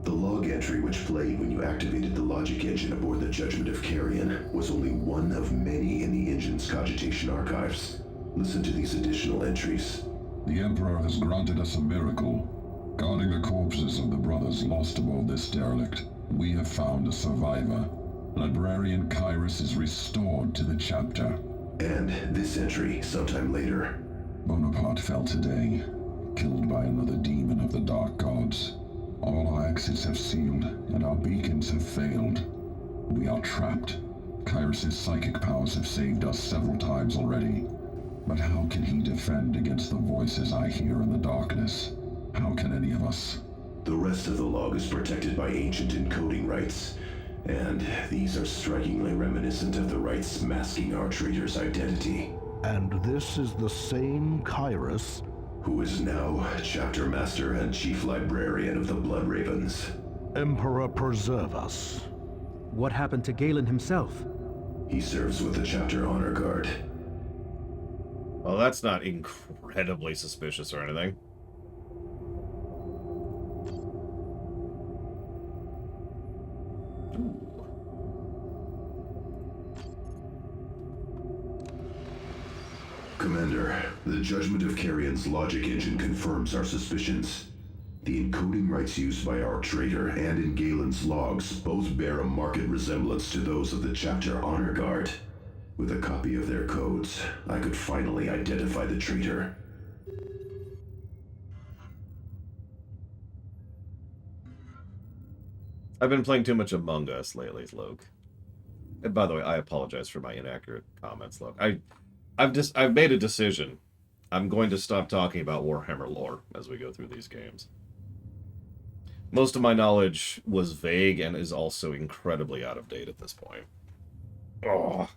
The log entry which played when you activated the logic engine aboard the Judgment of Carrion was only one of many in the engine's cogitation archives. Listen to these additional entries. The Emperor has granted us a miracle. Guarding the corpses of the brothers lost aboard this derelict, we have found a survivor. Librarian Kairos is restored to the chapter. And this entry, sometime later. Bonaparte fell today, killed by another demon of the Dark Gods. All our exits have sealed, and our beacons have failed. We are trapped. Kairos' psychic powers have saved us several times already. But how can he defend against the voices I hear in the darkness? How can any of us? The rest of the log is protected by ancient encoding rites, and these are strikingly reminiscent of the rites masking our traitor's identity. And this is the same Kairos who is now Chapter Master and Chief Librarian of the Blood Ravens. Emperor preserve us. What happened to Galen himself? He serves with the Chapter Honor Guard. Well, that's not incredibly suspicious or anything. Commander, the judgment of Carrion's logic engine confirms our suspicions. The encoding rights used by our traitor and in Galen's logs both bear a marked resemblance to those of the Chapter Honor Guard. With a copy of their codes, I could finally identify the traitor. I've been playing too much Among Us lately, Luke. And by the way, I apologize for my inaccurate comments, Luke. I've made a decision. I'm going to stop talking about Warhammer lore as we go through these games. Most of my knowledge was vague and is also incredibly out of date at this point. Oh.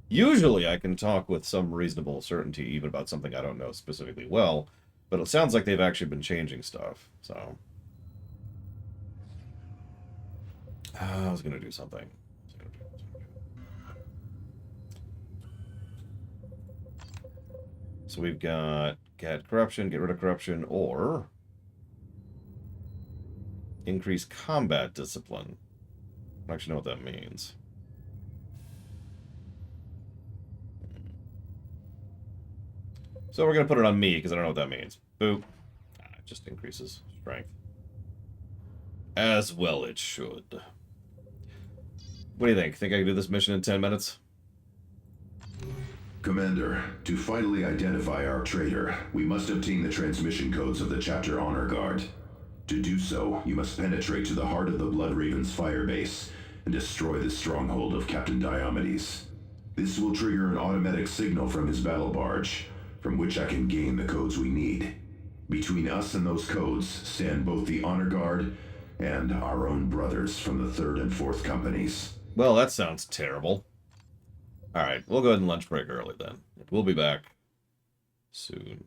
Usually I can talk with some reasonable certainty even about something I don't know specifically well, but it sounds like they've actually been changing stuff, so... I was going to do something. So we've got get corruption, get rid of corruption, or increase combat discipline. I don't actually know what that means. So we're going to put it on me because I don't know what that means. Boop. It just increases strength. As well it should. What do you think? Think I can do this mission in 10 minutes? Commander, to finally identify our traitor, we must obtain the transmission codes of the Chapter Honor Guard. To do so, you must penetrate to the heart of the Bloodraven's firebase and destroy the stronghold of Captain Diomedes. This will trigger an automatic signal from his battle barge, from which I can gain the codes we need. Between us and those codes stand both the Honor Guard and our own brothers from the 3rd and 4th Companies. Well, that sounds terrible. Alright, we'll go ahead and lunch break early then. We'll be back soon.